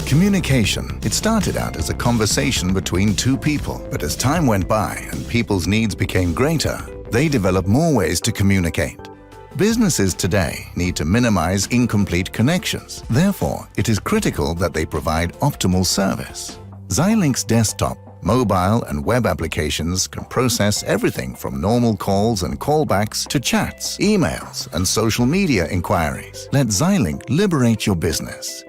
Communication. It started out as a conversation between two people, but as time went by and people's needs became greater, they developed more ways to communicate. Businesses today need to minimize incomplete connections. Therefore, it is critical that they provide optimal service. Xilinx desktop, mobile and web applications can process everything from normal calls and callbacks to chats, emails, and social media inquiries. Let Xilinx liberate your business.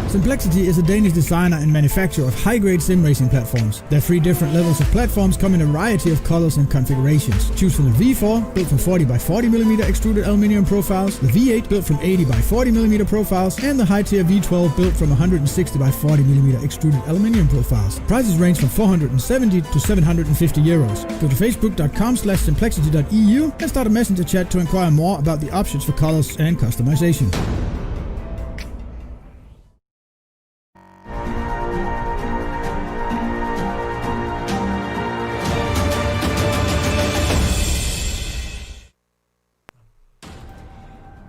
Simplexity is a Danish designer and manufacturer of high-grade sim racing platforms. Their 3 different levels of platforms come in a variety of colors and configurations. Choose from the V4, built from 40 by 40mm extruded aluminium profiles, the V8 built from 80 by 40mm profiles, and the high-tier V12 built from 160 by 40mm extruded aluminium profiles. Prices range from 470 to 750 euros. Go to facebook.com/simplexity.eu and start a messenger chat to inquire more about the options for colors and customization.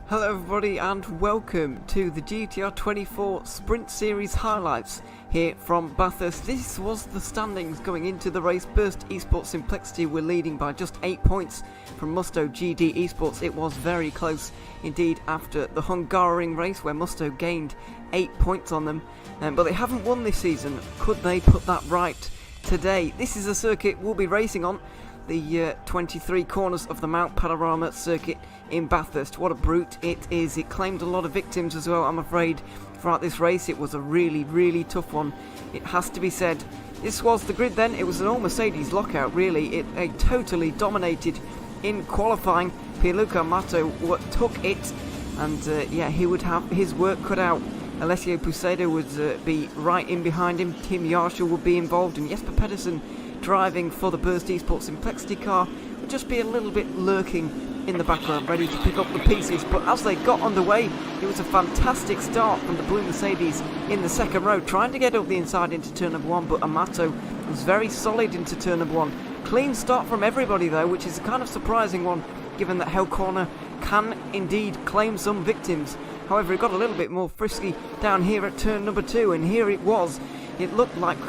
Hello everybody and welcome to the GTR24 Sprint Series highlights here from Bathurst. This was the standings going into the race. Burst Esports Simplexity were leading by just 8 points from Musto GD Esports. It was very close indeed after the Hungaroring race where Musto gained 8 points on them, but they haven't won this season. Could they put that right today? This is a circuit we'll be racing on, the 23 corners of the Mount Panorama circuit in Bathurst. What a brute it is. It claimed a lot of victims as well, I'm afraid, throughout this race. It was a really tough one, it has to be said. This was the grid then. It was an all Mercedes lockout really. It totally dominated in qualifying. Pierluca Amato took it, and yeah, he would have his work cut out. Alessio Pucedo would be right in behind him. Tim Yarshall would be involved, and Jesper Pedersen, driving for the Burst Esports Simplexity car, would just be a little bit lurking in the background, ready to pick up the pieces. But as they got underway, it was a fantastic start from the blue Mercedes in the second row, trying to get up the inside into turn number 1, but Amato was very solid into turn number 1. Clean start from everybody though, which is a kind of surprising one, given that Hell Corner can indeed claim some victims. However, it got a little bit more frisky down here at turn number 2, and here it was. It looked like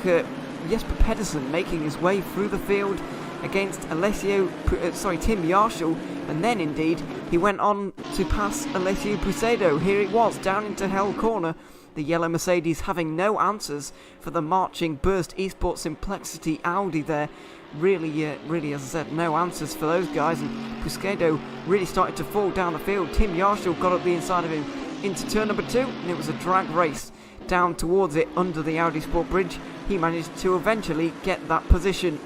Jesper Pedersen making his way through the field against Tim Yarshall, and then indeed he went on to pass Alessio Pucedo. Here it was, down into Hell Corner, the yellow Mercedes having no answers for the marching Burst Esports Simplexity Audi there. Really, as I said, no answers for those guys, and Pucedo really started to fall down the field. Tim Yarshall got up the inside of him into turn number 2, and it was a drag race down towards it under the Audi Sport Bridge. He managed to eventually get that position.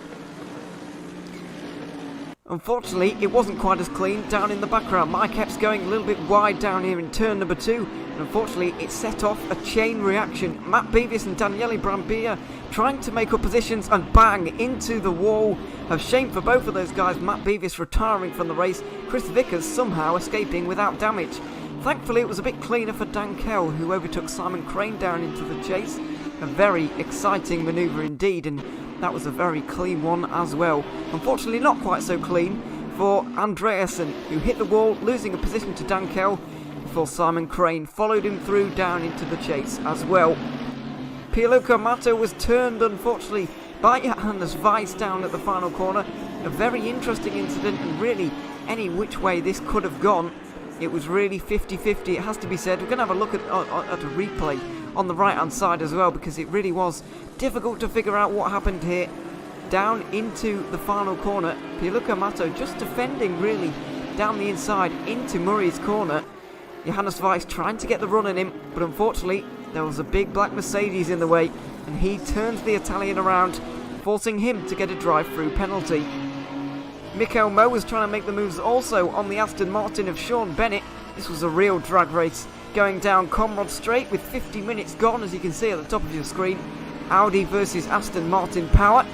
Unfortunately, it wasn't quite as clean down in the background. Mike Epps going a little bit wide down here in turn number 2, and unfortunately it set off a chain reaction. Matt Beavis and Daniele Brambilla trying to make up positions, and bang into the wall. A shame for both of those guys. Matt Beavis retiring from the race, Chris Vickers somehow escaping without damage. Thankfully it was a bit cleaner for Dan Kell, who overtook Simon Crane down into the chase. A very exciting manoeuvre indeed, and that was a very clean one as well. Unfortunately not quite so clean for Andreasen, who hit the wall, losing a position to Dan Kell, before Simon Crane followed him through down into the chase as well. Pierluca Amato was turned, unfortunately, by Johannes Weiss down at the final corner. A very interesting incident, and really any which way this could have gone. It was really 50-50, it has to be said. We're going to have a look at a replay on the right hand side as well, because it really was difficult to figure out what happened here. Down into the final corner, Pierluca Matto just defending really down the inside into Murray's corner. Johannes Weiss trying to get the run on him, but unfortunately there was a big black Mercedes in the way, and he turns the Italian around, forcing him to get a drive-through penalty. Mikael Moe was trying to make the moves also on the Aston Martin of Sean Bennett. This was a real drag race, going down Comrade Straight with 50 minutes gone, as you can see at the top of your screen. Audi versus Aston Martin power.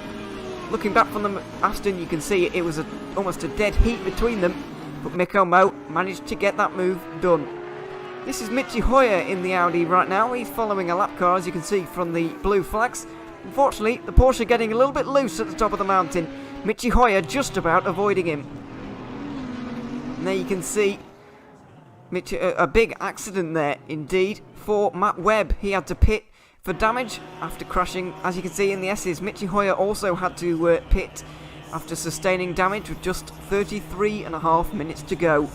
Looking back from the Aston, you can see it was almost a dead heat between them, but Mikael Moe managed to get that move done. This is Michi Hoyer in the Audi right now. He's following a lap car, as you can see from the blue flags. Unfortunately, the Porsche getting a little bit loose at the top of the mountain. Michi Hoyer just about avoiding him. And there you can see a big accident there indeed for Matt Webb. He had to pit for damage after crashing. As you can see in the S's, Michi Hoyer also had to pit after sustaining damage with just 33.5 minutes to go.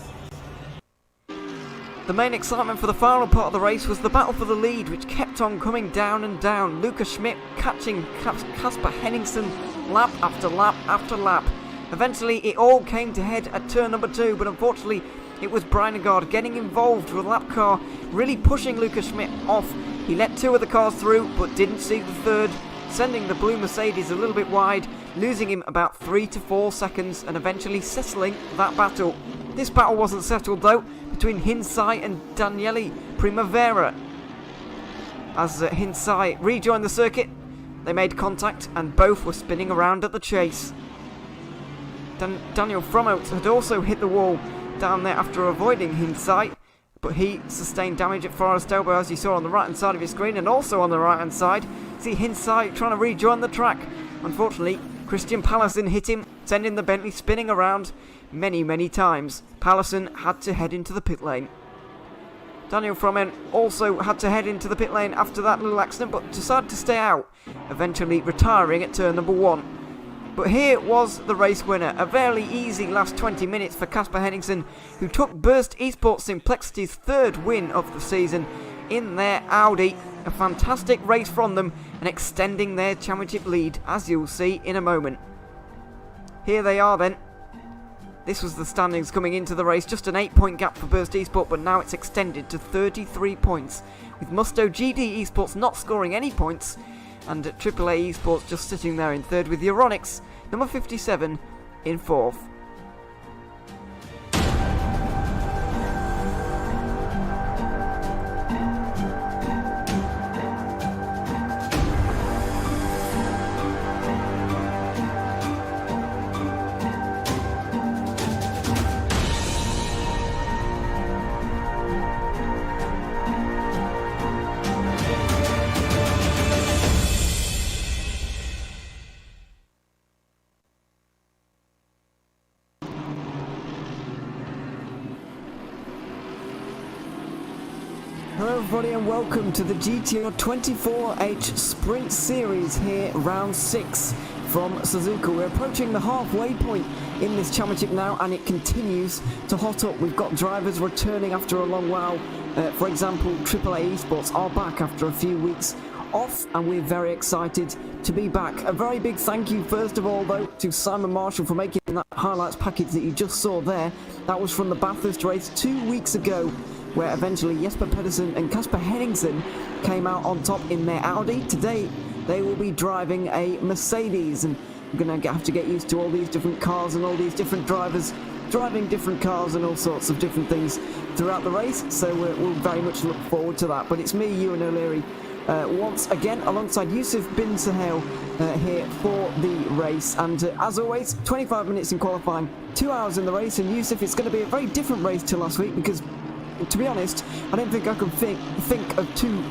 The main excitement for the final part of the race was the battle for the lead, which kept on coming down and down. Luca Schmidt catching Kasper Henningsen lap after lap after lap. Eventually it all came to head at turn number 2, but unfortunately it was Breinegard getting involved with a lap car, really pushing Luca Schmidt off. He let 2 of the cars through, but didn't see the third, sending the blue Mercedes a little bit wide, losing him about 3 to 4 seconds, and eventually settling that battle. This battle wasn't settled though, between Hinsai and Daniele Primavera. As Hinsai rejoined the circuit, they made contact and both were spinning around at the chase. Daniel Frommout had also hit the wall down there after avoiding Hinsai, but he sustained damage at Forest Elbow, as you saw on the right hand side of your screen, and also on the right hand side, see Hinsai trying to rejoin the track. Unfortunately, Christian Pallison hit him, sending the Bentley spinning around many times. Pallison had to head into the pit lane. Daniel Fromen also had to head into the pit lane after that little accident, but decided to stay out, eventually retiring at turn number 1. But here was the race winner, a fairly easy last 20 minutes for Kasper Henningsen, who took Burst Esports Simplicity's 3rd win of the season in their Audi. A fantastic race from them, and extending their championship lead, as you'll see in a moment. Here they are then. This was the standings coming into the race, just an 8-point gap for Burst Esports, but now it's extended to 33 points, with Musto GD Esports not scoring any points, and AAA Esports just sitting there in 3rd, with Euronics, number 57, in 4th. Hello everybody and welcome to the GTR24H Sprint Series here, round 6 from Suzuka. We're approaching the halfway point in this championship now, and it continues to hot up. We've got drivers returning after a long while. For example, AAA Esports are back after a few weeks off, and we're very excited to be back. A very big thank you first of all though to Simon Marshall for making that highlights package that you just saw there. That was from the Bathurst race 2 weeks ago, where eventually Jesper Pedersen and Kasper Henningsen came out on top in their Audi. Today they will be driving a Mercedes, and we're going to have to get used to all these different cars and all these different drivers driving different cars and all sorts of different things throughout the race, so we'll very much look forward to that. But it's me, Ewan O'Leary, once again alongside Yusuf Bin Sahel here for the race, and as always 25 minutes in qualifying, 2 hours in the race. And Yusuf, it's going to be a very different race to last week, because to be honest, I don't think I can think of two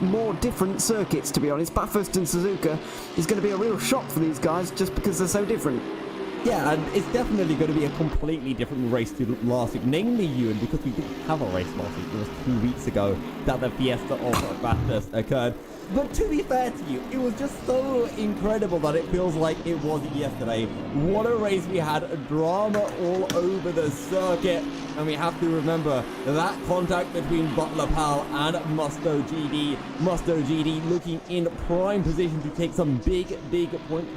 more different circuits, to be honest. Bathurst and Suzuka is going to be a real shock for these guys, just because they're so different. Yeah, and it's definitely going to be a completely different race to last week, namely Ewan, because we didn't have a race last week. It was 2 weeks ago that the Fiesta of Bathurst occurred. But to be fair to you, it was just so incredible that it feels like it was yesterday. What a race we had, drama all over the circuit. And we have to remember that contact between Butler Powell and Musto GD. Musto GD looking in prime position to take some big points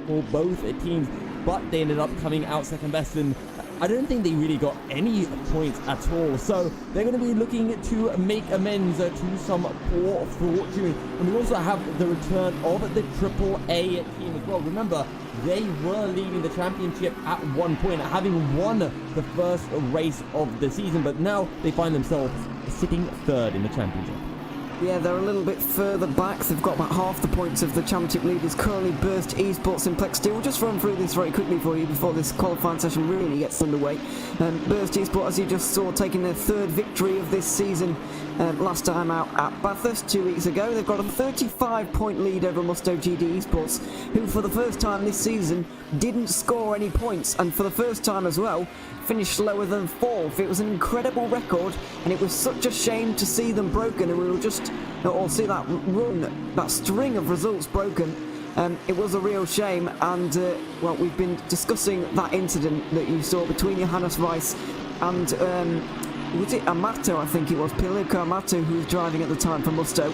for both teams. But they ended up coming out second best, and I don't think they really got any points at all. So they're going to be looking to make amends to some poor fortune. And we also have the return of the AAA team as well. Remember, they were leading the championship at one point, having won the first race of the season, but now they find themselves sitting third in the championship. Yeah, they're a little bit further back. They've got about half the points of the championship leaders. Currently, Burst Esports in Plex. We'll just run through this very quickly for you before this qualifying session really gets underway. Burst Esports, as you just saw, taking their third victory of this season. Last time out at Bathurst 2 weeks ago. They've got a 35-point lead over Musto GD Esports, who for the first time this season didn't score any points, and for the first time as well finished lower than fourth. It was an incredible record, and it was such a shame to see them broken, and we will just or see that run, that string of results broken. It was a real shame, and well, we've been discussing that incident that you saw between Johannes Weiss and was it Amato? I think it was Pilico Amato who was driving at the time for Musto.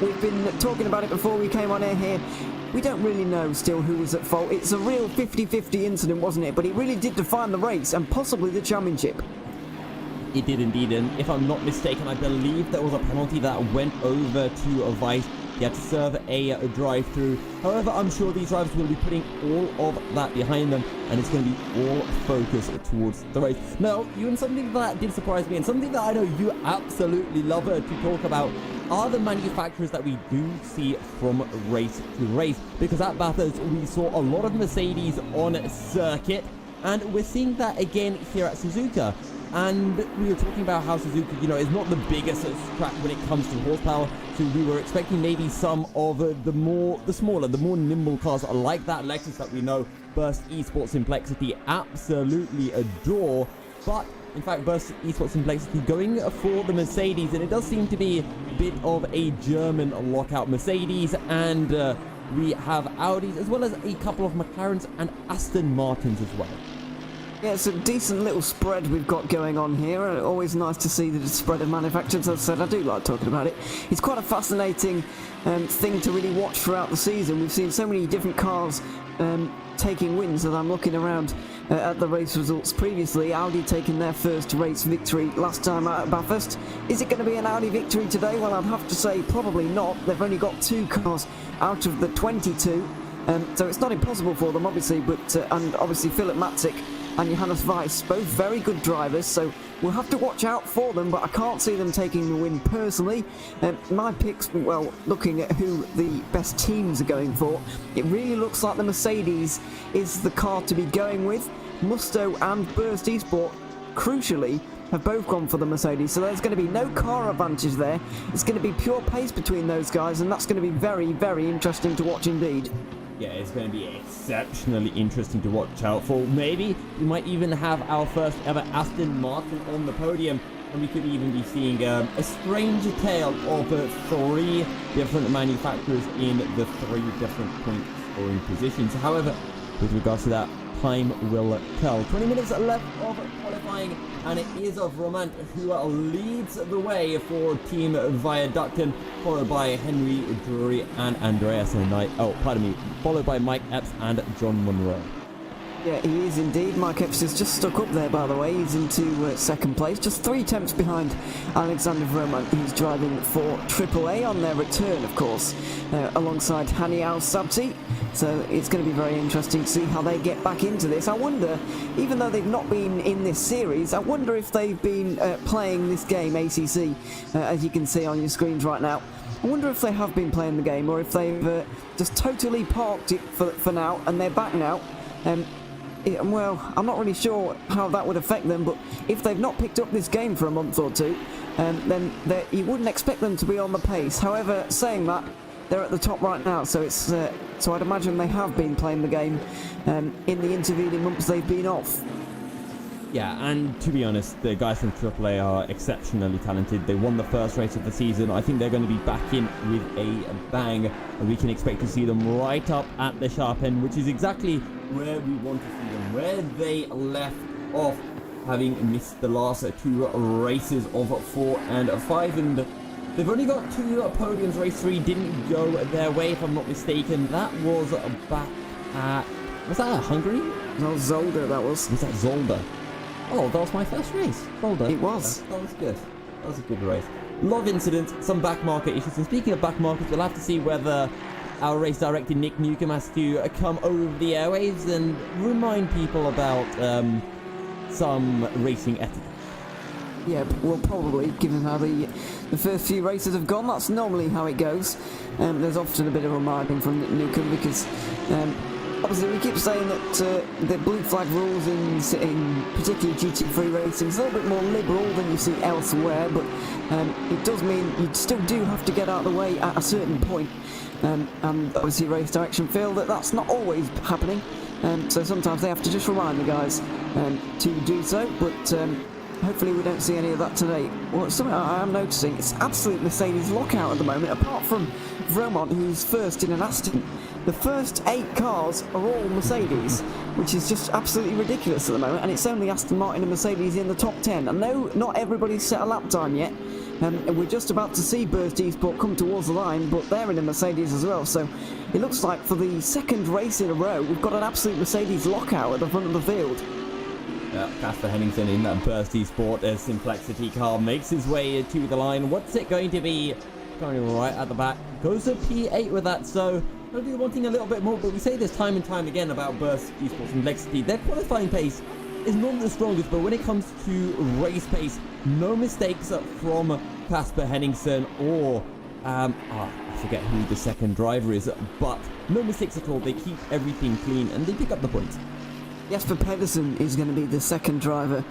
We've been talking about it before we came on air here. We don't really know still who was at fault. It's a real 50-50 incident, wasn't it? But it really did define the race and possibly the championship. It did indeed, and if I'm not mistaken, I believe there was a penalty that went over to Weiss. He had to serve a drive-through. However, I'm sure these drivers will be putting all of that behind them, and it's going to be all focused towards the race. Now, Ewan, something that did surprise me, and something that I know you absolutely love to talk about, are the manufacturers that we do see from race to race. Because at Bathurst, we saw a lot of Mercedes on circuit, and we're seeing that again here at Suzuka. And we were talking about how Suzuka, is not the biggest track when it comes to horsepower. So we were expecting maybe some of the smaller, the more nimble cars like that Lexus that we know Burst Esports Simplexity absolutely adore. But in fact, Burst Esports Simplexity going for the Mercedes, and it does seem to be a bit of a German lockout. Mercedes, and we have Audis, as well as a couple of McLarens and Aston Martins as well. Yeah, it's a decent little spread we've got going on here. Always nice to see the spread of manufacturers. As I said, I do like talking about it. It's quite a fascinating thing to really watch throughout the season. We've seen so many different cars taking wins, and I'm looking around at the race results previously. Audi taking their first race victory last time out at Bathurst. Is it going to be an Audi victory today? Well, I'd have to say probably not. They've only got 2 cars out of the 22, so it's not impossible for them, obviously. But and obviously Philip Matzik and Johannes Weiss, both very good drivers, so we'll have to watch out for them, but I can't see them taking the win personally. My picks, well, looking at who the best teams are going for, it really looks like the Mercedes is the car to be going with. Musto and Burst Esport, crucially, have both gone for the Mercedes, so there's going to be no car advantage there. It's going to be pure pace between those guys, and that's going to be very, very interesting to watch indeed. Yeah, it's going to be exceptionally interesting to watch out for. Maybe we might even have our first ever Aston Martin on the podium, and we could even be seeing a strange tale of 3 different manufacturers in the 3 different point scoring positions. However, with regards to that, time will tell. 20 minutes left of qualifying, and it is of Romant who leads the way for Team Viaducton, followed by Henry Drury and Andreas followed by Mike Epps and John Monroe. Yeah, he is indeed. Mike Epps is just stuck up there, by the way. He's into second place, just 3 attempts behind Alexander Romant, who's driving for AAA on their return, of course, alongside Hani Al-Sabti. So it's going to be very interesting to see how they get back into this. I wonder, even though they've not been in this series, I wonder if they've been playing this game, ACC, as you can see on your screens right now. I wonder if they have been playing the game, or if they've just totally parked it for now, and they're back now. Well, I'm not really sure how that would affect them, but if they've not picked up this game for a month or 2, then you wouldn't expect them to be on the pace. However, saying that, they're at the top right now, so it's so I'd imagine they have been playing the game in the intervening months they've been off. Yeah, and to be honest, the guys from AAA are exceptionally talented. They won the first race of the season. I think they're going to be back in with a bang, and we can expect to see them right up at the sharp end, which is exactly where we want to see them, where they left off, having missed the last 2 races of 4 and 5, and they've only got 2 podiums. Race 3 didn't go their way, if I'm not mistaken. That was back at... Was that Hungary? No, Zolder, that was. Was that Zolder? Oh, that was my first race. Zolder. It was. That was good. That was a good race. A lot of incidents, some back market issues. And speaking of back markets, we'll have to see whether our race director Nick Newcomb has to come over the airwaves and remind people about some racing etiquette. Yeah, well, probably, given how the first few races have gone, that's normally how it goes. There's often a bit of reminding from Nick Newcomb because obviously we keep saying that the blue flag rules in particularly GT3 racing is a little bit more liberal than you see elsewhere, but it does mean you still do have to get out of the way at a certain point. And obviously race direction feel that that's not always happening, so sometimes they have to just remind the guys to do so, but hopefully we don't see any of that today. Well, something I am noticing, it's absolute Mercedes lockout at the moment, apart from Vromont, who's first in an Aston. The first 8 cars are all Mercedes, which is just absolutely ridiculous at the moment, and it's only Aston Martin and Mercedes in the top 10. I know not everybody's set a lap time yet, and we're just about to see Burst Esport come towards the line, but they're in a Mercedes as well, so it looks like for the second race in a row, we've got an absolute Mercedes lockout at the front of the field. Casper Henningsen in that Burst Esport Simplexity car makes his way to the line. What's it going to be? Going right at the back. Goes to P8 with that, so maybe wanting a little bit more, but we say this time and time again about Burst Esports Complexity. Their qualifying pace is not the strongest, but when it comes to race pace, no mistakes from Casper Henningsen or I forget who the second driver is, but no mistakes at all. They keep everything clean and they pick up the points. Jesper Pedersen is going to be the second driver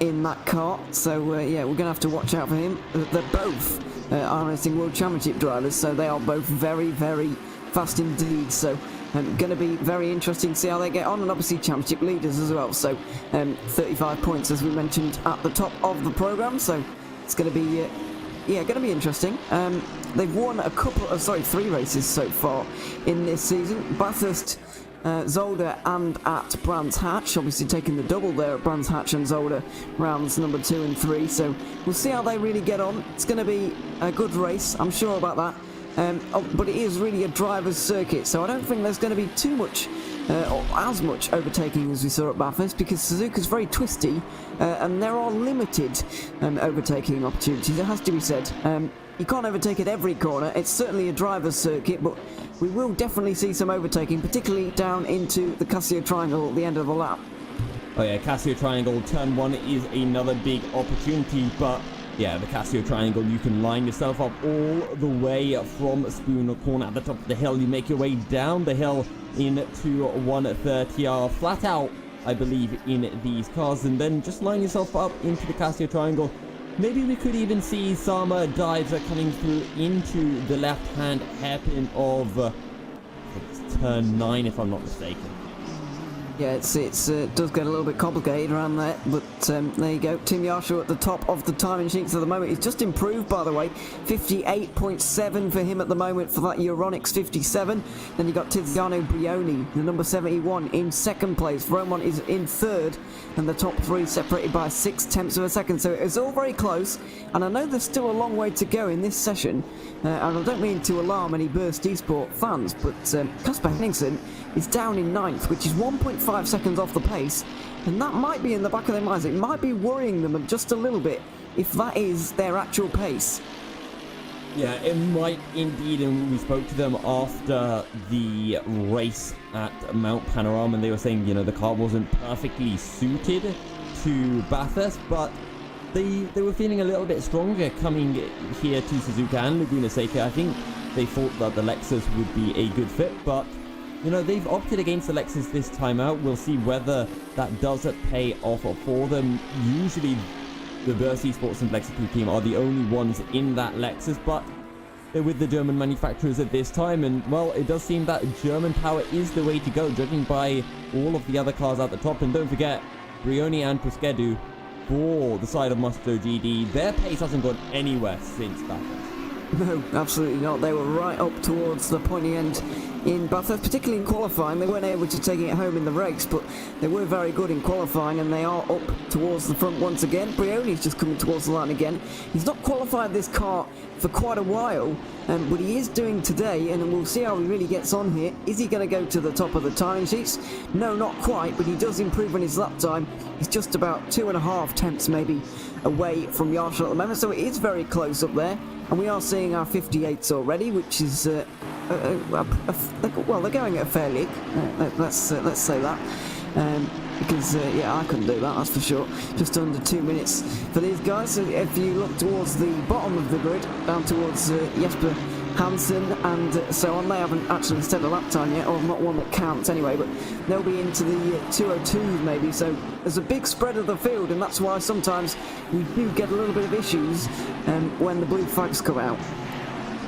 in that car, so yeah, we're going to have to watch out for him. They're both iRacing World Championship drivers, so they are both very, very fast indeed, so going to be very interesting to see how they get on, and obviously championship leaders as well, so 35 points as we mentioned at the top of the programme, so it's going to be going to be interesting. They've won 3 races so far in this season. Bathurst, Zolder and at Brands Hatch, obviously taking the double there at Brands Hatch and Zolder, rounds number 2 and 3, so we'll see how they really get on. It's going to be a good race, I'm sure about that, but it is really a driver's circuit, so I don't think there's going to be too much or as much overtaking as we saw at Bathurst, because Suzuka's very twisty and there are limited overtaking opportunities, it has to be said. You can't overtake at every corner, it's certainly a driver's circuit, but we will definitely see some overtaking, particularly down into the Casio Triangle at the end of the lap. Oh yeah, Casio Triangle, turn 1 is another big opportunity, but yeah, the Casio Triangle, you can line yourself up all the way from Spooner Corner at the top of the hill. You make your way down the hill into 130R, flat out, I believe, in these cars, and then just line yourself up into the Casio Triangle. Maybe we could even see some dives coming through into the left-hand hairpin of I think it's turn 9, if I'm not mistaken. Yeah, it does get a little bit complicated around there, but there you go. Tim Yarshaw at the top of the timing sheets at the moment. He's just improved, by the way. 58.7 for him at the moment for that Euronics 57. Then you got Tiziano Brioni, the number 71, in second place. Romont is in third, and the top 3 separated by 6/10 of a second. So it's all very close, and I know there's still a long way to go in this session, and I don't mean to alarm any Burst Esport fans, but Casper Henningsen is down in 9th, which is 1.5 seconds off the pace, and that might be in the back of their minds. It might be worrying them just a little bit if that is their actual pace. Yeah, it might indeed, and we spoke to them after the race at Mount Panorama, and they were saying, you know, the car wasn't perfectly suited to Bathurst, but they were feeling a little bit stronger coming here to Suzuka and Laguna Seca. I think they thought that the Lexus would be a good fit, but you know, they've opted against the Lexus this time out. We'll see whether that does pay off for them. Usually the Burst Esports Complexity team are the only ones in that Lexus, but they're with the German manufacturers at this time, and well, it does seem that German power is the way to go, judging by all of the other cars at the top. And don't forget, Brioni and Puskedu for the side of Musto GD, their pace hasn't gone anywhere since Bathurst. No, absolutely not. They were right up towards the pointy end in Bathurst, particularly in qualifying. They weren't able to take it home in the race, but they were very good in qualifying, and they are up towards the front once again. Brioni's just coming towards the line again. He's not qualified this car for quite a while, but he is doing today, and we'll see how he really gets on here. Is he going to go to the top of the timing sheets? No, not quite, but he does improve on his lap time. He's just about 2.5 tenths maybe away from Yarshall at the moment, so it is very close up there. And we are seeing our 58s already, which is, well, they're going at a fair league. Let's say that. Because, yeah, I couldn't do that, that's for sure. Just under 2 minutes for these guys. So if you look towards the bottom of the grid, down towards Jesper Hansen and so on, they haven't actually set a lap time yet, or not one that counts anyway, but they'll be into the 202s maybe. So there's a big spread of the field, and that's why sometimes we do get a little bit of issues when the blue flags come out.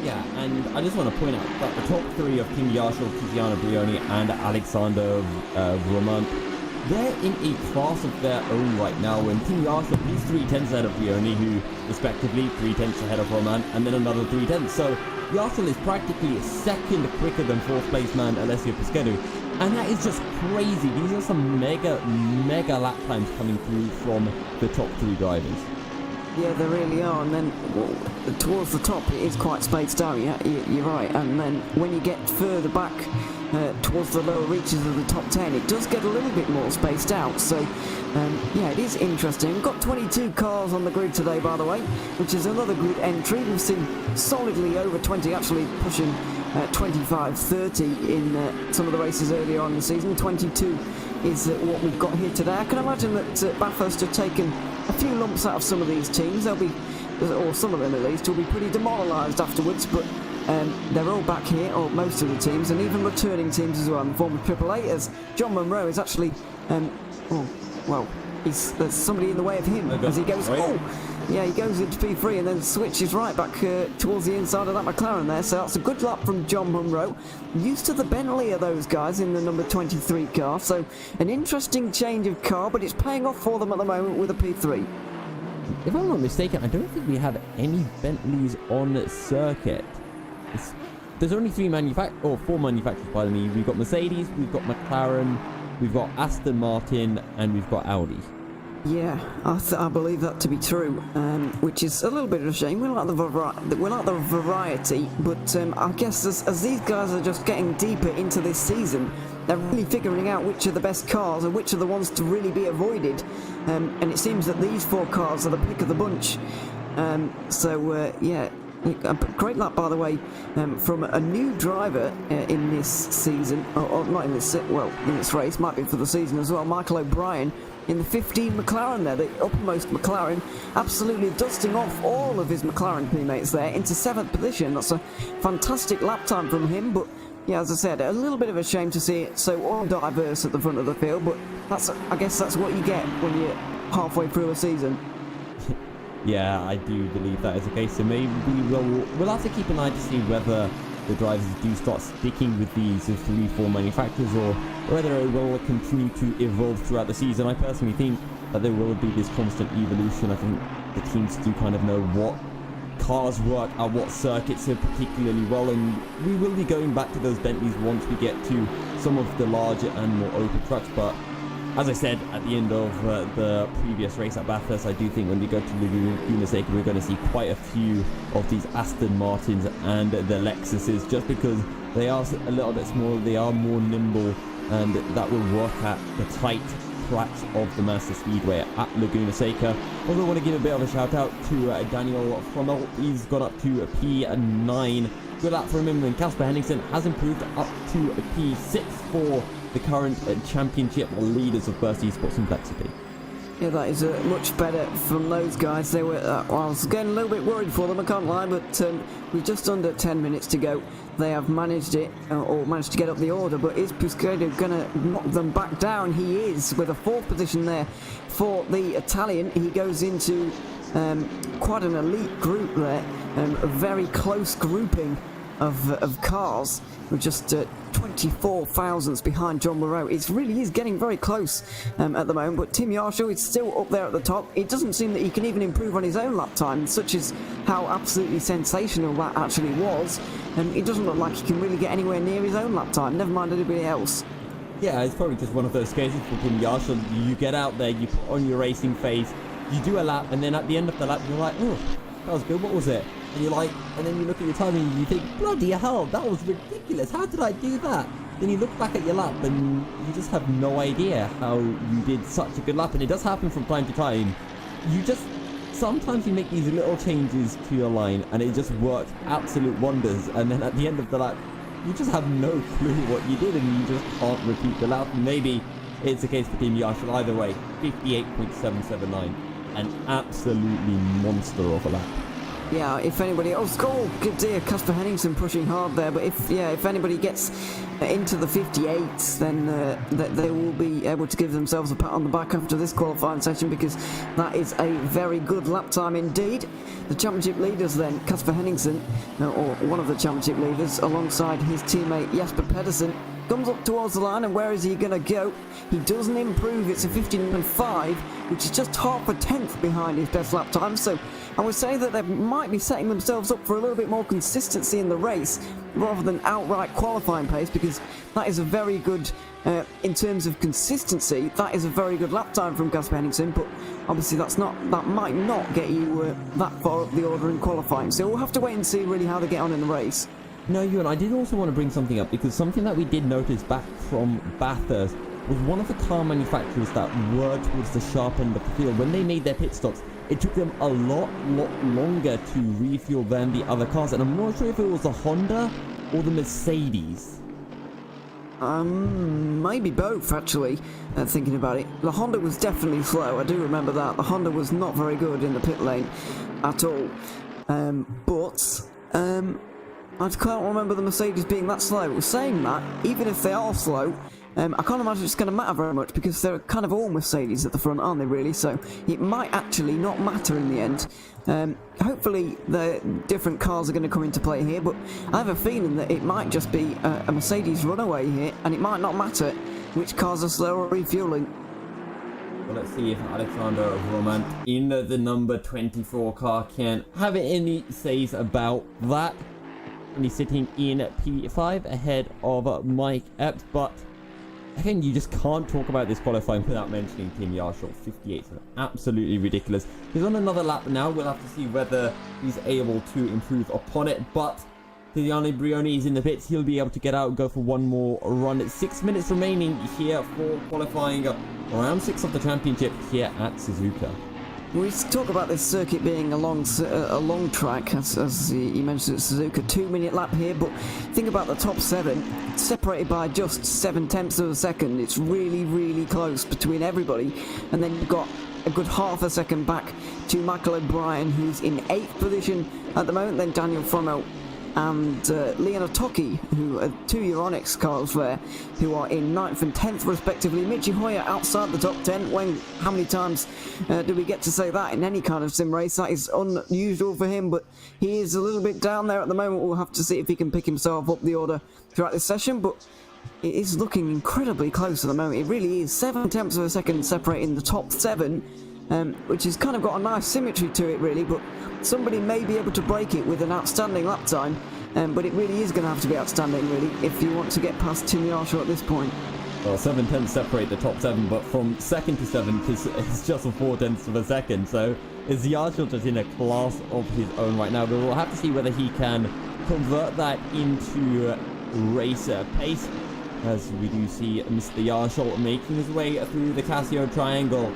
Yeah, and I just want to point out that the top three of Kim Yarshall, Tiziano Brioni and Alexander Roman, they're in a class of their own right now, and Tim Yarshall, he's 3/10 ahead of Brioni, who respectively 3/10 ahead of Roman, and then another 3/10. So Yarshall is practically a second quicker than fourth place man Alessio Pesquedu, and that is just crazy. These are some mega lap times coming through from the top three drivers. Yeah, they really are, and then towards the top it is quite spaced out, yeah, you're right, and then when you get further back towards the lower reaches of the top 10, it does get a little bit more spaced out, so yeah, it is interesting. We've got 22 cars on the grid today, by the way, which is another good entry. We've seen solidly over 20, actually pushing 25, 30 in some of the races earlier on in the season. 22 is what we've got here today. I can imagine that Bathurst have taken a few lumps out of some of these teams. They'll be, or some of them at least, will be pretty demoralised afterwards, but they're all back here, or most of the teams, and even returning teams as well in the form of Triple Eight, as John Munro is actually, there's somebody in the way of him as he goes, he goes into P3 and then switches right back towards the inside of that McLaren there, so that's a good lap from John Munro. Used to the Bentley are those guys in the number 23 car, so an interesting change of car, but it's paying off for them at the moment with a P3. If I'm not mistaken, I don't think we have any Bentleys on circuit. There's only four manufacturers, pardon me. We've got Mercedes, we've got McLaren, we've got Aston Martin, and we've got Audi. Yeah, I believe that to be true, which is a little bit of a shame. We like the variety, but I guess as these guys are just getting deeper into this season, they're really figuring out which are the best cars and which are the ones to really be avoided. And it seems that these four cars are the pick of the bunch. Yeah. A great lap, by the way, from a new driver in this season, or not in this, in this race, might be for the season as well, Michael O'Brien, in the 15 McLaren there, the uppermost McLaren, absolutely dusting off all of his McLaren teammates there into 7th position. That's a fantastic lap time from him, but yeah, as I said, a little bit of a shame to see it so undiverse at the front of the field, but I guess that's what you get when you're halfway through a season. Yeah, I do believe that is the case. So maybe we'll have to keep an eye to see whether the drivers do start sticking with these 3-4 manufacturers, or whether it will continue to evolve throughout the season. I personally think that there will be this constant evolution. I think the teams do kind of know what cars work at what circuits particularly well, and we will be going back to those Bentleys once we get to some of the larger and more open tracks. But as I said at the end of the previous race at Bathurst, I do think when we go to Laguna Seca, we're going to see quite a few of these Aston Martins and the Lexuses, just because they are a little bit smaller, they are more nimble, and that will work at the tight tracks of the Master Speedway at Laguna Seca. Also want to give a bit of a shout out to Daniel Frommel. He's got up to a P9. Good lap from him, and Casper Henningsen has improved up to a P6 for the current championship leaders of Burst Esports Complexity. Yeah, that is much better from those guys. They were, I was getting a little bit worried for them, I can't lie, but with just under 10 minutes to go, they have managed it, or managed to get up the order. But is Puskedu going to knock them back down? He is, with a 4th position there for the Italian. He goes into quite an elite group there, a very close grouping of cars, with just 24 thousandths behind John Moreau. It really is getting very close at the moment, but Tim Yarshall is still up there at the top. It doesn't seem that he can even improve on his own lap time, such as how absolutely sensational that actually was. It doesn't look like he can really get anywhere near his own lap time, never mind anybody else. Yeah, it's probably just one of those cases for Tim Yarshall. You get out there, you put on your racing face, you do a lap, and then at the end of the lap, you're like, oh, that was good, what was it? And you're like, and then you look at your time and you think, bloody hell, that was ridiculous, how did I do that? Then you look back at your lap and you just have no idea how you did such a good lap. And it does happen from time to time. Sometimes you make these little changes to your line and it just works absolute wonders. And then at the end of the lap, you just have no clue what you did and you just can't repeat the lap. Maybe it's the case for Team Yarshall. Either way, 58.779. An absolutely monster of a lap. Yeah, if anybody... Oh, good dear, Casper Henningsen pushing hard there. But if anybody gets into the 58s, then they will be able to give themselves a pat on the back after this qualifying session, because that is a very good lap time indeed. The championship leaders then, Casper Henningsen, or one of the championship leaders, alongside his teammate Jasper Pedersen, comes up towards the line, and where is he going to go? He doesn't improve. It's a 59.5, which is just half a tenth behind his best lap time. So I would say that they might be setting themselves up for a little bit more consistency in the race rather than outright qualifying pace, because that is a very good, in terms of consistency, that is a very good lap time from Casper Henningsen, but obviously that might not get you that far up the order in qualifying. So we'll have to wait and see really how they get on in the race. No, Ewan, I did also want to bring something up, because something that we did notice back from Bathurst was one of the car manufacturers that were towards the sharp end of the field. When they made their pit stops, it took them a lot longer to refuel than the other cars, and I'm not sure if it was the Honda or the Mercedes. Maybe both, actually, thinking about it. The Honda was definitely slow, I do remember that. The Honda was not very good in the pit lane at all. I can't remember the Mercedes being that slow. Saying that, even if they are slow, I can't imagine it's going to matter very much, because they're kind of all Mercedes at the front, aren't they, really? So it might actually not matter in the end. Hopefully the different cars are going to come into play here, but I have a feeling that it might just be a Mercedes runaway here, and it might not matter which cars are slow or refueling. Well, let's see if Alexander Roman in the number 24 car can have any says about that. And he's sitting in P5 ahead of Mike Epps, but again, you just can't talk about this qualifying without mentioning Tim Yarshall. 58, so absolutely ridiculous. He's on another lap now. We'll have to see whether he's able to improve upon it, but Giuliano Brioni is in the pits. He'll be able to get out and go for one more run. It's 6 minutes remaining here for qualifying round 6 of the championship here at Suzuka. We talk about this circuit being a long track, as you mentioned at Suzuka, 2-minute lap here, but think about the top 7, separated by just 0.7 of a second. It's really close between everybody, and then you've got a good half a second back to Michael O'Brien, who's in 8th position at the moment, then Daniel Frommel and Leon Otoki, who are 2 Euronics cars there, who are in 9th and 10th respectively. Michi Hoyer outside the top 10. How many times do we get to say that in any kind of sim race? That is unusual for him, but he is a little bit down there at the moment. We'll have to see if he can pick himself up the order throughout this session, but it is looking incredibly close at the moment. It really is. 0.7 of a second separating the top 7, which has kind of got a nice symmetry to it, really, but somebody may be able to break it with an outstanding lap time, but it really is going to have to be outstanding, really, if you want to get past Tim Yarshall at this point. Well, 7/10 separate the top 7, but from 2nd to 7th, it's just a 0.4 of a second, so is Yarshall just in a class of his own right now? But we'll have to see whether he can convert that into racer pace, as we do see Mr. Yarshall making his way through the Casio Triangle.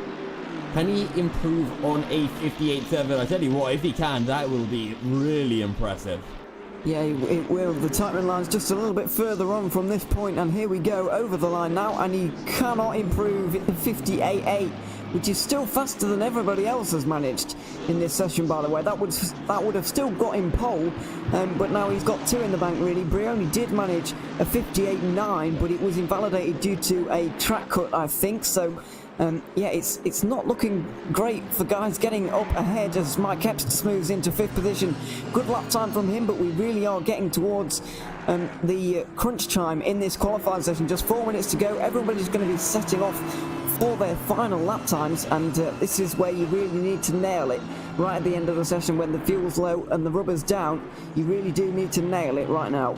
Can he improve on a 58.7? I tell you what, if he can, that will be really impressive. Yeah, it will. The timing line's just a little bit further on from this point, and here we go over the line now, and he cannot improve at the 58.8, which is still faster than everybody else has managed in this session, by the way. That would have still got him pole, but now he's got 2 in the bank, really. Brioni did manage a 58.9, but it was invalidated due to a track cut, I think, so Yeah, it's not looking great for guys getting up ahead as Mike Epps moves into 5th position. Good lap time from him, but we really are getting towards the crunch time in this qualifying session. Just 4 minutes to go. Everybody's going to be setting off for their final lap times, and this is where you really need to nail it. Right at the end of the session when the fuel's low and the rubber's down, you really do need to nail it right now.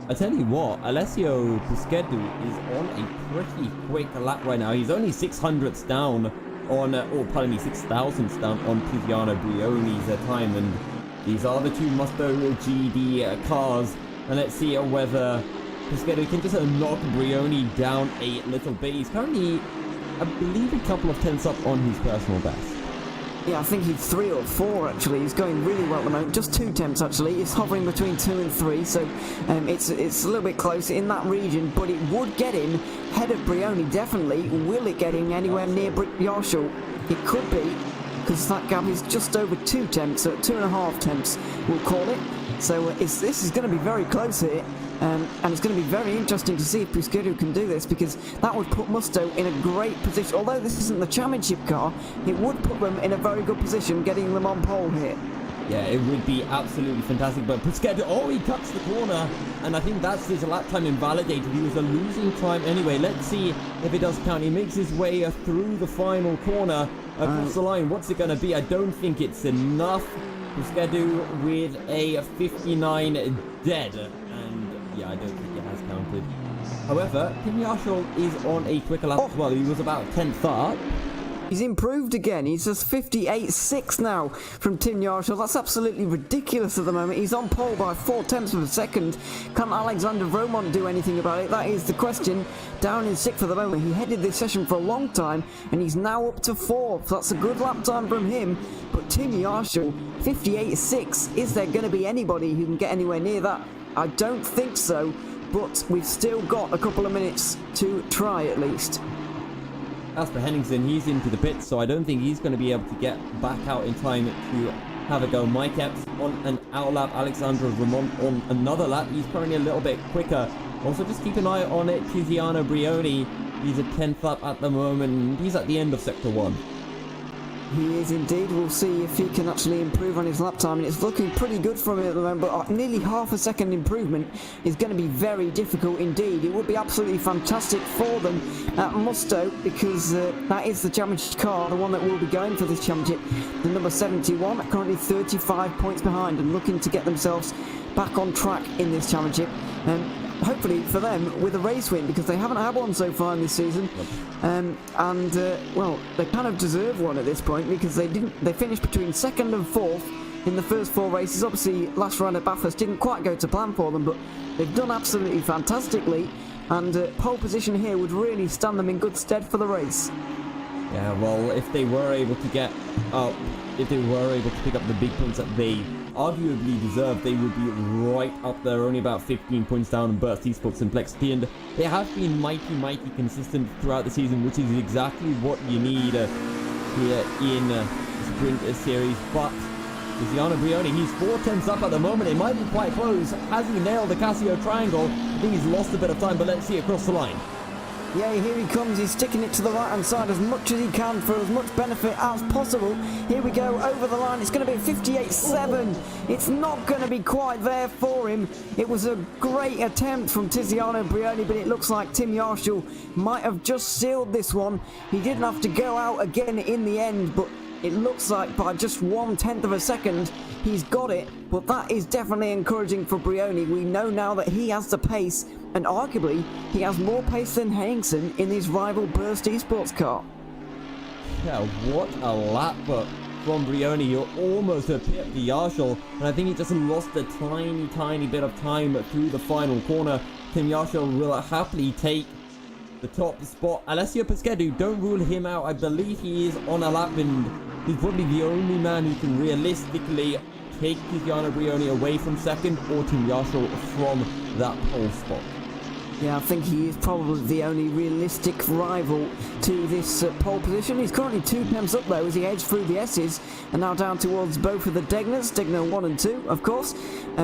I tell you what, Alessio Pescedu is on a pretty quick lap right now. He's only 600ths down on, or pardon me, 6,000ths down on Tiziano Brioni's time, and these are the two Musto GD cars. And let's see whether Pescedu can just knock Brioni down a little bit. He's currently, I believe, a couple of tenths up on his personal best. Yeah, I think he's 3 or 4 actually. He's going really well at the moment. Just 2 tenths actually. He's hovering between 2 and 3, so it's a little bit close in that region. But it would get him ahead of Brioni, definitely. Will it get him anywhere near Yarshall? It could be, because that gap is just over 2 tenths, so 2.5 tenths, we'll call it. So this is going to be very close here. And it's going to be very interesting to see if Pescedu can do this, because that would put Musto in a great position. Although this isn't the championship car, it would put them in a very good position, getting them on pole here. Yeah, it would be absolutely fantastic. But Pescedu, oh, he cuts the corner, and I think that's his lap time invalidated. He was a losing time anyway. Let's see if it does count. He makes his way through the final corner across the line. What's it going to be? I don't think it's enough. Pescedu with a 59 dead. Yeah, I don't think it has counted. However, Tim Yarshall is on a quicker lap as well. He was about 10th up. He's improved again. He's just 58.6 now from Tim Yarshall. That's absolutely ridiculous at the moment. He's on pole by 4 tenths of a second. Can Alexander Romont do anything about it? That is the question. Down in 6th for the moment. He headed this session for a long time, and he's now up to 4th. That's a good lap time from him. But Tim Yarshall, 58.6. Is there going to be anybody who can get anywhere near that? I don't think so, but we've still got a couple of minutes to try at least. As for Henningsen, he's into the pits, so I don't think he's going to be able to get back out in time to have a go. Mike Epps on an out lap, Alexandra Ramon on another lap. He's currently a little bit quicker. Also, just keep an eye on it. Tiziano Brioni, he's a 10th up at the moment. He's at the end of Sector 1. He is indeed. We'll see if he can actually improve on his lap time, and it's looking pretty good from him at the moment, but nearly half a second improvement is going to be very difficult indeed. It would be absolutely fantastic for them at Musto, because that is the championship car, the one that will be going for this championship. The number 71, currently 35 points behind and looking to get themselves back on track in this championship. Hopefully for them with a race win, because they haven't had one so far in this season. Well, they kind of deserve one at this point, because they finished between 2nd and 4th in the first 4 races. Obviously last round at Bathurst didn't quite go to plan for them, but they've done absolutely fantastically, and pole position here would really stand them in good stead for the race. Yeah, well, if they were able to get up, if they were able to pick up the big points that they arguably deserve, they would be right up there, only about 15 points down on Burst Esports Complexity, and they have been mighty consistent throughout the season, which is exactly what you need here in Sprint Series. But Tiziano Brioni, he's 4 tenths up at the moment. It might be quite close. Has he nailed the Casio triangle? I think he's lost a bit of time, but let's see across the line. Yeah, here he comes. He's sticking it to the right-hand side as much as he can for as much benefit as possible. Here we go, over the line. It's going to be a 58.7. It's not going to be quite there for him. It was a great attempt from Tiziano Brioni, but it looks like Tim Yarshall might have just sealed this one. He didn't have to go out again in the end, but it looks like by just 1/10 of a second he's got it. But that is definitely encouraging for Brioni. We know now that he has the pace, and arguably he has more pace than Henningsen in his rival Burst Esports car. Yeah, what a lap from Brioni. You're almost a pit the Yarshall, and I think he just lost a tiny bit of time through the final corner. Tim Yarshall will happily take the top spot. Alessio Pescedu, don't rule him out. I believe he is on a lap, and he's probably the only man who can realistically take Tiziano Brioni away from second, or Tim Yarshall from that pole spot. Yeah, I think he is probably the only realistic rival to this pole position. He's currently 2 tenths up though as he heads through the S's, and now down towards both of the Degners, Degner 1 and 2 of course.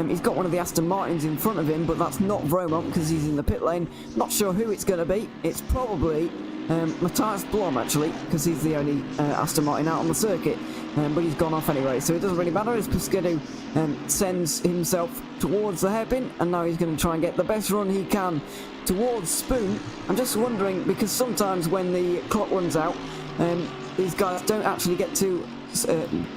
He's got one of the Aston Martins in front of him, but that's not Romont because he's in the pit lane. Not sure who it's going to be. It's probably Matthias Blom, actually, because he's the only Aston Martin out on the circuit. But he's gone off anyway, so it doesn't really matter as Pesquedo sends himself towards the hairpin, and now he's going to try and get the best run he can towards Spoon. I'm just wondering, because sometimes when the clock runs out, these guys don't actually get to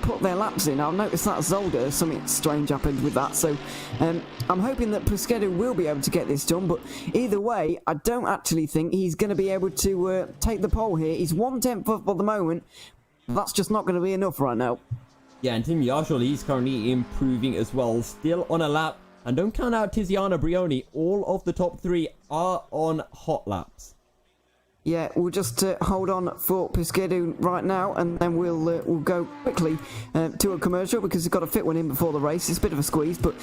put their laps in. I've noticed that Zolder, something strange happened with that, so I'm hoping that Pesquedo will be able to get this done, but either way, I don't actually think he's going to be able to take the pole here. He's 1/10 up at the moment. That's just not going to be enough right now. Yeah, and Tim Yarshall, he's currently improving as well, still on a lap. And don't count out Tiziano Brioni, all of the top 3 are on hot laps. Yeah, we'll just hold on for Pesquedo right now, and then we'll go quickly to a commercial, because he's got to fit one in before the race. It's a bit of a squeeze, but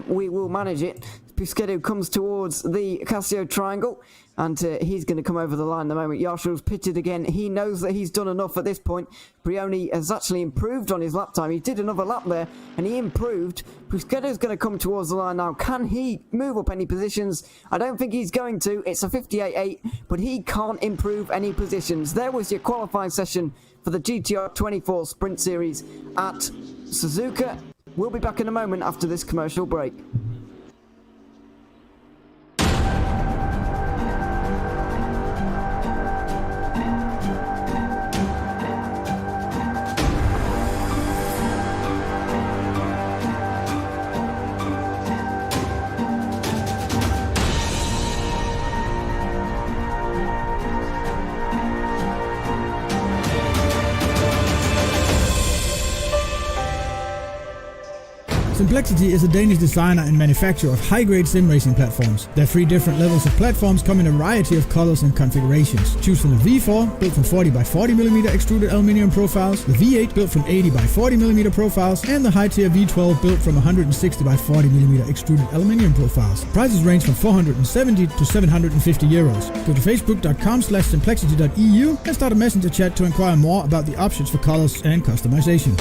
we will manage it. Pesquedo comes towards the Casio triangle, and he's going to come over the line the moment Yarshall's pitted again. He knows that he's done enough at this point. Brioni has actually improved on his lap time. He did another lap there, and he improved. Pesquedo's going to come towards the line now. Can he move up any positions? I don't think he's going to. It's a 58.8, but he can't improve any positions. There was your qualifying session for the GTR24 Sprint Series at Suzuka. We'll be back in a moment after this commercial break. Simplexity is a Danish designer and manufacturer of high-grade sim racing platforms. There are 3 different levels of platforms come in a variety of colors and configurations. Choose from the V4, built from 40 by 40 mm extruded aluminium profiles, the V8 built from 80 by 40 mm profiles, and the high-tier V12 built from 160 by 40 mm extruded aluminium profiles. Prices range from 470 to 750 euros. Go to facebook.com/simplexity.eu and start a messenger chat to inquire more about the options for colors and customization.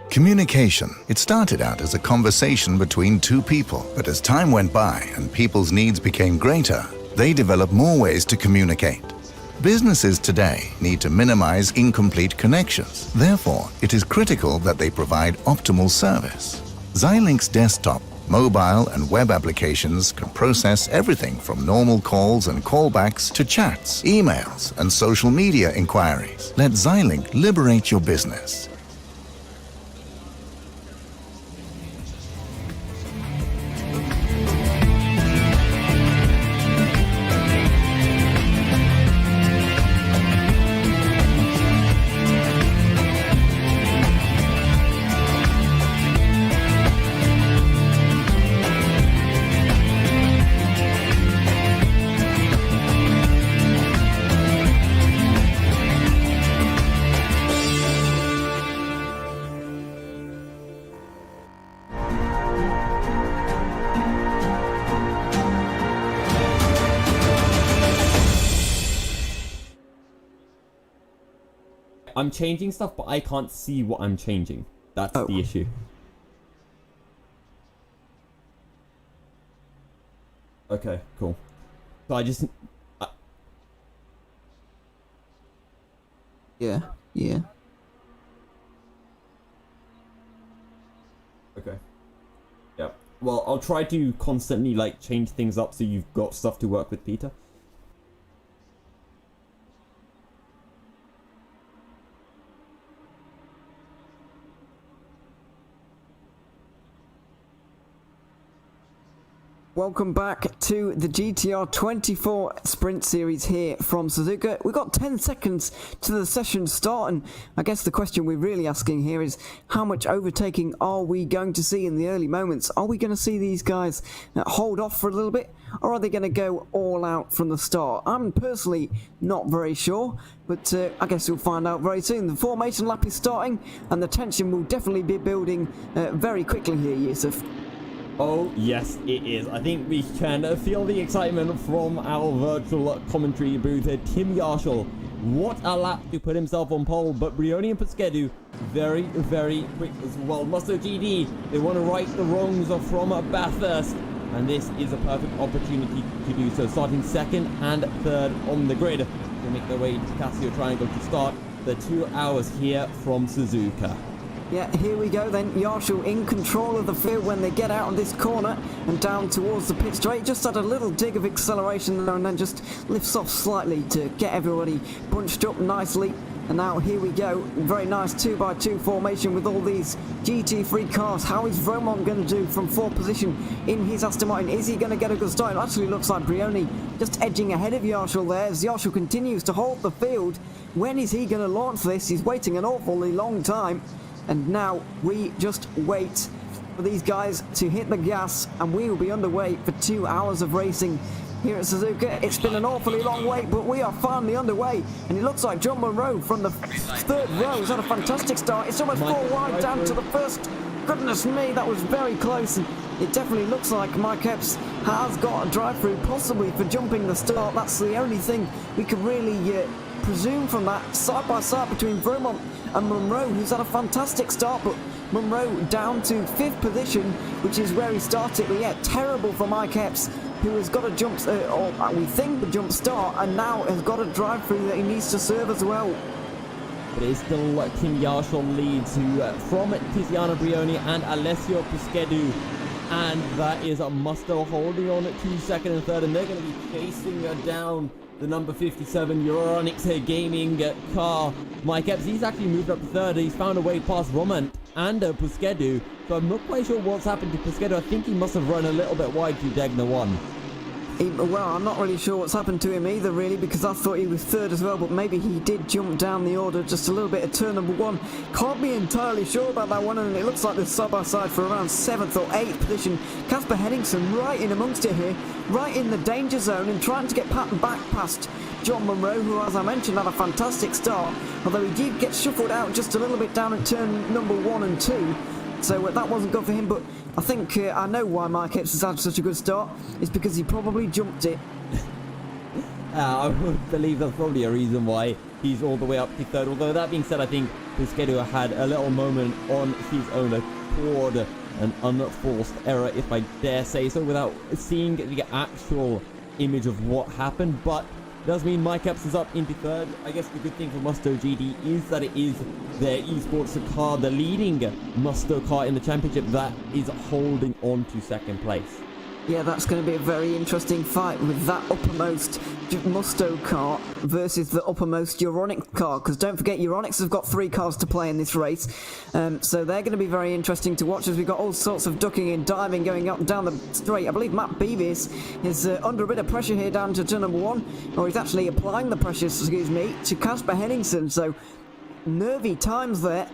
Communication. It started out as a conversation between 2 people, but as time went by and people's needs became greater, they developed more ways to communicate. Businesses today need to minimize incomplete connections. Therefore, it is critical that they provide optimal service. Xilinx desktop, mobile and web applications can process everything from normal calls and callbacks to chats, emails, and social media inquiries. Let Xilinx liberate your business. I'm changing stuff, but I can't see what I'm changing. That's the issue. Okay, cool. So I just... Yeah. Okay. Yeah. Well, I'll try to constantly, like, change things up so you've got stuff to work with, Peter. Welcome back to the GTR24 Sprint Series here from Suzuka. We've got 10 seconds to the session start, and I guess the question we're really asking here is how much overtaking are we going to see in the early moments? Are we going to see these guys hold off for a little bit, or are they going to go all out from the start? I'm personally not very sure, but I guess we'll find out very soon. The formation lap is starting, and the tension will definitely be building very quickly here, Yusuf. Oh, yes, it is. I think we can feel the excitement from our virtual commentary booth. Tim Yarshall, what a lap to put himself on pole, but Brioni and Pescedu very, very quick as well. Musto GD, they want to right the wrongs from Bathurst, and this is a perfect opportunity to do so. Starting second and third on the grid. They make their way to Casio Triangle to start the 2 hours here from Suzuka. Yeah, here we go then. Yarshall in control of the field when they get out of this corner and down towards the pit straight. Just had a little dig of acceleration there and then just lifts off slightly to get everybody bunched up nicely. And now here we go. Very nice 2x2 formation with all these GT3 cars. How is Vromont going to do from fourth position in his Aston Martin? Is he going to get a good start? It actually looks like Brioni just edging ahead of Yarshall there as Yarshall continues to hold the field. When is he going to launch this? He's waiting an awfully long time. And now we just wait for these guys to hit the gas, and we will be underway for 2 hours of racing here at Suzuka. It's been an awfully long wait, but we are finally underway, and it looks like John Monroe from the third row has had a fantastic start. It's almost 4 wide down to the first. Goodness me, that was very close, and it definitely looks like Mike Epps has got a drive-through, possibly for jumping the start. That's the only thing we can really presume from that, side by side between Vermont and Monroe, who's had a fantastic start, but Monroe down to 5th position, which is where he started. But yeah, terrible for Mike Epps, who has got a jump, or we think a jump start, and now has got a drive-through that he needs to serve as well. But it is still Tim Yarshall leads from Tiziano Brioni and Alessio Pescedu. And that is Musto holding on to second and third, and they're going to be chasing down the number 57 Euronics Gaming car. Mike Epps, he's actually moved up to third. He's found a way past Roman and Pescedu. So I'm not quite sure what's happened to Pescedu. I think he must have run a little bit wide to Degner 1. Well, I'm not really sure what's happened to him either, really, because I thought he was third as well, but maybe he did jump down the order just a little bit at turn number 1. Can't be entirely sure about that one, and it looks like they're side-by-side for around 7th or 8th position. Casper Henningsen right in amongst it here, right in the danger zone, and trying to get back past John Monroe, who, as I mentioned, had a fantastic start, although he did get shuffled out just a little bit down at turn number 1 and 2. So that wasn't good for him, but I think I know why Mike Epps has had such a good start. It's because he probably jumped it. I would believe that's probably a reason why he's all the way up to third. Although that being said, I think Pescedu had a little moment on his own accord, an unforced error, if I dare say so, without seeing the actual image of what happened. But does mean Mike Epps is up into third. I guess the good thing for Musto GD is that it is their esports car, the leading Musto car in the championship, that is holding on to second place. Yeah, that's going to be a very interesting fight with that uppermost Musto car versus the uppermost Euronics car, because don't forget Euronics have got 3 cars to play in this race, so they're going to be very interesting to watch as we've got all sorts of ducking and diving going up and down the straight. I believe Matt Beavis is under a bit of pressure here down to turn number 1, or he's actually applying the pressure, excuse me, to Casper Henningsen, so nervy times there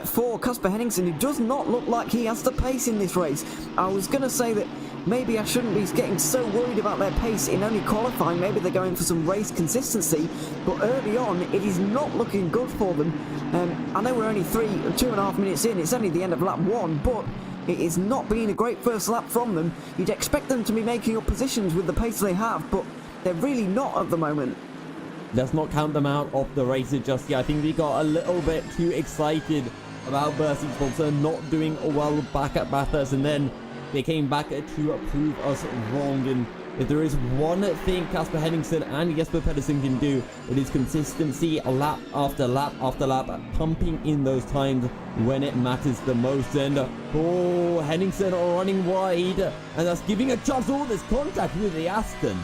for Casper Henningsen, who does not look like he has the pace in this race. I was going to say that maybe I shouldn't be getting so worried about their pace in only qualifying. Maybe they're going for some race consistency, but early on it is not looking good for them. I know we're only 2.5 minutes in, it's only the end of lap 1, but it is not being a great first lap from them. You'd expect them to be making up positions with the pace they have, but they're really not at the moment. Let's not count them out of the race just yet. I think we got a little bit too excited about Bercy Sponsor not doing well back at Bathurst, and then they came back to prove us wrong. And if there is one thing Casper Henningsen and Jesper Pedersen can do, it is consistency, lap after lap after lap, pumping in those times when it matters the most. And Henningsen running wide, and that's giving a chance all this contact with the Aston.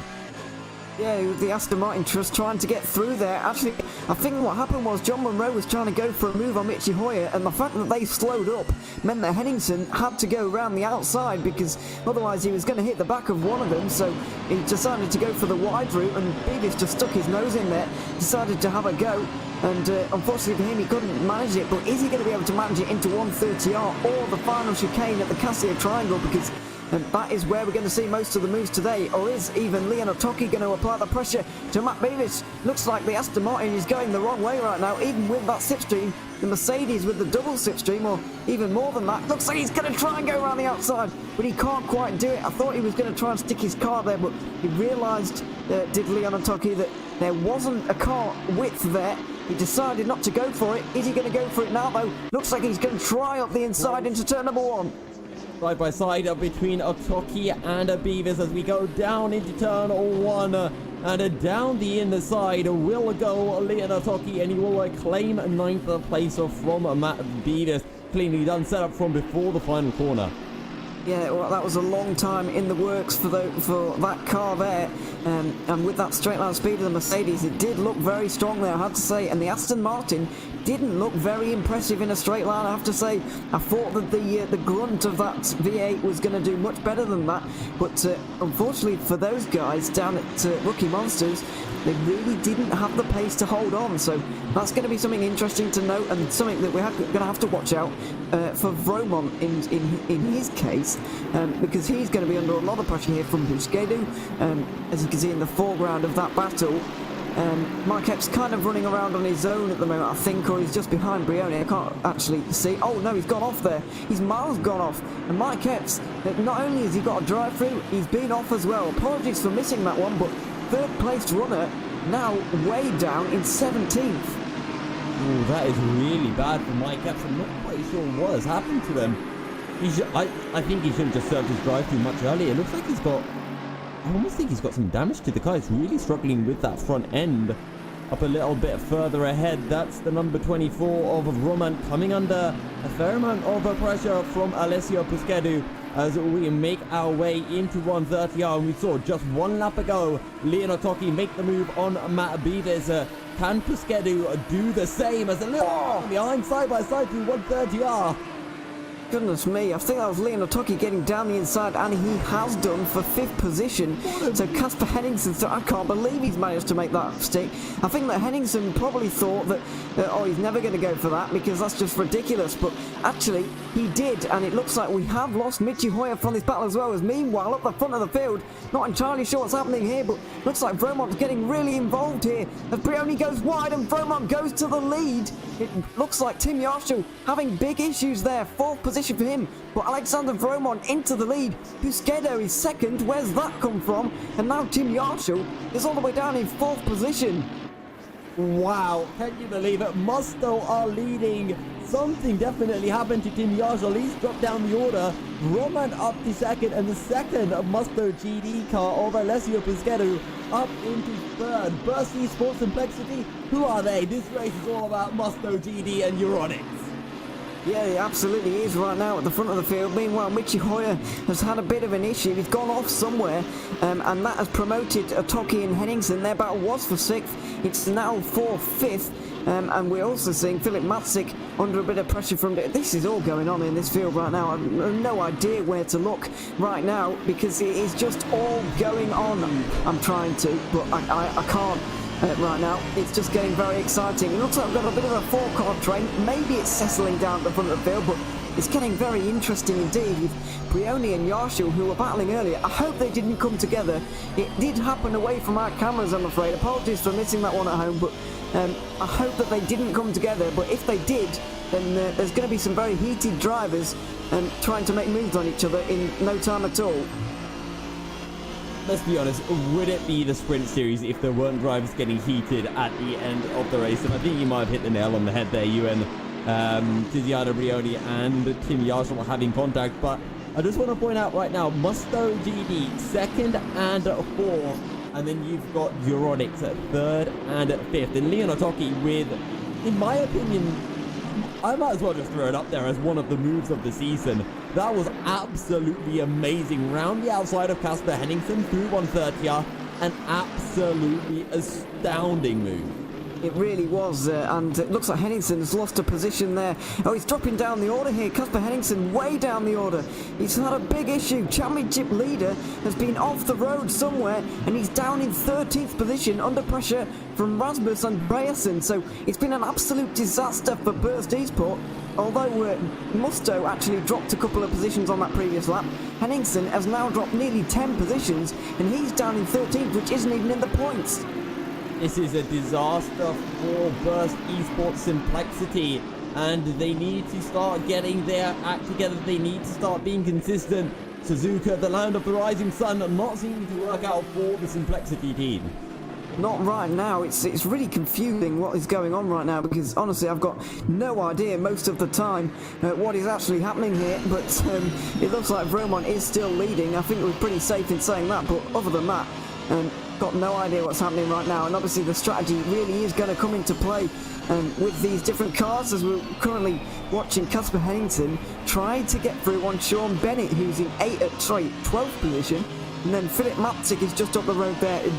Yeah, the Aston Martin just trying to get through there. Actually, I think what happened was John Munro was trying to go for a move on Michi Hoyer, and the fact that they slowed up meant that Henningsen had to go around the outside, because otherwise he was going to hit the back of one of them. So he decided to go for the wide route, and Beavis just stuck his nose in there, decided to have a go. And unfortunately for him, he couldn't manage it. But is he going to be able to manage it into 130R or the final chicane at the Cassia Triangle? Because that is where we're going to see most of the moves today. Or is even Leon Otoki going to apply the pressure to Matt Beavis? Looks like the Aston Martin is going the wrong way right now, even with that slipstream. The Mercedes with the double slipstream, or even more than that. Looks like he's going to try and go around the outside, but he can't quite do it. I thought he was going to try and stick his car there, but he realised, did Leon Otoki, that there wasn't a car width there. He decided not to go for it. Is he going to go for it now, though? Looks like he's going to try up the inside into turn number 1. Side by side between Otoki and Beavis as we go down into turn 1. And down the inside will go Leon Otoki, and he will claim 9th place from Matt Beavis. Cleanly done setup from before the final corner. Yeah, well, that was a long time in the works for that car there, and with that straight line speed of the Mercedes, it did look very strong there, I have to say. And the Aston Martin didn't look very impressive in a straight line, I have to say. I thought that the grunt of that V8 was going to do much better than that, but unfortunately for those guys down at Rookie Monsters, they really didn't have the pace to hold on. So that's going to be something interesting to note, and something that we're going to have to watch out for Vromont in his case, because he's going to be under a lot of pressure here from Busquedu, as you can see in the foreground of that battle. Mike Epps kind of running around on his own at the moment, I think, or he's just behind Brioni. I can't actually see. Oh no, he's gone off there. His miles gone off. And Mike Epps, not only has he got a drive through, he's been off as well. Apologies for missing that one, but third placed runner now way down in 17th. Ooh, that is really bad for Mike Epps. I'm not quite sure what has happened to him. I think he should have just served his drive through much earlier. It looks like I almost think he's got some damage to the car. He's really struggling with that front end. Up a little bit further ahead, that's the number 24 of Roman, coming under a fair amount of pressure from Alessio Busquedu as we make our way into 130R. And we saw just one lap ago Leon Otoki make the move on Matt Beavis. Can Busquedu do the same as a little behind side by side through 130R? Goodness me, I think that was Leon Otoki getting down the inside, and he has done for 5th position. So Casper Henningsen, I can't believe he's managed to make that stick. I think that Henningsen probably thought that, he's never going to go for that because that's just ridiculous. But actually, he did, and it looks like we have lost Michi Hoyer from this battle as well. As meanwhile, up the front of the field, not entirely sure what's happening here, but looks like Vromont's getting really involved here. As Brioni goes wide and Vromont goes to the lead. It looks like Tim Yarshall having big issues there. 4th position for him, but Alexander Vromont into the lead. Busquedu is 2nd. Where's that come from? And now Tim Yarshall is all the way down in 4th position. Wow, can you believe it? Musto are leading. Something definitely happened to Tim Yarshall. He's dropped down the order. Roman up to 2nd, and the 2nd Musto GD car of Alessio Busquedu up into 3rd. Burst Esports Complexity, who are they? This race is all about Musto GD and Euronics. Yeah, he absolutely is right now at the front of the field. Meanwhile, Michi Hoyer has had a bit of an issue. He's gone off somewhere, and that has promoted Otoki and Henningsen. Their battle was for 6th. It's now for 5th. And we're also seeing Philip Matzik under a bit of pressure from... This is all going on in this field right now. I've no idea where to look right now because it is just all going on. I'm trying to, but I can't. Right now, it's just getting very exciting. It looks like we've got a bit of a 4-car train. Maybe it's settling down at the front of the field, but it's getting very interesting indeed with Brioni and Yarshall, who were battling earlier. I hope they didn't come together. It did happen away from our cameras, I'm afraid. Apologies for missing that one at home, but I hope that they didn't come together. But if they did, then there's going to be some very heated drivers trying to make moves on each other in no time at all. Let's be honest, would it be the sprint series if there weren't drivers getting heated at the end of the race? And I think you might have hit the nail on the head there, Ewan. Tiziano Brioni and Tim Yarshall having contact, but I just want to point out right now, Musto GD 2nd and 4th, and then you've got Euronics at 3rd and 5th, and Leon Otoki with, in my opinion, I might as well just throw it up there as one of the moves of the season. That was absolutely amazing. Round the outside of Casper Henningsen through 130R, an absolutely astounding move. It really was, and it looks like Henningsen has lost a position there. Oh, he's dropping down the order here. Kasper Henningsen way down the order. He's had a big issue. Championship leader has been off the road somewhere, and he's down in 13th position under pressure from Rasmus and Andreasen. So it's been an absolute disaster for Burst Esport. Although Musto actually dropped a couple of positions on that previous lap, Henningsen has now dropped nearly 10 positions, and he's down in 13th, which isn't even in the points. This is a disaster for Burst Esports Simplexity, and they need to start getting their act together. They need to start being consistent. Suzuka, the land of the rising sun, not seeming to work out for the Simplexity team. Not right now. It's really confusing what is going on right now, because honestly I've got no idea most of the time what is actually happening here, but it looks like Vromont is still leading. I think we're pretty safe in saying that, but other than that, got no idea what's happening right now. And obviously the strategy really is going to come into play with these different cars, as we're currently watching Kasper Henningsen try to get through on Sean Bennett, who's in 12th position, and then Philip Matzik is just up the road there in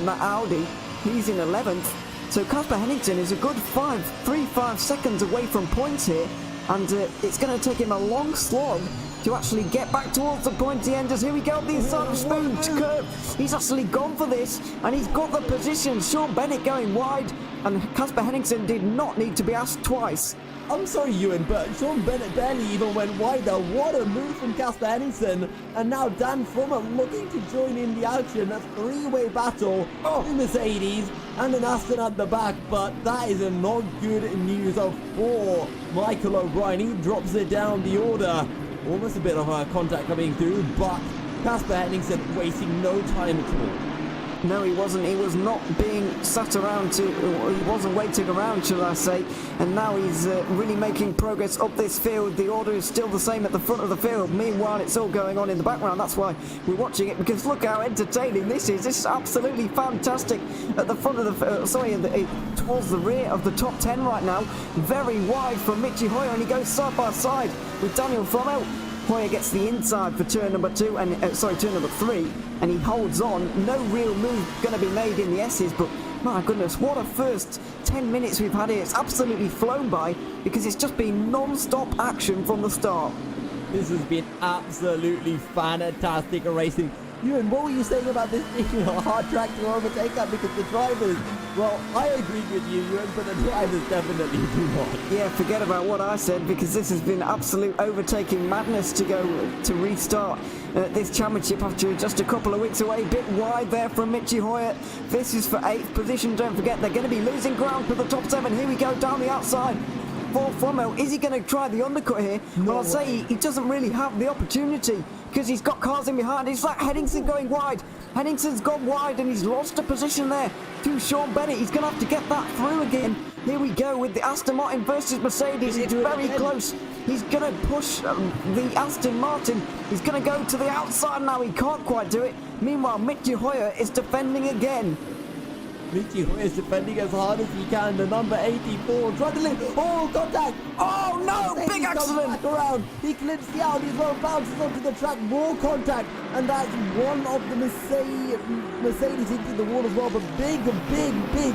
that Audi. He's in 11th. So Kasper Henningsen is a good 3-5 seconds away from points here, and it's going to take him a long slog to actually get back towards the pointy end. As here we go, the inside of Spoon curve. He's actually gone for this, and he's got the position. Sean Bennett going wide, and Kasper Henningsen did not need to be asked twice. I'm sorry, Ewan, but Sean Bennett barely even went wide there. What a move from Kasper Henningsen. And now Dan Frommer looking to join in the action. A three-way battle. Two Mercedes and an Aston at the back. But that is not good news for Michael O'Brien. He drops it down the order. Almost a bit of a contact coming through, but Kasper Henningsen wasting no time at all. No, he wasn't. He was not being sat around he wasn't waiting around, shall I say. And now he's really making progress up this field. The order is still the same at the front of the field. Meanwhile, it's all going on in the background. That's why we're watching it, because look how entertaining this is. This is absolutely fantastic. At the front of the, towards the rear of the top 10 right now. Very wide from Michi Hoyer, and he goes side by side with Daniel Frommel. Hoyer gets the inside for turn number 2, and turn number 3, and he holds on. No real move going to be made in the S's, but my goodness, what a first 10 minutes we've had here. It's absolutely flown by, because it's just been non-stop action from the start. This has been absolutely fantastic racing. Ewan, what were you saying about this being a hard track to overtake at? Because the drivers, well, I agree with you, Ewan, but the drivers definitely do not. Yeah, forget about what I said, because this has been absolute overtaking madness to go to restart this championship after just a couple of weeks away. Bit wide there from Michi Hoyer. This is for 8th position. Don't forget, they're going to be losing ground for the top 7. Here we go down the outside. For Frommel, is he going to try the undercut here? Well, I'll say he doesn't really have the opportunity, because he's got cars in behind. It's like Henningsen going wide. Henningsen's gone wide, and he's lost a position there to Sean Bennett. He's going to have to get that through again. Here we go with the Aston Martin versus Mercedes. It's very close. He's going to push the Aston Martin. He's going to go to the outside now. He can't quite do it. Meanwhile, Michi Hoyer is defending again. Michi Hoyer is defending as hard as he can. The number 84 trying to lift. Oh, contact! Oh no! Big accident! Back around. He clips the Audi as well, bounces onto the track. More contact, and that's one of the Mercedes into the wall as well. But big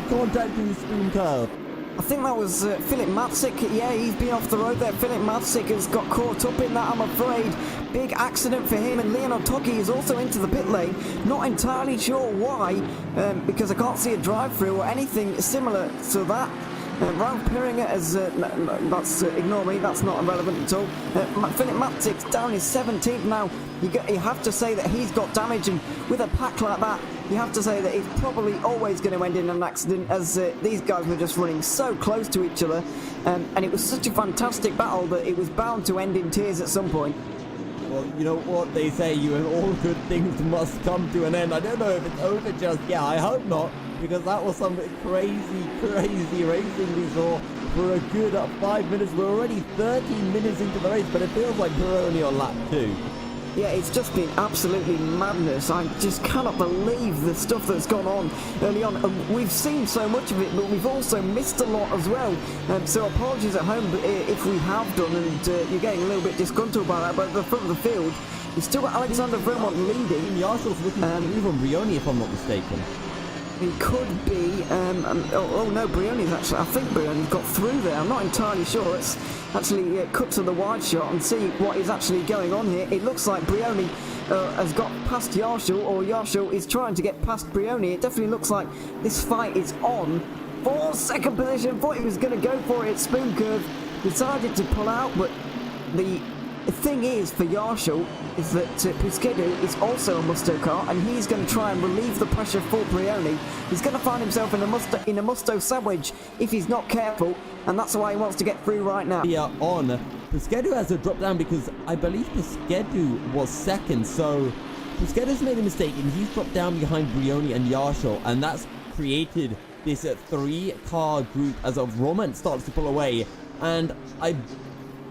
contact in the spoon curve. I think that was Philip Matzik. Yeah, he's been off the road there. Philip Matzik has got caught up in that, I'm afraid. Big accident for him, and Leonard Toki is also into the pit lane. Not entirely sure why, because I can't see a drive-through or anything similar to that. Ralph Piringer has, ignore me, that's not relevant at all. Philip Matzik's down in 17th now. You have to say that he's got damage, and with a pack like that, you have to say that it's probably always going to end in an accident, as these guys were just running so close to each other, and it was such a fantastic battle that it was bound to end in tears at some point. Well, you know what they say, Ewan, all good things must come to an end. I don't know if it's over just yet. I hope not, because that was some crazy racing we saw for a good 5 minutes. We're already 13 minutes into the race, but it feels like we're only on lap 2. Yeah, it's just been absolutely madness. I just cannot believe the stuff that's gone on early on. We've seen so much of it, but we've also missed a lot as well. So apologies at home if we have done, and you're getting a little bit disgruntled by that. But at the front of the field, We've still got Alexander Vermont leading. Yarshall's looking to move on Brioni, if I'm not mistaken. He could be. Oh no, Brioni's actually. I think Brioni's got through there. I'm not entirely sure. Let's actually cut to the wide shot and see what is actually going on here. It looks like Brioni has got past Yarshall, or Yarshall is trying to get past Brioni. It definitely looks like this fight is on for second position. Thought he was going to go for it. Spoon Curve decided to pull out, but the thing is for Yarshall is that Puskedu is also a Musto car, and he's going to try and relieve the pressure for Brioni. He's going to find himself in a Musto sandwich if he's not careful, and that's why he wants to get through right now. Yeah, on Puskedu has to drop down because I believe Puskedu was second, so Puskedu's made a mistake and he's dropped down behind Brioni and Yarshall, and that's created this 3-car group as Roman starts to pull away. And I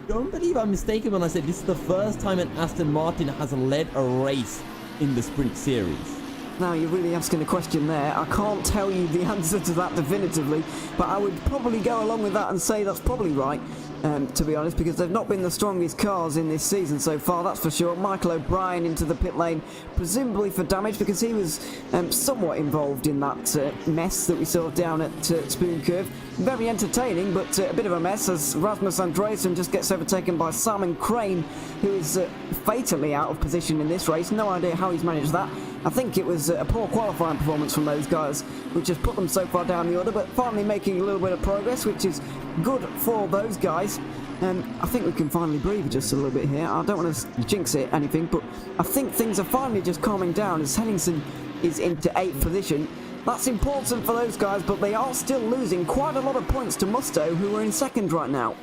don't believe I'm mistaken when I said this is the first time an Aston Martin has led a race in the Sprint Series. Now, you're really asking a question there. I can't tell you the answer to that definitively, but I would probably go along with that and say that's probably right, to be honest, because they've not been the strongest cars in this season so far, that's for sure. Michael O'Brien into the pit lane, presumably for damage, because he was somewhat involved in that mess that we saw down at Spoon Curve. Very entertaining, but a bit of a mess as Rasmus Andreasen just gets overtaken by Simon Crane, who is fatally out of position in this race. No idea how he's managed that. I think it was a poor qualifying performance from those guys, which has put them so far down the order, but finally making a little bit of progress, which is good for those guys. I think we can finally breathe just a little bit here. I don't want to jinx it, anything, but I think things are finally just calming down as Henningsen is into 8th position. That's important for those guys, but they are still losing quite a lot of points to Musto, who are in 2nd right now.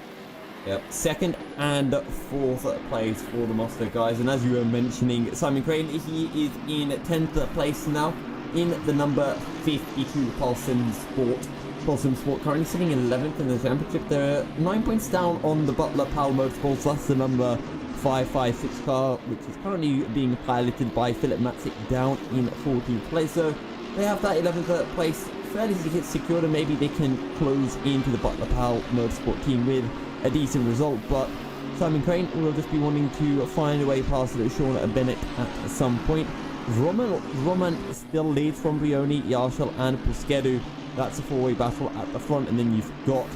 Yep, 2nd and 4th place for the Musto guys, and as you were mentioning, Simon Crane, he is in 10th place now in the number 52 Paulson Sport, currently sitting in 11th in the championship. They're 9 points down on the Butler Powell Motorsports. That's the number 556 car, which is currently being piloted by Philip Matzik down in 14th place. So they have that 11th place fairly secured, and maybe they can close into the Butler Powell Motorsport team with a decent result. But Simon Crane will just be wanting to find a way past Sean Bennett at some point. Roman still leads from Brioni, Yarshall and Puskedu. That's a 4-way battle at the front, and then you've got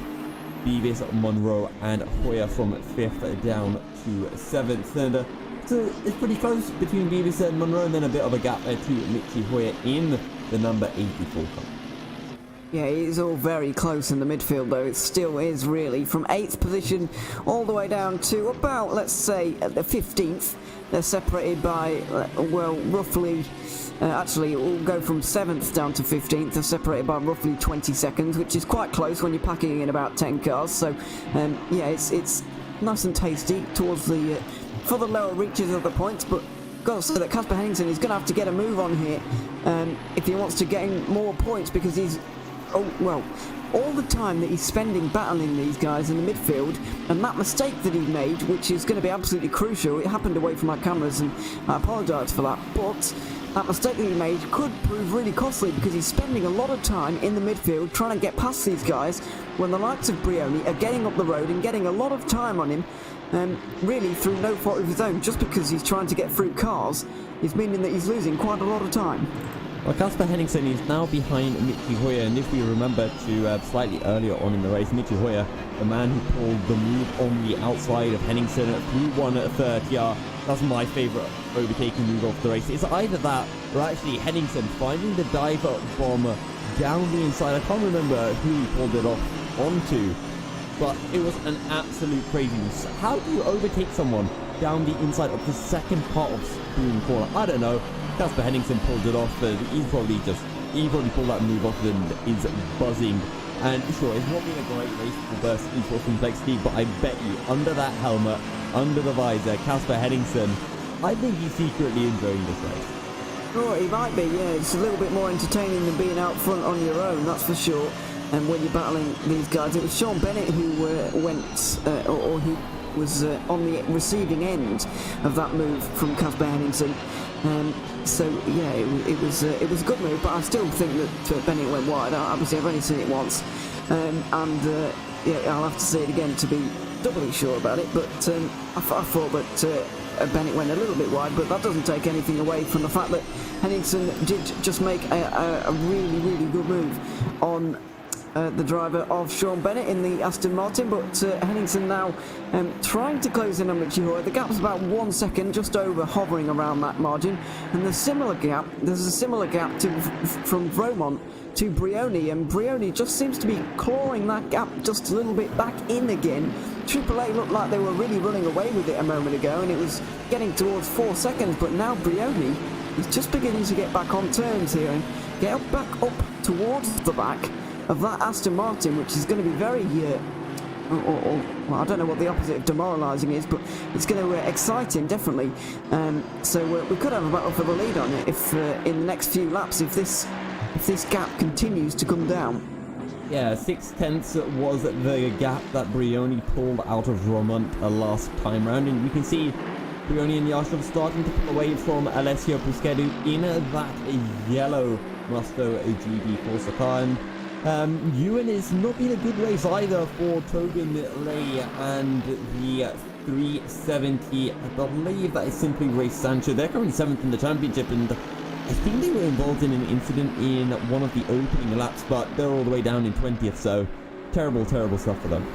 Beavis, Monroe and Hoyer from 5th down to 7th. And so it's pretty close between Beavis and Monroe, and then a bit of a gap there to Michi Hoyer in the number 84 car. Yeah, it's all very close in the midfield, though. It still is, really. From 8th position all the way down to about, let's say, the 15th. They're separated by, well, roughly... actually, it will go from 7th down to 15th. They're separated by roughly 20 seconds, which is quite close when you're packing in about 10 cars. So, yeah, it's nice and tasty towards the... for the lower reaches of the points, but got to say that Casper Henningsen is going to have to get a move on here if he wants to gain more points, because he's... Oh, well, all the time that he's spending battling these guys in the midfield, and that mistake that he made, which is going to be absolutely crucial, it happened away from my cameras and I apologise for that, but that mistake that he made could prove really costly, because he's spending a lot of time in the midfield trying to get past these guys when the likes of Brioni are getting up the road and getting a lot of time on him, really through no fault of his own. Just because he's trying to get through cars is meaning that he's losing quite a lot of time. Well, Casper Henningsen is now behind Michi Hoyer, and if we remember to slightly earlier on in the race, Michi Hoyer, the man who pulled the move on the outside of Henningsen through 130, that's my favourite overtaking move of the race. It's either that or actually Henningsen finding the dive bomb down the inside. I can't remember who he pulled it off onto, but it was an absolute craziness. How do you overtake someone down the inside of the second part of Spoon Corner? I don't know. Casper Henningsen pulled it off, but he probably pulled that move off and is buzzing. And sure, it's not been a great race for Burst Esports Complexity, but I bet you, under that helmet, under the visor, Casper Henningsen, I think he's secretly enjoying this race. Oh, he might be, yeah. It's a little bit more entertaining than being out front on your own, that's for sure. And when you're battling these guys, it was Sean Bennett who he was on the receiving end of that move from Casper Henningsen. So yeah, it was a good move, but I still think that Bennett went wide. Obviously, I've only seen it once, yeah, I'll have to see it again to be doubly sure about it, but I thought that Bennett went a little bit wide, but that doesn't take anything away from the fact that Henningsen did just make a really, really good move on the driver of Sean Bennett in the Aston Martin, but Henningsen now trying to close in on Richie Hoy. The gap's about 1 second, just over, hovering around that margin, and there's a similar gap from Vromont to Brioni, and Brioni just seems to be clawing that gap just a little bit back in again. AAA looked like they were really running away with it a moment ago, and it was getting towards 4 seconds, but now Brioni is just beginning to get back on terms here and get back up towards the back of that Aston Martin, which is going to be very well, I don't know what the opposite of demoralising is, but it's going to excite him, definitely. So we could have a battle for the lead on it if in the next few laps, if this gap continues to come down. Yeah, 0.6 was the gap that Brioni pulled out of Romont last time round, and you can see Brioni and Yashov starting to pull away from Alessio Puschedu in that yellow Musto GT4 car. And Ewan is not been a good race either for Tobin Lay and the 370. I believe that is simply Race Sancho. They're currently 7th in the championship, and I think they were involved in an incident in one of the opening laps, but they're all the way down in 20th, so terrible, terrible stuff for them.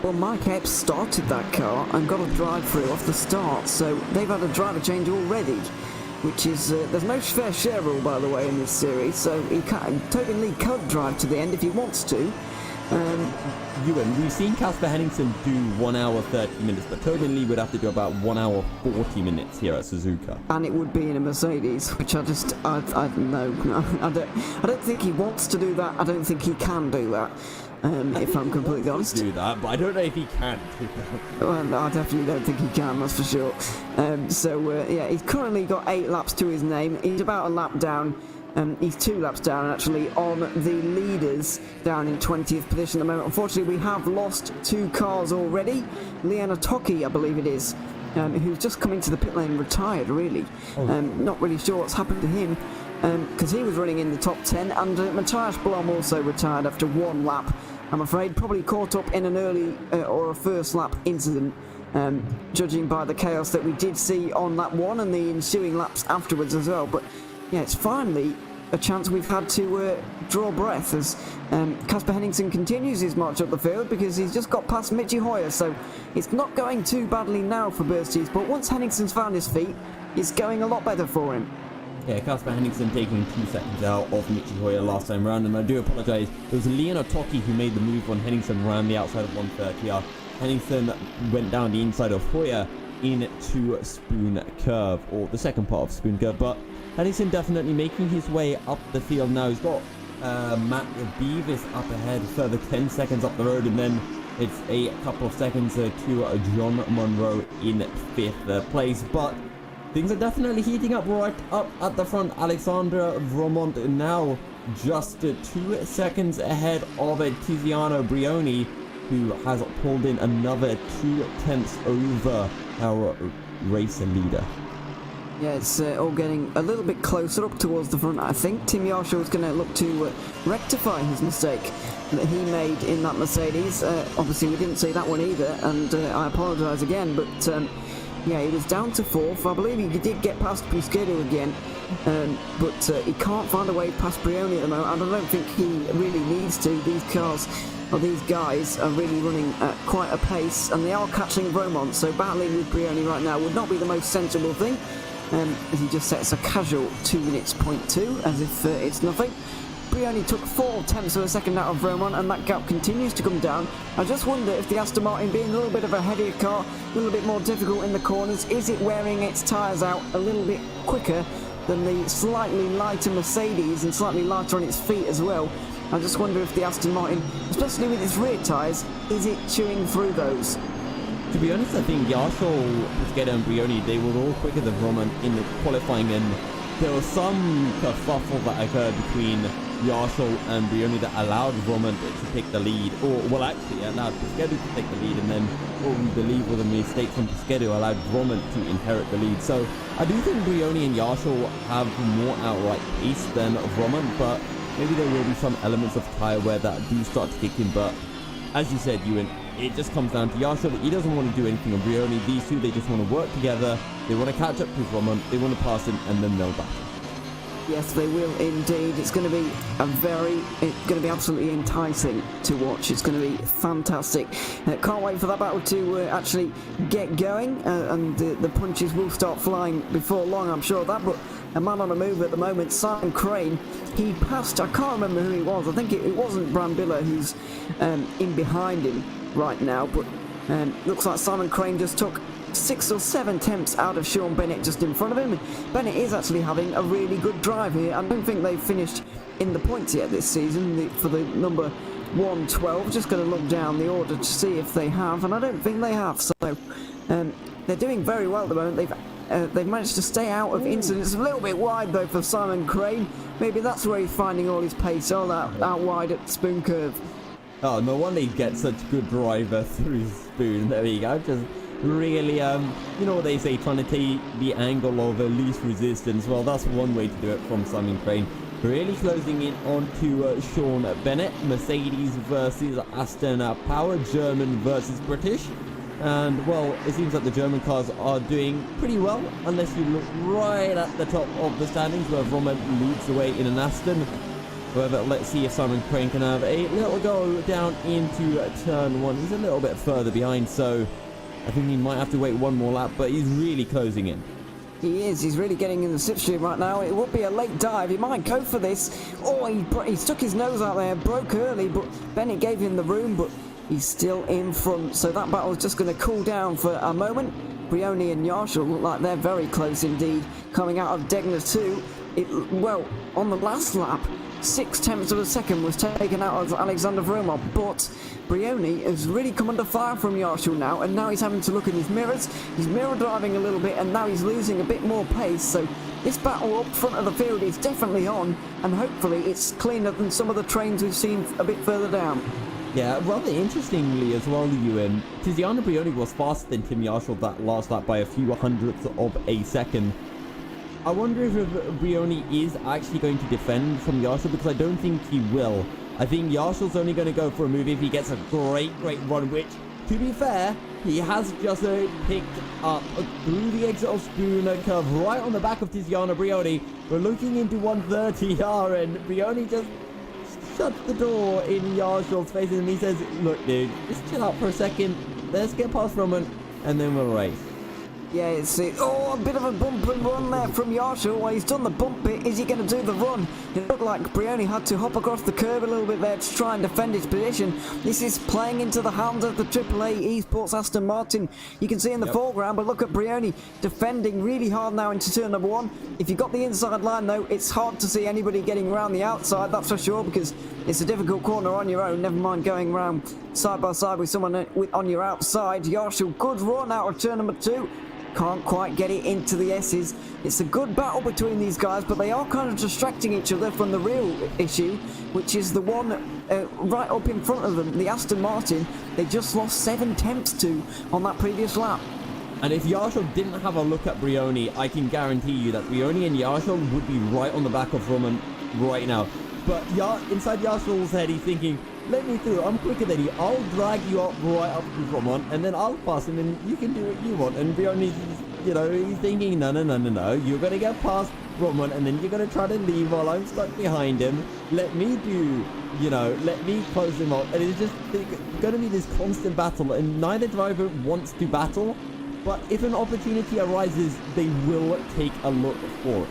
Well, Mike Epps started that car and got a drive-through off the start, so they've had a driver change already, which is, there's no fair share rule, by the way, in this series, so Tobin Lee could drive to the end if he wants to. Ewan, we've seen Casper Henningsen do 1 hour 30 minutes, but Tobin Lee would have to do about 1 hour 40 minutes here at Suzuka. And it would be in a Mercedes, which I don't know. I don't think he wants to do that. I don't think he can do that. If I'm completely honest. Do that, but I don't know if he can do that. Well, I definitely don't think he can, that's for sure. Yeah, he's currently got 8 laps to his name. He's about a lap down. He's 2 laps down, actually, on the leaders, down in 20th position at the moment. Unfortunately, we have lost 2 cars already. Leon Toki, I believe it is, who's just come into the pit lane retired, really. Not really sure what's happened to him, because he was running in the top 10, and Matthias Blom also retired after 1 lap, I'm afraid. Probably caught up in an early or a first lap incident, judging by the chaos that we did see on lap 1 and the ensuing laps afterwards as well. But yeah, it's finally a chance we've had to draw breath as Casper Henningsen continues his march up the field, because he's just got past Michi Hoyer, so it's not going too badly now for Bursties, but once Henningsen's found his feet, it's going a lot better for him. Yeah, Casper Henningsen taking 2 seconds out of Michi Hoyer last time round, and I do apologise, it was Leon Toki who made the move when Henningsen ran the outside of 130. Henningsen went down the inside of Hoyer into Spoon Curve, or the second part of Spoon Curve, but Henningsen definitely making his way up the field now. He's got Matt Beavis up ahead, further 10 seconds up the road, and then it's a couple of seconds to John Monroe in 5th place. But things are definitely heating up right up at the front. Alexander Vromont now just 2 seconds ahead of Tiziano Brioni, who has pulled in another 2/10 over our race leader. Yeah, it's all getting a little bit closer up towards the front. I think Tim Yarshaw is going to look to rectify his mistake that he made in that Mercedes. Obviously, we didn't see that one either, and I apologise again, but yeah, he was down to 4th. I believe he did get past Puschedu again, but he can't find a way past Brioni at the moment, and I don't think he really needs to. These cars, or these guys, are really running at quite a pace, and they are catching Vromont, so battling with Brioni right now would not be the most sensible thing. As he just sets a casual 2 minutes, 0.2, as if it's nothing. Brioni took 4/10 of a second out of Vromont, and that gap continues to come down. I just wonder if the Aston Martin, being a little bit of a heavier car, a little bit more difficult in the corners, is it wearing its tyres out a little bit quicker than the slightly lighter Mercedes, and slightly lighter on its feet as well? I just wonder if the Aston Martin, especially with its rear tyres, is it chewing through those? To be honest, I think Yashol, Puschedu and Brioni, they were all quicker than Roman in the qualifying, and there was some kerfuffle that occurred between Yashol and Brioni that allowed Roman to take the lead, or, well, actually allowed Puschedu to take the lead, and then what we believe was a mistake from Puschedu allowed Roman to inherit the lead. So I do think Brioni and Yashol have more outright pace than Roman, but maybe there will be some elements of tyre wear that do start to kick in. But as you said, Ewan, it just comes down to Yashil. He doesn't want to do anything on Brioni. These two, they just want to work together. They want to catch up to Roman. They want to pass him, and then they'll battle. Yes, they will indeed. It's going to be absolutely enticing to watch. It's going to be fantastic. Can't wait for that battle to actually get going, and the punches will start flying before long, I'm sure of that. But a man on the move at the moment, Simon Crane, he passed, I can't remember who he was. I think it wasn't Brambilla who's in behind him right now, but looks like Simon Crane just took 6 or 7 attempts out of Sean Bennett just in front of him. And Bennett is actually having a really good drive here. I don't think they've finished in the points yet this season for the number 112. Just going to look down the order to see if they have, and I don't think they have. So they're doing very well at the moment. They've managed to stay out of incidents. A little bit wide though for Simon Crane. Maybe that's where he's finding all his pace, all out wide at Spoon Curve. Oh, no wonder he gets such good driver through his spoon. There you go. Just really, you know what they say, trying to take the angle of least resistance. Well, that's one way to do it from Simon Crane. Really closing in onto Sean Bennett. Mercedes versus Aston Power. German versus British. And, well, it seems like the German cars are doing pretty well, unless you look right at the top of the standings, where Roman leads the way in an Aston. However, let's see if Simon Crane can have a little go down into turn 1. He's a little bit further behind, so I think he might have to wait one more lap, but he's really closing in. He is. He's really getting in the slipstream right now. It would be a late dive. He might go for this. Oh, he stuck his nose out there, broke early, but Bennett gave him the room, but he's still in front. So that battle is just going to cool down for a moment. Brioni and Yarshall look like they're very close indeed. Coming out of Degner 2. Well, on the last lap, 6 tenths of a second was taken out of Alexander Vromov, but Brioni has really come under fire from Yarshall now, and now he's having to look in his mirrors. He's mirror driving a little bit, and now he's losing a bit more pace, so this battle up front of the field is definitely on, and hopefully it's cleaner than some of the trains we've seen a bit further down. Yeah, rather interestingly as well, Ewan, Tiziano Brioni was faster than Tim Yarshall that last lap by a few hundredths of a second. I wonder if Brioni is actually going to defend from Yarshall, because I don't think he will. I think Yarshall's only going to go for a move if he gets a great run, which, to be fair, he has just picked up through the exit of Spooner Curve, right on the back of Tiziano Brioni. We're looking into 130R, and Brioni just shuts the door in Yarshall's face, and he says, look dude, just chill out for a second, let's get past Roman, and then we'll race. Yeah, it's a bit of a bump and run there from Yarshall. Well, he's done the bump bit. Is he going to do the run? It looked like Brioni had to hop across the curb a little bit there to try and defend his position. This is playing into the hands of the AAA Esports Aston Martin. You can see in the foreground, but look at Brioni defending really hard now into turn number 1. If you've got the inside line, though, it's hard to see anybody getting around the outside, that's for sure, because it's a difficult corner on your own, never mind going around side by side with someone on your outside. Yarshall, good run out of turn number 2. Can't quite get it into the S's. It's a good battle between these guys, but they are kind of distracting each other from the real issue, which is the one right up in front of them, the Aston Martin. They just lost 7 tenths to on that previous lap. And if Yarshall didn't have a look at Brioni, I can guarantee you that Brioni and Yarshall would be right on the back of Roman right now. But inside Yarshall's head, he's thinking, let me through, I'm quicker than you, I'll drag you up right up to Roman, and then I'll pass him, and you can do what you want. And Brioni's, you know, he's thinking, no, you're going to get past Roman, and then you're going to try to leave while I'm stuck behind him. Let me let me close him up. And it's just going to be this constant battle, and neither driver wants to battle, but if an opportunity arises, they will take a look for it.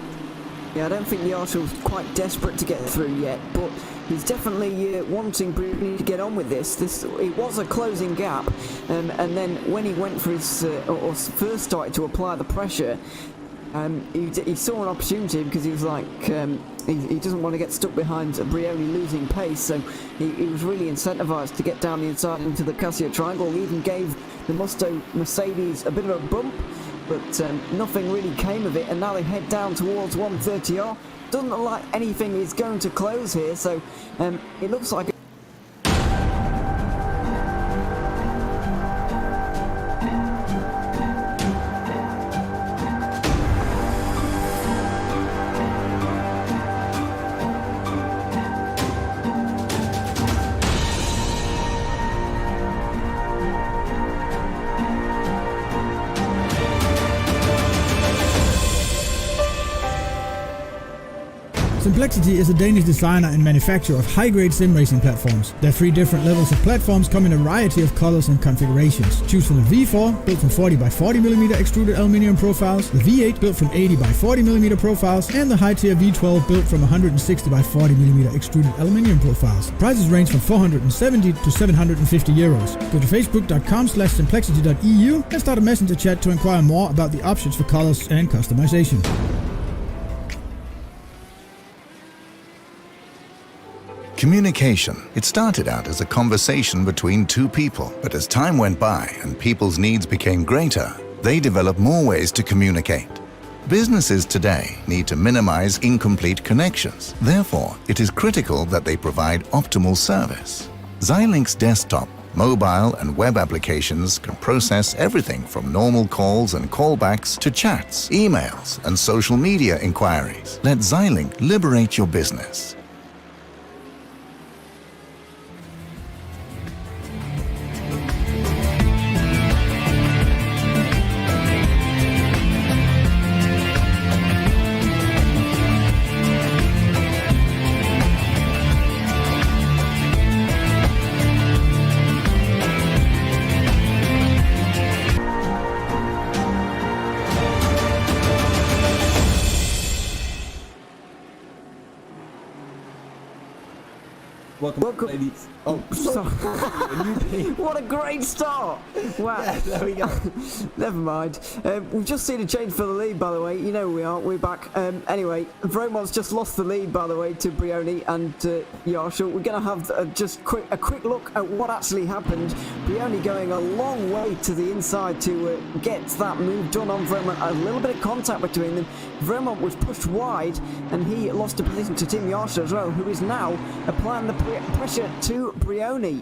Yeah, I don't think Yarshall's quite desperate to get through yet, but he's definitely wanting Brioni to get on with this. It was a closing gap, and then when he went for his, or first started to apply the pressure, he saw an opportunity, because he was like, he doesn't want to get stuck behind Brioni losing pace, so he was really incentivised to get down the inside into the Casio Triangle. He even gave the Musto Mercedes a bit of a bump, but nothing really came of it, and now they head down towards 130R. Doesn't look like anything is going to close here, so it looks like Simplexity is a Danish designer and manufacturer of high-grade sim racing platforms. Their 3 different levels of platforms come in a variety of colors and configurations. Choose from the V4, built from 40 by 40 mm extruded aluminium profiles, the V8 built from 80 by 40 mm profiles, and the high-tier V12 built from 160 by 40 mm extruded aluminium profiles. Prices range from 470 to 750 euros. Go to facebook.com/simplexity.eu and start a messenger chat to inquire more about the options for colors and customization. Communication. It started out as a conversation between two people, but as time went by and people's needs became greater, they developed more ways to communicate. Businesses today need to minimize incomplete connections. Therefore, it is critical that they provide optimal service. Xilinx's desktop, mobile and web applications can process everything from normal calls and callbacks to chats, emails, and social media inquiries. Let Xilinx liberate your business. Welcome. ladies. Oh, sorry. What a great start! Wow. Yeah, there we go. Never mind. We've just seen a change for the lead, by the way. You know we are. We're back. Anyway, Vromon's just lost the lead, by the way, to Brioni and Yarshall. We're going to have just a quick look at what actually happened. Brioni going a long way to the inside to get that move done on Vromont. A little bit of contact between them. Vromont was pushed wide, and he lost a position to Tim Yarshall as well, who is now applying the pressure to Brioni.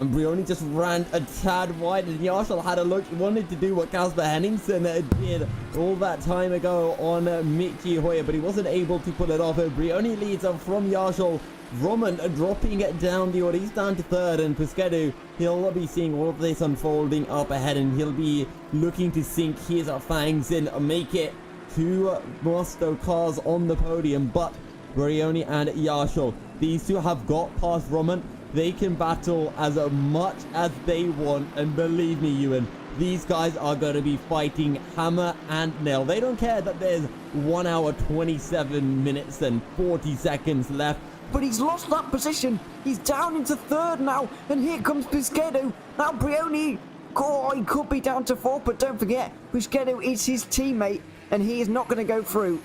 And Brioni just ran a tad wide, and Yarshall had a look. He wanted to do what Casper Henningsen did all that time ago on Mickey Hoyer, but he wasn't able to pull it off. Brioni leads up from Yarshall. Roman dropping it down the order. He's down to third, and Pesquedo, he'll be seeing all of this unfolding up ahead, and he'll be looking to sink his fangs in and make it to Musto cars on the podium. But Brioni and Yarshall, these two have got past Roman. They can battle as much as they want, and believe me, Ewan, these guys are going to be fighting hammer and nail. They don't care that there's 1 hour 27 minutes and 40 seconds left. But he's lost that position. He's down into third now, and here comes Pesquedo. Now Brioni, oh, he could be down to fourth, but don't forget, Pesquedo is his teammate, and he is not going to go through.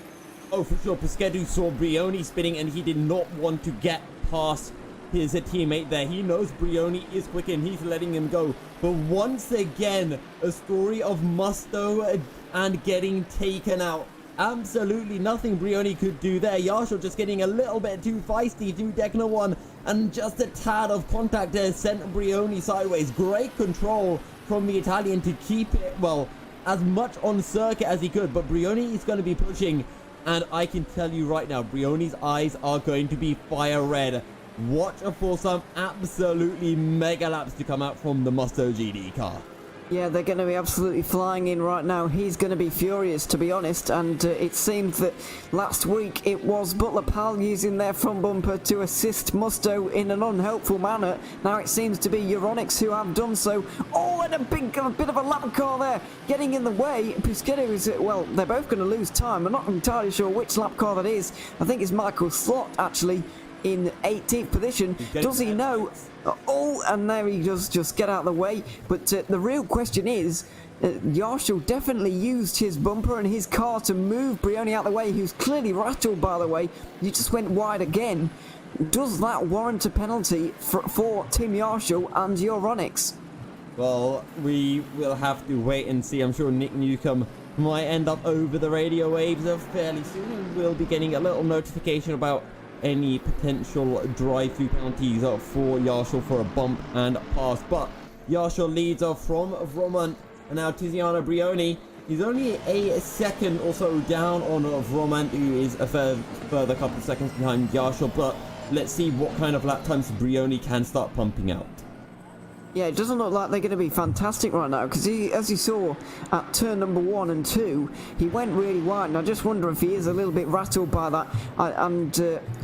Oh, for sure. Pesquedo saw Brioni spinning, and he did not want to get past his teammate there. He knows Brioni is quick, and he's letting him go. But once again, a story of Musto and getting taken out. Absolutely nothing Brioni could do there. Yarshall just getting a little bit too feisty to Decna 1, and just a tad of contact there sent Brioni sideways. Great control from the Italian to keep it, well, as much on circuit as he could. But Brioni is going to be pushing, and I can tell you right now, Brioni's eyes are going to be fire red. Watch for some absolutely mega laps to come out from the Musto GD car. Yeah, they're going to be absolutely flying in right now. He's going to be furious, to be honest, and it seemed that last week it was Butler Pal using their front bumper to assist Musto in an unhelpful manner. Now it seems to be Euronics who have done so. Oh, and a bit of a lap car there getting in the way. Pesquedo is, well, they're both going to lose time. I'm not entirely sure which lap car that is. I think it's Michael Slot, actually, in 18th position. Does he know? Oh, and there he does just get out of the way. But the real question is, Yarshall definitely used his bumper and his car to move Brioni out of the way, who's clearly rattled, by the way. You just went wide again. Does that warrant a penalty for Team Yarshall and Euronics? Well, we will have to wait and see. I'm sure Nick Newcomb might end up over the radio waves fairly soon, and we'll be getting a little notification about any potential drive-through penalties for Yarshall for a bump and pass. But Yarshall leads off from Vroman, and now Tiziano Brioni. He's only a second or so down on Vroman, who is a further couple of seconds behind Yarshall. But let's see what kind of lap times Brioni can start pumping out. Yeah, it doesn't look like they're going to be fantastic right now, because as you saw at turn number 1 and 2, he went really wide, and I just wonder if he is a little bit rattled by that.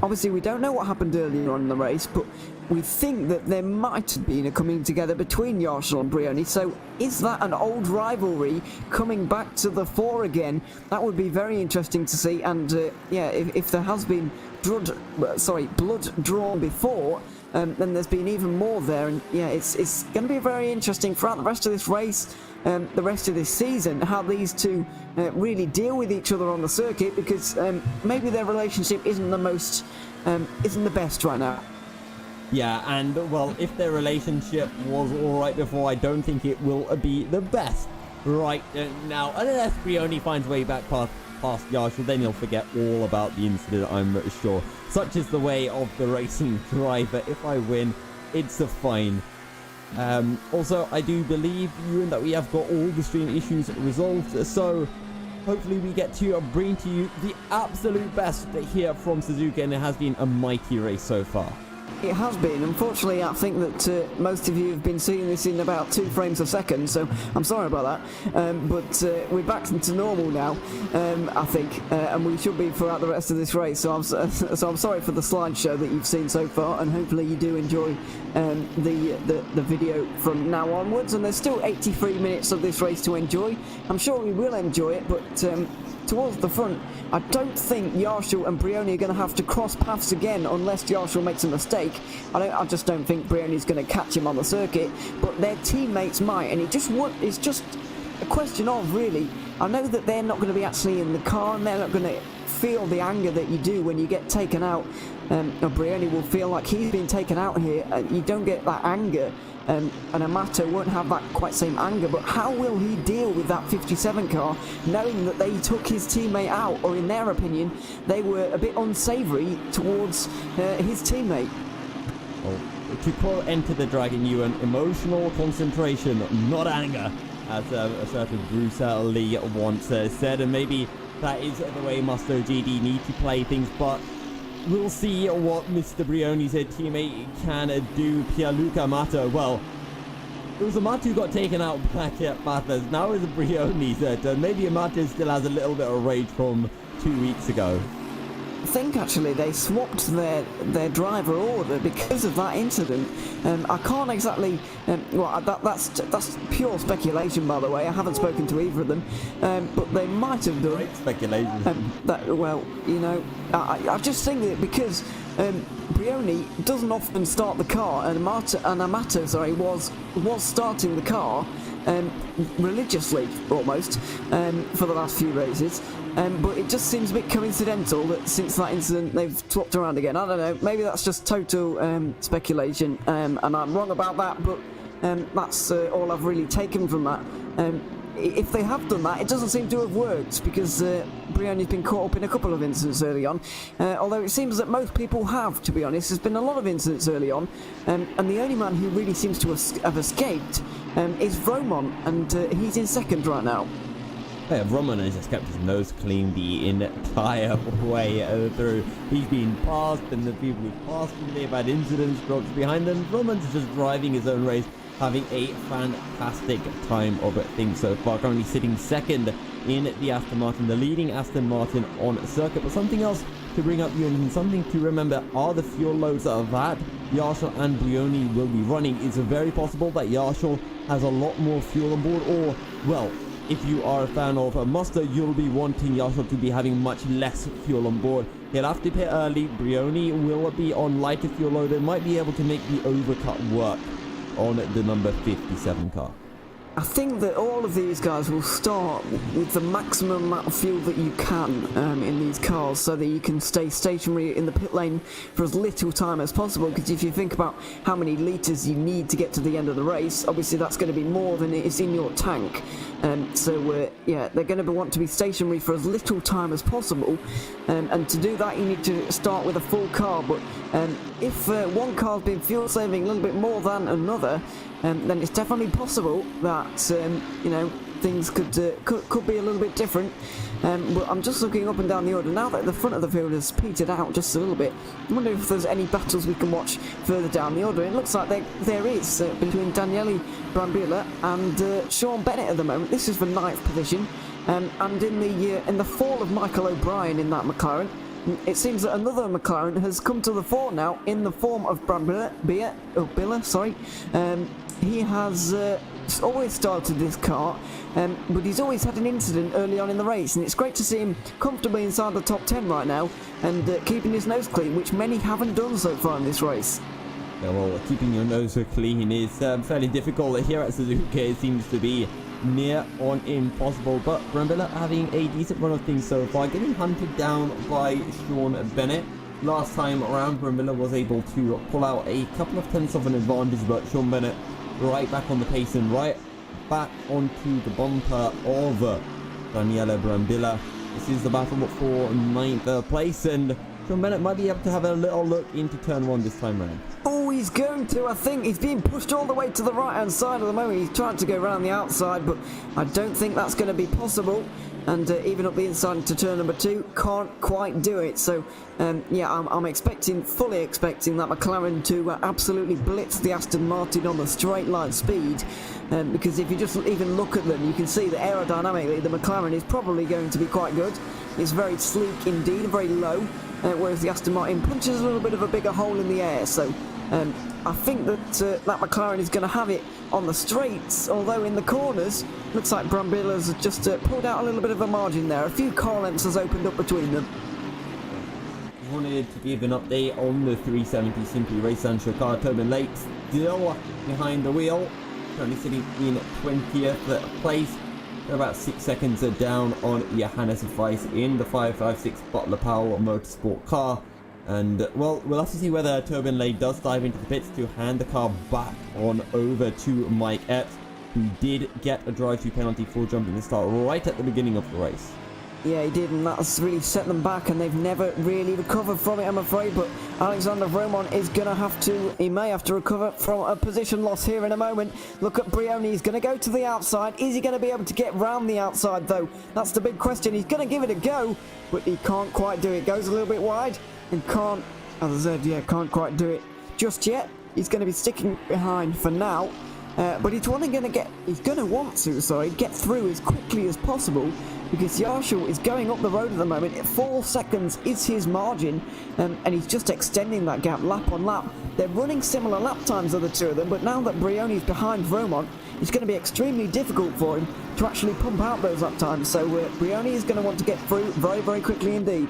Obviously we don't know what happened earlier on in the race, but we think that there might have been a coming together between Yarshall and Brioni. So is that an old rivalry coming back to the fore again? That would be very interesting to see, and yeah, if there has been blood drawn before, then there's been even more there, and yeah, it's going to be very interesting throughout the rest of this race, the rest of this season, how these two really deal with each other on the circuit, because maybe their relationship isn't the best right now. Yeah, and well, if their relationship was alright before, I don't think it will be the best right now, unless Brioni finds way back past Yarshall. Then he'll forget all about the incident, I'm sure. Such is the way of the racing driver. If I win, it's a fine. Also, I do believe, Ewan, that we have got all the stream issues resolved, so hopefully we get to bring to you the absolute best here from Suzuka, and it has been a mighty race so far. It has been. Unfortunately, I think that most of you have been seeing this in about 2 frames a second, so I'm sorry about that. But we're back to normal now, I think, and we should be throughout the rest of this race. So I'm sorry for the slideshow that you've seen so far, and hopefully you do enjoy the video from now onwards. And there's still 83 minutes of this race to enjoy. I'm sure we will enjoy it, but towards the front, I don't think Yarshall and Brioni are going to have to cross paths again unless Yarshall makes a mistake. I just don't think Brioni's going to catch him on the circuit, but their teammates might, and it's just a question of, really, I know that they're not going to be actually in the car, and they're not going to feel the anger that you do when you get taken out. Brioni will feel like he's been taken out here, and you don't get that anger. And Amato won't have that quite same anger, but how will he deal with that 57 car, knowing that they took his teammate out, or in their opinion, they were a bit unsavoury towards his teammate? Well, to quote Enter the Dragon, Ewan, emotional concentration, not anger, as a certain Bruce Lee once said, and maybe that is the way Musto GD need to play things, but we'll see what Mr. Brioni's teammate can do. Pierluca Amato, well, it was Amato who got taken out back at Bathurst. Now it's Brioni's turn. Maybe Amato still has a little bit of rage from 2 weeks ago. I think actually they swapped their driver order because of that incident. I can't exactly. Well, that's pure speculation, by the way. I haven't spoken to either of them, but they might have done. Great speculation. Well, you know, I just think that because Brioni doesn't often start the car, and Amato, was starting the car religiously almost for the last few races. But it just seems a bit coincidental that since that incident they've swapped around again. I don't know, maybe that's just total speculation, and I'm wrong about that, but that's all I've really taken from that. If they have done that, it doesn't seem to have worked, because Brioni's been caught up in a couple of incidents early on, although it seems that most people have, to be honest. There's been a lot of incidents early on, and the only man who really seems to have escaped is Vromon, and he's in second right now. Yeah, Roman has just kept his nose clean the entire way through. He's been passed, and the people who've passed him, they've had incidents, drops behind them. Roman's just driving his own race, having a fantastic time of things so far. Currently sitting second in the Aston Martin, the leading Aston Martin on circuit. But something else to bring up, and something to remember, are the fuel loads that Yarshall and Brioni will be running. It's very possible that Yarshall has a lot more fuel on board, or, well, if you are a fan of Musto, you'll be wanting Yarshall to be having much less fuel on board. He'll have to pit early. Brioni will be on lighter fuel load and might be able to make the overcut work on the number 57 car. I think that all of these guys will start with the maximum amount of fuel that you can in these cars, so that you can stay stationary in the pit lane for as little time as possible, because if you think about how many litres you need to get to the end of the race, obviously that's going to be more than it is in your tank. Yeah, they're going to want to be stationary for as little time as possible, and to do that you need to start with a full car. But if one car's been fuel saving a little bit more than another, then it's definitely possible that you know, things could be a little bit different. But I'm just looking up and down the order now that the front of the field has petered out just a little bit. I wonder if there's any battles we can watch further down the order. It looks like there is between Daniele Brambilla and Sean Bennett at the moment. This is the 9th position, and in the fall of Michael O'Brien in that McLaren, it seems that another McLaren has come to the fore now in the form of Brambilla. He has always started this car, but he's always had an incident early on in the race, and it's great to see him comfortably inside the top 10 right now and keeping his nose clean, which many haven't done so far in this race. Yeah, well, keeping your nose so clean is fairly difficult. Here at Suzuka, it seems to be near on impossible, but Brambilla having a decent run of things so far, getting hunted down by Sean Bennett. Last time around, Brambilla was able to pull out a couple of tenths of an advantage, but Sean Bennett right back on the pace and right back onto the bumper of Daniele Brambilla. This is the battle for 9th place, and Sean Bennett might be able to have a little look into turn 1 this time round. Oh, he's going to. I think he's being pushed all the way to the right-hand side at the moment. He's trying to go around the outside, but I don't think that's going to be possible. And even up the inside into turn number 2, can't quite do it. So, yeah, I'm fully expecting that McLaren to absolutely blitz the Aston Martin on the straight line speed. Because if you just even look at them, you can see that aerodynamically the McLaren is probably going to be quite good. It's very sleek indeed, very low, whereas the Aston Martin punches a little bit of a bigger hole in the air. So, I think that that McLaren is going to have it on the straights, although in the corners, looks like Brambilla's just pulled out a little bit of a margin there. A few car lengths has opened up between them. Wanted to give an update on the 370 Simply Race Sancho car. Tobin Lake still behind the wheel, currently sitting in 20th place. They're about 6 seconds down on Johannes Weiss in the 556 Butler Powell Motorsport car. And, well, we'll have to see whether Tobin Lay does dive into the pits to hand the car back on over to Mike Epps, who did get a drive-through penalty for jumping the start right at the beginning of the race. Yeah, he did, and that's really set them back, and they've never really recovered from it, I'm afraid. But Alexander Vromon is going to have to, he may have to recover from a position loss here in a moment. Look at Brioni, he's going to go to the outside. Is he going to be able to get round the outside, though? That's the big question. He's going to give it a go, but he can't quite do it. Goes a little bit wide and can't, as I said, yeah, can't quite do it just yet. He's going to be sticking behind for now. But he's going to want to get through as quickly as possible, because Yarshall is going up the road at the moment. 4 seconds is his margin, and he's just extending that gap lap on lap. They're running similar lap times of the two of them, but now that Brioni's behind Vromon, it's going to be extremely difficult for him to actually pump out those lap times. So Brioni is going to want to get through very, very quickly indeed.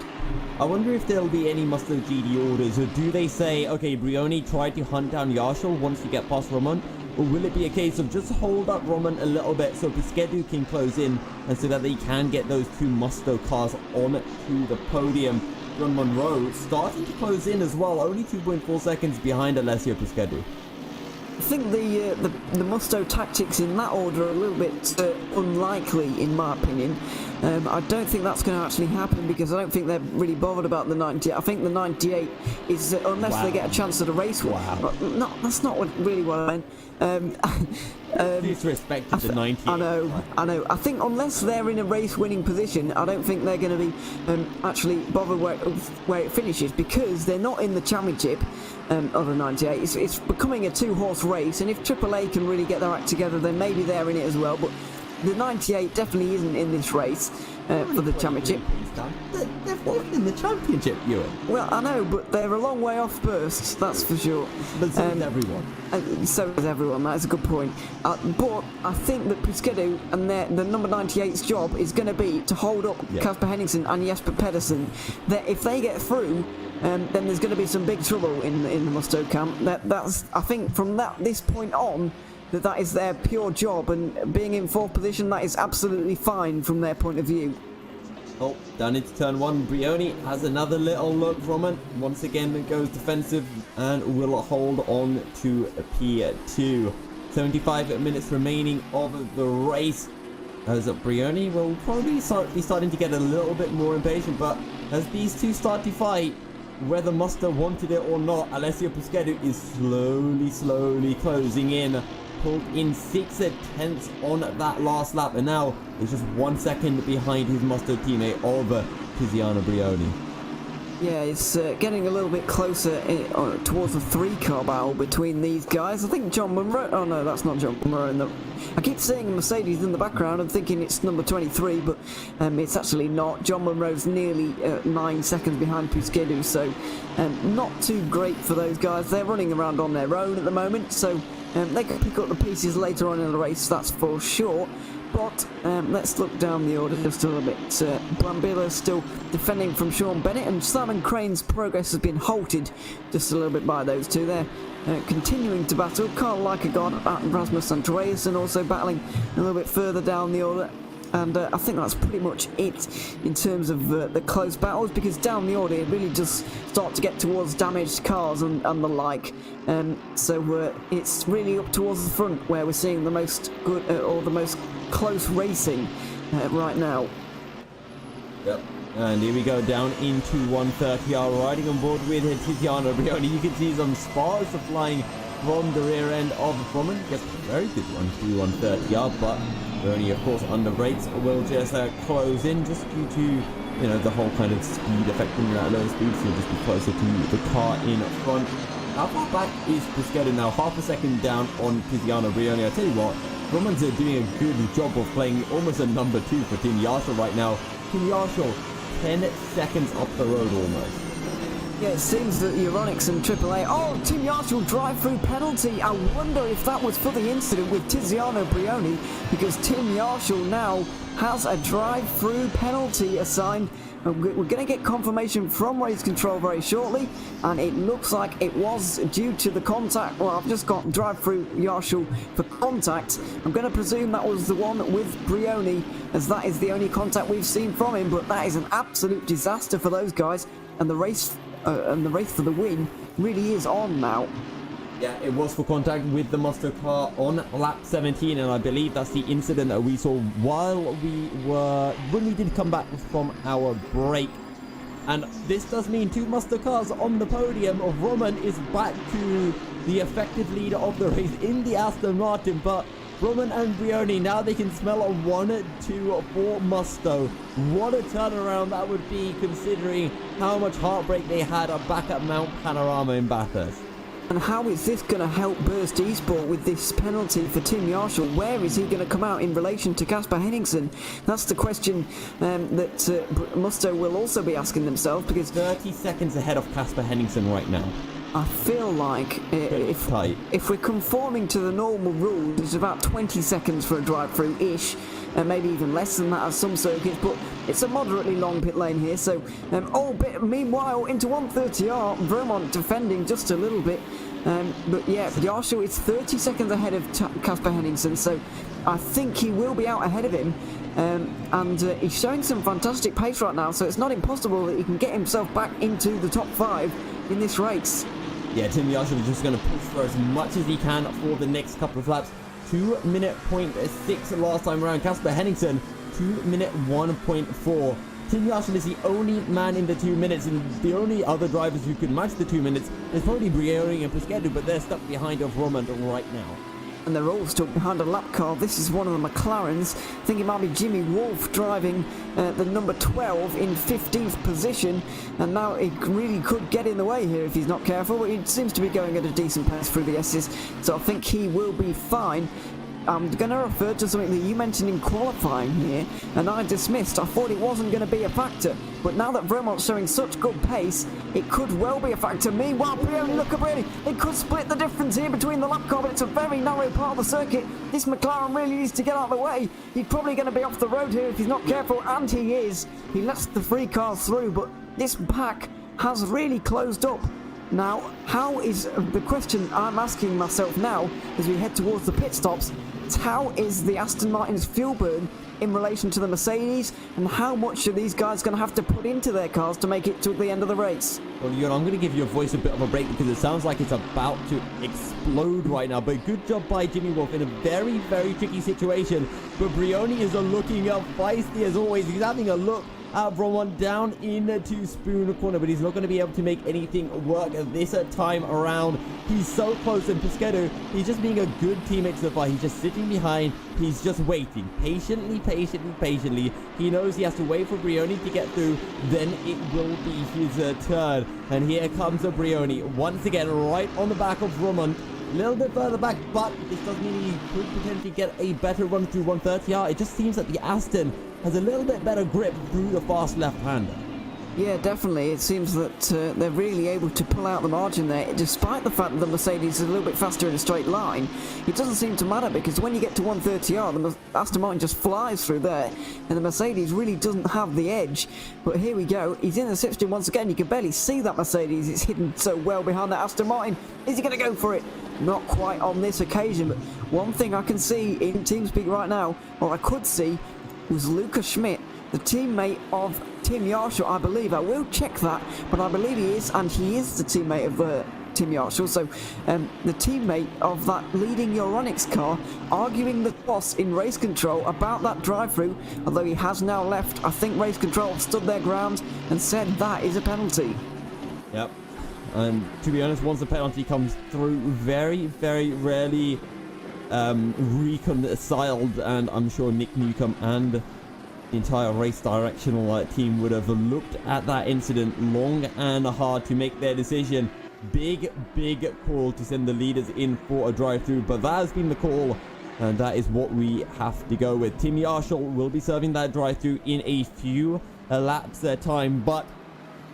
I wonder if there'll be any Musto GD orders, or do they say, okay, Brioni, try to hunt down Yarshall once you get past Roman? Or will it be a case of just hold up Roman a little bit so Pisquedu can close in, and so that they can get those two Musto cars on to the podium? John Monroe starting to close in as well, only 2.4 seconds behind Alessio Pisquedu. I think the Musto tactics in that order are a little bit unlikely, in my opinion. I don't think that's going to actually happen, because I don't think they're really bothered about the 98. I think the 98 is, unless they get a chance at a race win. No, that's not really what I meant. Disrespect to the 98. I know. I think unless they're in a race-winning position, I don't think they're going to be actually bothered where it finishes, because they're not in the championship of the 98. It's becoming a 2-horse race, and if AAA can really get their act together, then maybe they're in it as well. But the 98 definitely isn't in this race for the championship. They're fourth in the championship, Ewan. Well, I know, but they're a long way off first, that's for sure. But so is everyone. So is everyone, that's a good point. But I think that Pisquedu and the number 98's job is going to be to hold up Casper Henningsen and Jesper Pedersen. That if they get through, then there's going to be some big trouble in the Musto camp. That's I think from this point on, that is their pure job, and being in 4th position, that is absolutely fine from their point of view. Oh, down into turn 1, Brioni has another little look from it. Once again, it goes defensive and will hold on to P2. 75 minutes remaining of the race, as Brioni will probably be starting to get a little bit more impatient, but as these two start to fight, whether Musto wanted it or not, Alessio Pisquedu is slowly closing in pulled in 6/10 on that last lap, and now he's just 1 second behind his Musto teammate of Tiziano Brioni. Yeah, it's getting a little bit closer towards the 3-car battle between these guys. I think John Munro... Oh, no, that's not John Munro. I keep seeing Mercedes in the background and thinking it's number 23, but it's actually not. John Munro's nearly 9 seconds behind Puskedu, so not too great for those guys. They're running around on their own at the moment, so they can pick up the pieces later on in the race, that's for sure. But let's look down the order just a little bit. Brambilla still defending from Sean Bennett, and Simon Crane's progress has been halted just a little bit by those two. They're continuing to battle. Carl Lykegaard and Rasmus Andreasen also battling a little bit further down the order. And I think that's pretty much it in terms of the close battles, because down the order it really just start to get towards damaged cars and the like. So it's really up towards the front where we're seeing the most good or the most close racing right now. Yep. And here we go down into 130R, riding on board with Tiziano Brioni. You can see some sparks are flying from the rear end of Roman. Gets a very good one through 130R, but Brioni, of course, under brakes will just close in just due to, you know, the whole kind of speed affecting that low speed, so just be closer to the car in front. How far back is Puskedu now? Half a second down on Tiziano Brioni. I tell you what, Roman's doing a good job of playing almost a number 2 for Tim Yarshall right now. Tim Yarshall 10 seconds up the road almost. Yeah, it seems that Euronics and AAA... Oh, Tim Yarshall drive-through penalty. I wonder if that was for the incident with Tiziano Brioni, because Tim Yarshall now has a drive-through penalty assigned. We're going to get confirmation from race control very shortly, and it looks like it was due to the contact. Well, I've just got drive-through Yarshall for contact. I'm going to presume that was the one with Brioni, as that is the only contact we've seen from him, but that is an absolute disaster for those guys, and the race for the win really is on now. Yeah, it was for contact with the Musto car on lap 17, and I believe that's the incident that we saw when we did come back from our break. And this does mean 2 Musto cars on the podium. Roman is back to the effective leader of the race in the Aston Martin, but Roman and Brioni, now they can smell a 1-2 for Musto. What a turnaround that would be, considering how much heartbreak they had back at Mount Panorama in Bathurst. And how is this going to help Burst Esport with this penalty for Tim Yarshall? Where is he going to come out in relation to Casper Henningsen? That's the question that Musto will also be asking themselves, because 30 seconds ahead of Casper Henningsen right now. I feel like if we're conforming to the normal rules, it's about 20 seconds for a drive-through-ish, and maybe even less than that at some circuits, but it's a moderately long pit lane here. So, meanwhile, into 130R, Vermont defending just a little bit. But yeah, Yarshall is 30 seconds ahead of Casper Henningsen, so I think he will be out ahead of him. And he's showing some fantastic pace right now, so it's not impossible that he can get himself back into the top 5 in this race. Yeah, Tim Yarshall is just going to push for as much as he can for the next couple of laps. 2-minute 0.6 last time around. Casper Henningsen, 2-minute 1.4. Tim Yarshall is the only man in the 2 minutes, and the only other drivers who could match the 2 minutes is probably Brioni and Puskedu, but they're stuck behind of Roman right now. And they're all stuck behind a lap car. This is one of the McLarens. I think it might be Jimmy Wolf driving the number 12 in 15th position. And now it really could get in the way here if he's not careful. But he seems to be going at a decent pace through the S's. So I think he will be fine. I'm going to refer to something that you mentioned in qualifying here, and I dismissed. I thought it wasn't going to be a factor, but now that Vermont's showing such good pace, it could well be a factor. Meanwhile, Brioni, look at Brioni. They could split the difference here between the lap car, but it's a very narrow part of the circuit. This McLaren really needs to get out of the way. He's probably going to be off the road here if he's not careful, and he is. He lets the 3 cars through, but this pack has really closed up. Now, how is the question I'm asking myself now as we head towards the pit stops? How is the Aston Martin's fuel burn in relation to the Mercedes, and how much are these guys going to have to put into their cars to make it to the end of the race? Well, Ewan, I'm going to give your voice a bit of a break because it sounds like it's about to explode right now. But good job by Jimmy Wolf in a very, very tricky situation. But Brioni is looking up feisty as always. He's having a look Roman down into Spoon corner, but he's not going to be able to make anything work this time around. He's so close, and Pesquedo, he's just being a good teammate so far. He's just sitting behind. He's just waiting patiently. He knows he has to wait for Brioni to get through. Then it will be his turn. And here comes Brioni once again, right on the back of Roman. A little bit further back, but this does mean he could potentially get a better run through 130R. It just seems that the Aston has a little bit better grip through the fast left-hander. Yeah, definitely. It seems that they're really able to pull out the margin there, despite the fact that the Mercedes is a little bit faster in a straight line. It doesn't seem to matter, because when you get to 130R, the Aston Martin just flies through there, and the Mercedes really doesn't have the edge. But here we go. He's in the slipstream once again. You can barely see that Mercedes. It's hidden so well behind that Aston Martin. Is he going to go for it? Not quite on this occasion, but one thing I can see in TeamSpeak right now, or I could see, was Luca Schmidt, the teammate of Tim Yarshall, I believe. I will check that, but I believe he is, and he is the teammate of Tim Yarshall. So the teammate of that leading Euronics car, arguing the toss in race control about that drive-through, although he has now left. I think race control stood their ground and said that is a penalty. Yep. And to be honest, once the penalty comes through, very rarely reconciled, and I'm sure Nick Newcomb and the entire race directional team would have looked at that incident long and hard to make their decision. Big call to send the leaders in for a drive-through, but that has been the call, and that is what we have to go with. Tim Yarshall will be serving that drive-through in a few laps time, but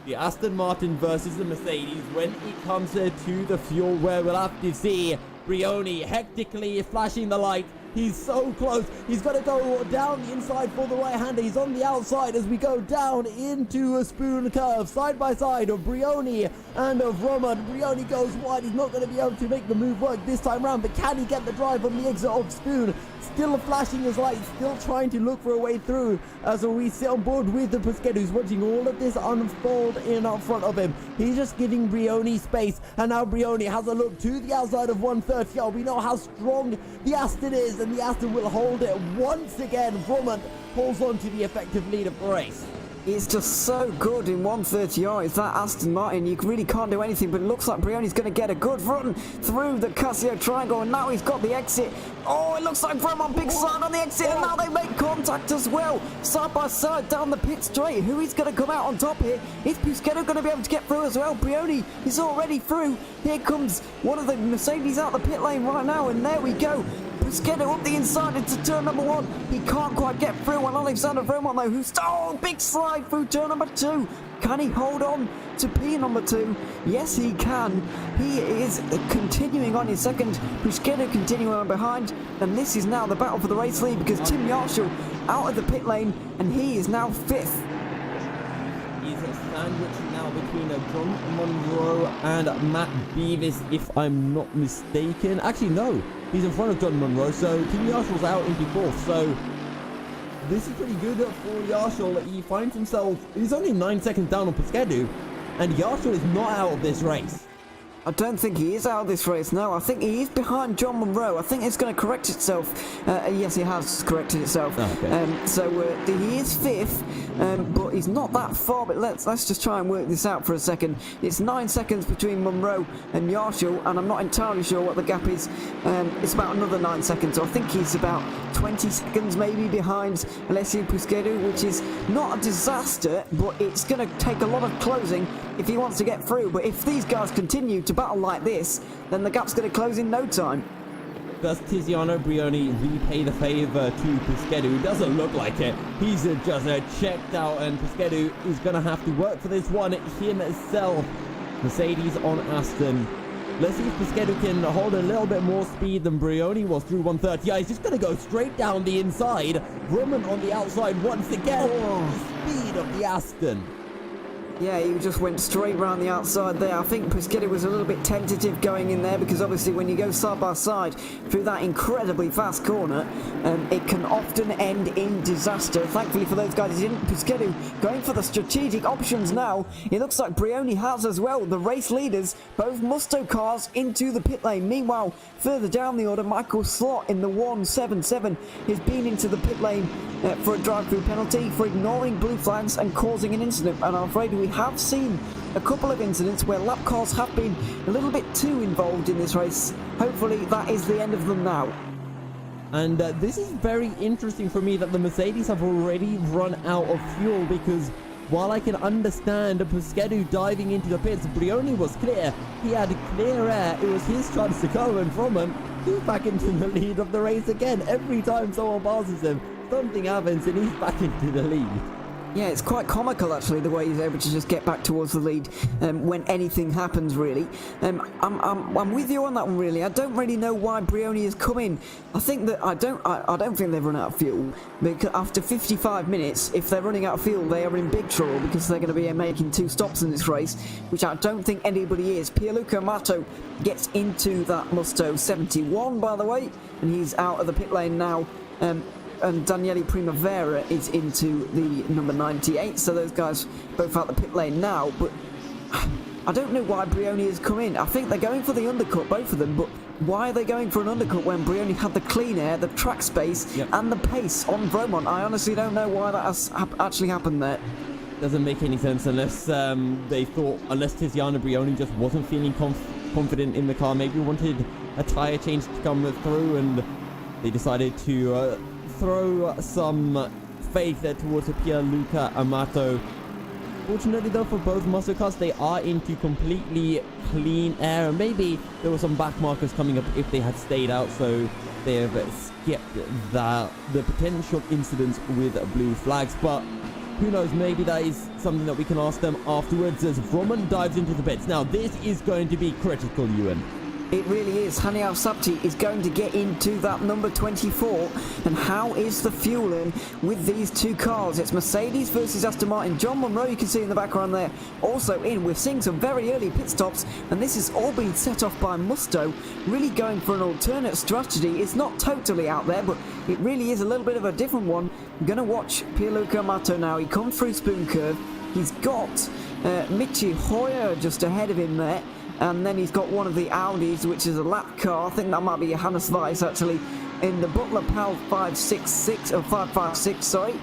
the Aston Martin versus the Mercedes, when it comes to the fuel, where we'll have to see Brioni hectically flashing the light. He's so close. He's got to go down the inside for the right-hander. He's on the outside as we go down into a Spoon curve, side by side of Brioni and of Roman. Brioni goes wide. He's not going to be able to make the move work this time round, but can he get the drive on the exit of Spoon? Still flashing his light, still trying to look for a way through as we sit on board with the Pesquedo, who's watching all of this unfold in front of him. He's just giving Brioni space, and now Brioni has a look to the outside of 130. We know how strong the Aston is, and the Aston will hold it once again. Roman holds on to the effective lead of the race. It's just so good in 130R. It's that Aston Martin. You really can't do anything, but it looks like Brioni's going to get a good run through the Casio triangle, and now he's got the exit. Oh, it looks like Roman big slide on the exit, and now they make contact as well. Side by side down the pit straight. Who is going to come out on top here? Is Pesquedo going to be able to get through as well? Brioni is already through. Here comes one of the Mercedes out the pit lane right now, and there we go. Pesquedo up the inside into turn number 1. He can't quite get through on Alexander Vermont though, who's big slide through turn number 2. Can he hold on to P number 2? Yes, he can. He is continuing on in second. Pesquedo continuing on behind, and this is now the battle for the race lead, because Tim Yarshall out of the pit lane, and he is now 5th. He's a sandwich now between John Monroe and Matt Beavis, if I'm not mistaken. Actually, no. He's in front of John Monroe, so Tim Yarshall's out into 4th, so this is pretty good for Yarshall. He finds himself, he's only 9 seconds down on Pesquedo, and Yarshall is not out of this race. I don't think he is out of this race, no. I think he is behind John Monroe. I think it's going to correct itself. Yes, it has corrected itself. Oh, okay. So he is 5th, but he's not that far. But let's just try and work this out for a second. It's 9 seconds between Monroe and Yarshall, and I'm not entirely sure what the gap is. It's about another 9 seconds. So I think he's about 20 seconds maybe behind Alessio Pesquedo, which is not a disaster, but it's going to take a lot of closing if he wants to get through. But if these guys continue to battle like this, then the gap's going to close in no time. Does Tiziano Brioni repay the favour to Pesquedo? It doesn't look like it. He's just checked out, and Pesquedo is going to have to work for this one himself. Mercedes on Aston. Let's see if Pesquedo can hold a little bit more speed than Brioni was through 130. Yeah, he's just going to go straight down the inside. Roman on the outside once again. Oh, the speed of the Aston. Yeah, he just went straight round the outside there. I think Pescetti was a little bit tentative going in there because obviously when you go side by side through that incredibly fast corner, it can often end in disaster. Thankfully for those guys, he didn't. Pescetti going for the strategic options now. It looks like Brioni has as well. The race leaders, both Musto cars into the pit lane. Meanwhile, further down the order, Michael Slot in the 177 has been into the pit lane for a drive-through penalty for ignoring blue flags and causing an incident. And I'm afraid we have seen a couple of incidents where lap cars have been a little bit too involved in this race. Hopefully that is the end of them now. And this is very interesting for me that the Mercedes have already run out of fuel, because while I can understand Pescetti diving into the pits, Brioni was clear. He had clear air. It was his chance to go, and from him, he's back into the lead of the race again. Every time someone passes him, something happens and he's back into the lead. Yeah, it's quite comical actually the way he's able to just get back towards the lead when anything happens really. I'm with you on that one really. I don't really know why Brioni has come in. I think that I don't think they've run out of fuel, because after 55 minutes, if they're running out of fuel, they are in big trouble because they're going to be making 2 stops in this race, which I don't think anybody is. Pierluca Amato gets into that Musto 71 by the way, and he's out of the pit lane now. And Daniele Primavera is into the number 98, so those guys both out the pit lane now. But I don't know why Brioni has come in. I think they're going for the undercut, both of them, but why are they going for an undercut when Brioni had the clean air, the track space, and the pace on Vromont? I honestly don't know why that has actually happened there. Doesn't make any sense unless they thought, unless Tiziano Brioni just wasn't feeling confident in the car, maybe wanted a tyre change to come through, and they decided to throw some faith towards Pierluca Amato. Fortunately though for both muscle cars, they are into completely clean air, and maybe there were some back markers coming up if they had stayed out, so they have skipped the potential incidents with blue flags. But who knows, maybe that is something that we can ask them afterwards as Vromont dives into the pits. Now this is going to be critical, Ewan. It really is. Haniel Sabti is going to get into that number 24. And how is the fueling with these two cars? It's Mercedes versus Aston Martin. John Munro, you can see in the background there, also in. We're seeing some very early pit stops, and this is all being set off by Musto, really going for an alternate strategy. It's not totally out there, but it really is a little bit of a different one. I'm going to watch Pierluca Amato now. He comes through Spoon Curve. He's got Michi Hoyer just ahead of him there. And then he's got one of the Audis, which is a lap car. I think that might be Johannes Weiss, actually, in the Butler PAL 566, or 556, sorry.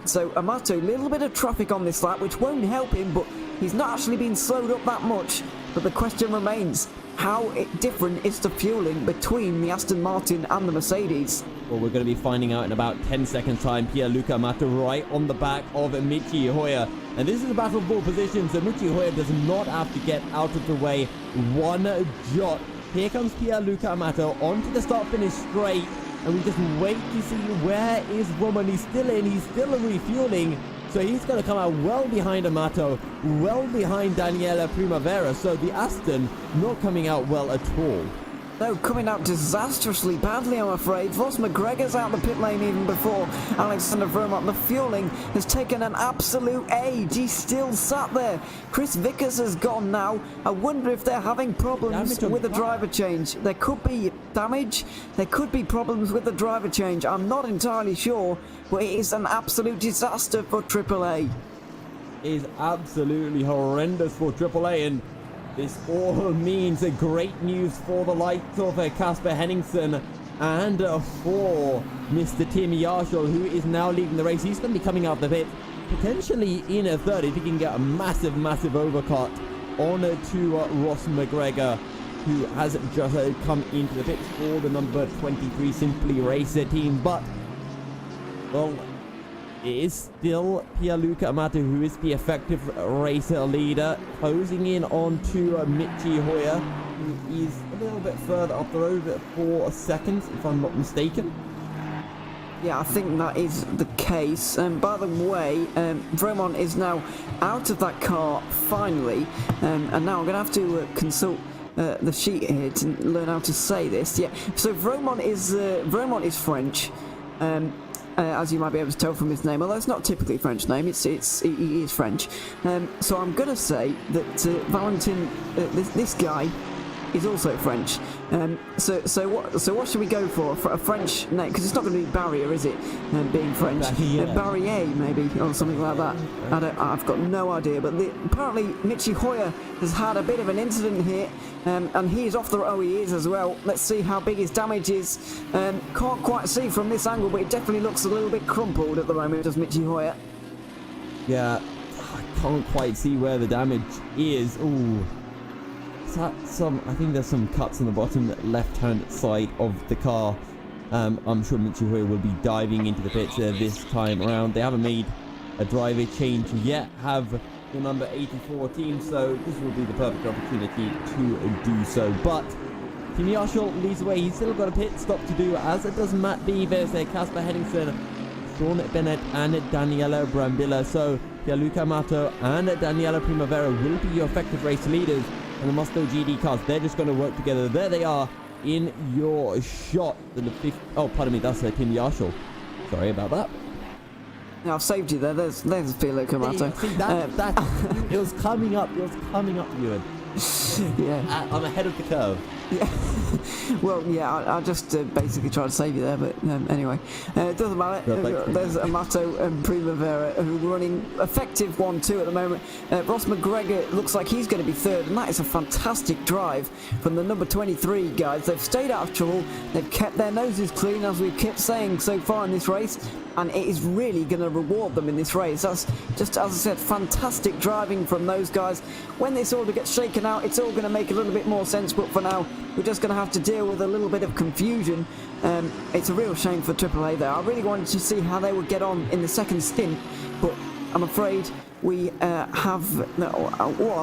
So Amato, a little bit of traffic on this lap, which won't help him, but he's not actually been slowed up that much. But the question remains, how different is the fueling between the Aston Martin and the Mercedes? Well, we're going to be finding out in about 10 seconds time. Pierluca Amato right on the back of Michi Hoyer. And this is a battle of ball position, so Michi Hoyer does not have to get out of the way one jot. Here comes Pierluca Amato onto the start-finish straight, and we just wait to see where is Roman. He's still in, he's still refueling, so he's going to come out well behind Amato, well behind Daniele Primavera, so the Aston not coming out well at all. No, coming out disastrously badly, I'm afraid. Ross McGregor's out the pit lane even before Alexander Vromont. The fueling has taken an absolute age. He's still sat there. Chris Vickers has gone now. I wonder if they're having problems with the driver change. There could be damage. There could be problems with the driver change. I'm not entirely sure, but it is an absolute disaster for AAA. It is absolutely horrendous for AAA, and this all means great news for the likes of Casper Henningsen and for Mr. Tim Yarshall, who is now leading the race. He's going to be coming out the pit, potentially in a third, if he can get a massive overcut on to Ross McGregor, who has just come into the pits for the number 23 Simply Racer team. But, well, it is still Pierluca Amato who is the effective racer leader, closing in on to Michi Hoyer, who is a little bit further up the road for seconds, if I'm not mistaken. Yeah, I think that is the case. By the way, Vromont is now out of that car finally, and now I'm going to have to consult the sheet here to learn how to say this. Yeah, so Vromont is French. as you might be able to tell from his name, although it's not typically a French name, he is French. So I'm going to say that Valentin, this guy, is also French. So what should we go for a French name? Because it's not going to be Barrier, is it? Being French, Barrier maybe, or something like that. I've got no idea. But apparently Michi Hoyer has had a bit of an incident here, and he is off the. Oh, he is as well. Let's see how big his damage is. Can't quite see from this angle, but it definitely looks a little bit crumpled at the moment, does Michi Hoyer? Yeah, I can't quite see where the damage is. Ooh. I think there's some cuts on the bottom left-hand side of the car. I'm sure Michi Hoyer will be diving into the pits this time around. They haven't made a driver change yet, have the number 84 team, so this will be the perfect opportunity to do so. But Tim Yarshall leads away. He's still got a pit stop to do, as it does Matt Beavers, Casper Henningsen, Sean Bennett, and Daniela Brambilla. So Gianluca Amato and Daniela Primavera will be your effective race leaders. And the Musto GD cars, they're just going to work together. There they are in your shot. Oh, pardon me, that's Tim Yarshall. Sorry about that. Now, I've saved you there. There's Felix Amato. See, that it was coming up. It was coming up, Ewan. Yeah. I'm ahead of the curve. Yeah. Well, yeah, I just basically tried to save you there, but anyway. It doesn't matter. There's Amato and Primavera who are running effective 1-2 at the moment. Ross McGregor looks like he's going to be third, and that is a fantastic drive from the number 23 guys. They've stayed out of trouble. They've kept their noses clean, as we've kept saying so far in this race, and it is really going to reward them in this race. That's just, as I said, fantastic driving from those guys. When this order gets shaken out, it's all going to make a little bit more sense, but for now, we're just going to have to deal with a little bit of confusion. It's a real shame for AAA there. I really wanted to see how they would get on in the second stint, but I'm afraid we what are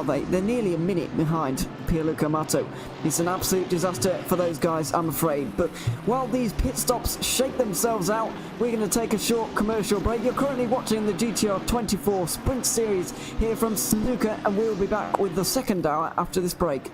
they? They're nearly a minute behind Pierluca Amato. It's an absolute disaster for those guys, I'm afraid. But while these pit stops shake themselves out, we're going to take a short commercial break. You're currently watching the GTR24 Sprint Series here from Suzuka, and we'll be back with the second hour after this break.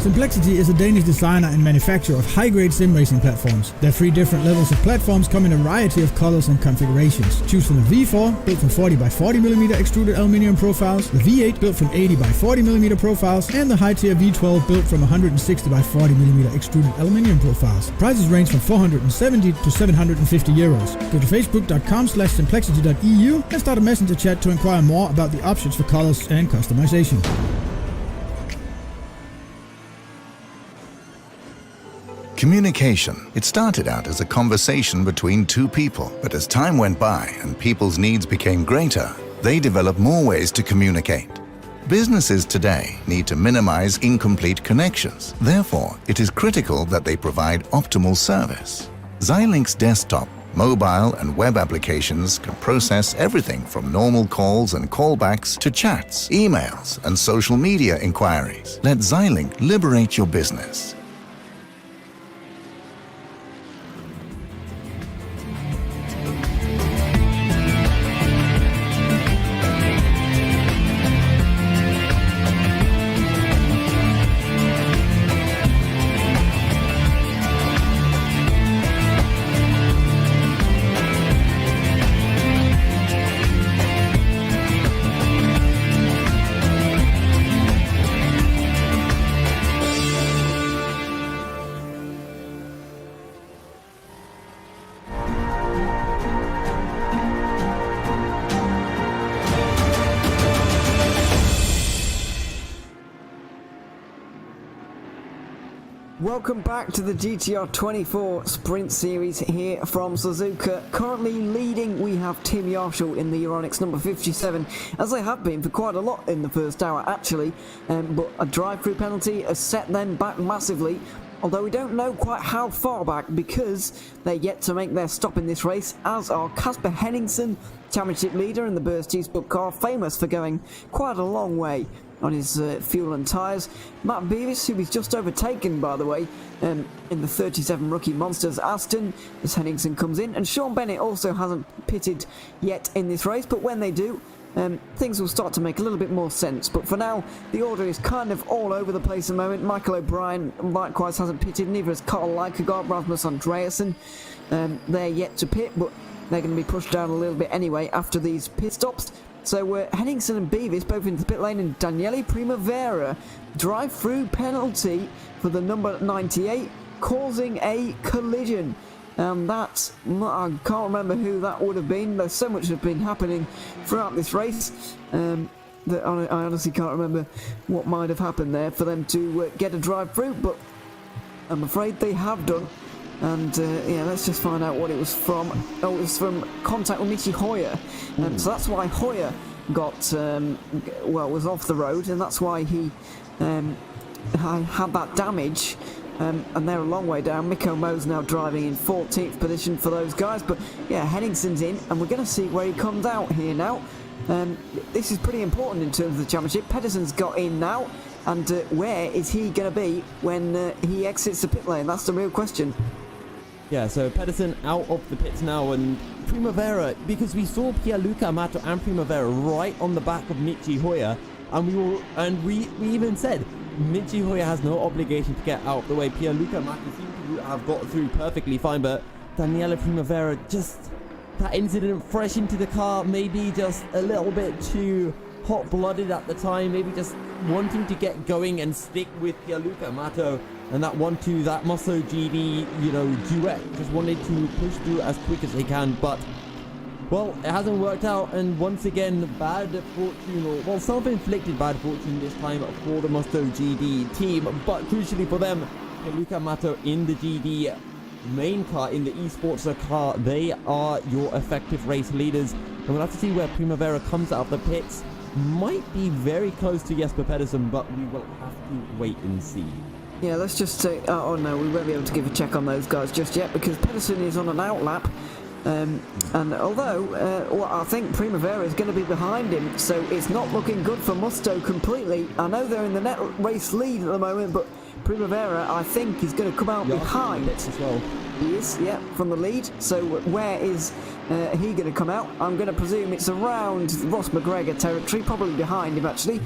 Complexity is a Danish designer and manufacturer of high-grade sim racing platforms. Their 3 different levels of platforms come in a variety of colors and configurations. Choose from the V4, built from 40 by 40 mm extruded aluminium profiles, the V8 built from 80 by 40 mm profiles, and the high-tier V12 built from 160 by 40 mm extruded aluminium profiles. Prices range from 470 to 750 euros. Go to facebook.com/simplexity.eu and start a messenger chat to inquire more about the options for colors and customization. Communication. It started out as a conversation between two people, but as time went by and people's needs became greater, they developed more ways to communicate. Businesses today need to minimize incomplete connections. Therefore, it is critical that they provide optimal service. Xilinx desktop, mobile and web applications can process everything from normal calls and callbacks to chats, emails, and social media inquiries. Let Xilinx liberate your business. Welcome back to the GTR24 Sprint Series here from Suzuka. Currently leading, we have Tim Yarshall in the Euronics number 57, as they have been for quite a lot in the first hour actually, but a drive-through penalty has set them back massively, although we don't know quite how far back because they're yet to make their stop in this race, as are Casper Henningsen, championship leader in the Burst Eastbook car, famous for going quite a long way on his fuel and tyres. Matt Beavis, who was just overtaken, by the way, in the 37 Rookie Monsters Aston, as Henningsen comes in. And Sean Bennett also hasn't pitted yet in this race, but when they do, things will start to make a little bit more sense. But for now, the order is kind of all over the place at the moment. Michael O'Brien likewise hasn't pitted, neither has Carl Leikegaard, Rasmus Andreasen. They're yet to pit, but they're going to be pushed down a little bit anyway after these pit stops. So Henningsen and Beavis both into the pit lane, and Daniele Primavera drive-through penalty for the number 98, causing a collision. And that, I can't remember who that would have been. There's so much has been happening throughout this race that I honestly can't remember what might have happened there for them to get a drive-through, but I'm afraid they have done. And yeah, let's just find out what it was from. Oh, it was from contact with Michi Hoyer. So that's why Hoyer got, was off the road, and that's why he had that damage. And they're a long way down. Mikko Mo's now driving in 14th position for those guys. But yeah, Henningsen's in, and we're going to see where he comes out here now. This is pretty important in terms of the championship. Pedersen's got in now, and where is he going to be when he exits the pit lane? That's the real question. Yeah, so Pedersen out of the pits now, and Primavera, because we saw Pierluca Amato and Primavera right on the back of Michi Hoyer, and we even said Michi Hoyer has no obligation to get out of the way. Pierluca Amato seemed to have got through perfectly fine, but Daniele Primavera, just that incident fresh into the car, maybe just a little bit too hot-blooded at the time, maybe just wanting to get going and stick with Pierluca Amato. And that 1-2, that Musso GD, duet, just wanted to push through as quick as they can, but, well, it hasn't worked out, and once again, bad fortune, or, self-inflicted bad fortune this time for the Musso GD team, but crucially for them, Luca Amato in the GD main car, in the esports car, they are your effective race leaders, and we'll have to see where Primavera comes out of the pits. Might be very close to Jesper Pedersen, but we will have to wait and see. Yeah, let's just say, oh no, we won't be able to give a check on those guys just yet because Pedersen is on an outlap. And although, I think Primavera is going to be behind him, so it's not looking good for Musto completely. I know they're in the net race lead at the moment, but Primavera, I think, is going to come out behind. As well. He is, yeah, from the lead. So where is he going to come out? I'm going to presume it's around Ross McGregor territory, probably behind him actually,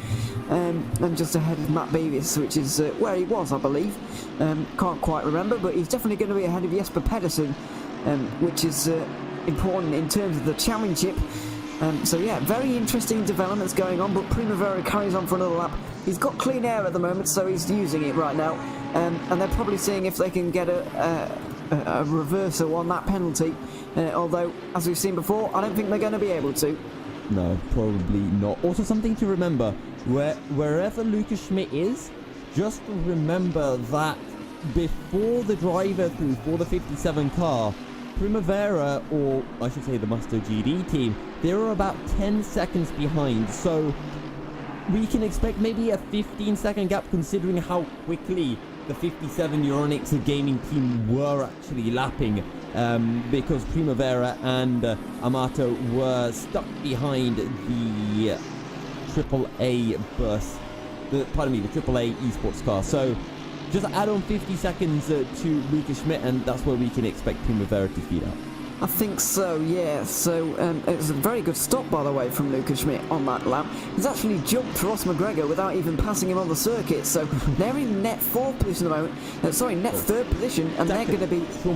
and just ahead of Matt Beavis, which is where he was, I believe. Can't quite remember, but he's definitely going to be ahead of Jesper Pedersen, which is important in terms of the championship. So yeah, very interesting developments going on, but Primavera carries on for another lap. He's got clean air at the moment, so he's using it right now, and they're probably seeing if they can get a reversal on that penalty, although, as we've seen before, I don't think they're going to be able to. No, probably not. Also, something to remember, wherever Lucas Schmidt is, just remember that before the driver through for the 57 car, Primavera, or I should say the Musto GD team, they were about 10 seconds behind, so we can expect maybe a 15-second gap considering how quickly the 57 Euronics gaming team were actually lapping, because Primavera and Amato were stuck behind the AAA the AAA esports car. So just add on 50 seconds to Lucas Schmidt, and that's where we can expect Primavera to speed up. I think so, yeah. So it was a very good stop, by the way, from Lucas Schmidt on that lap. He's actually jumped Ross McGregor without even passing him on the circuit. So they're in net 4th position at the moment. Net 3rd position, and they're going to be... still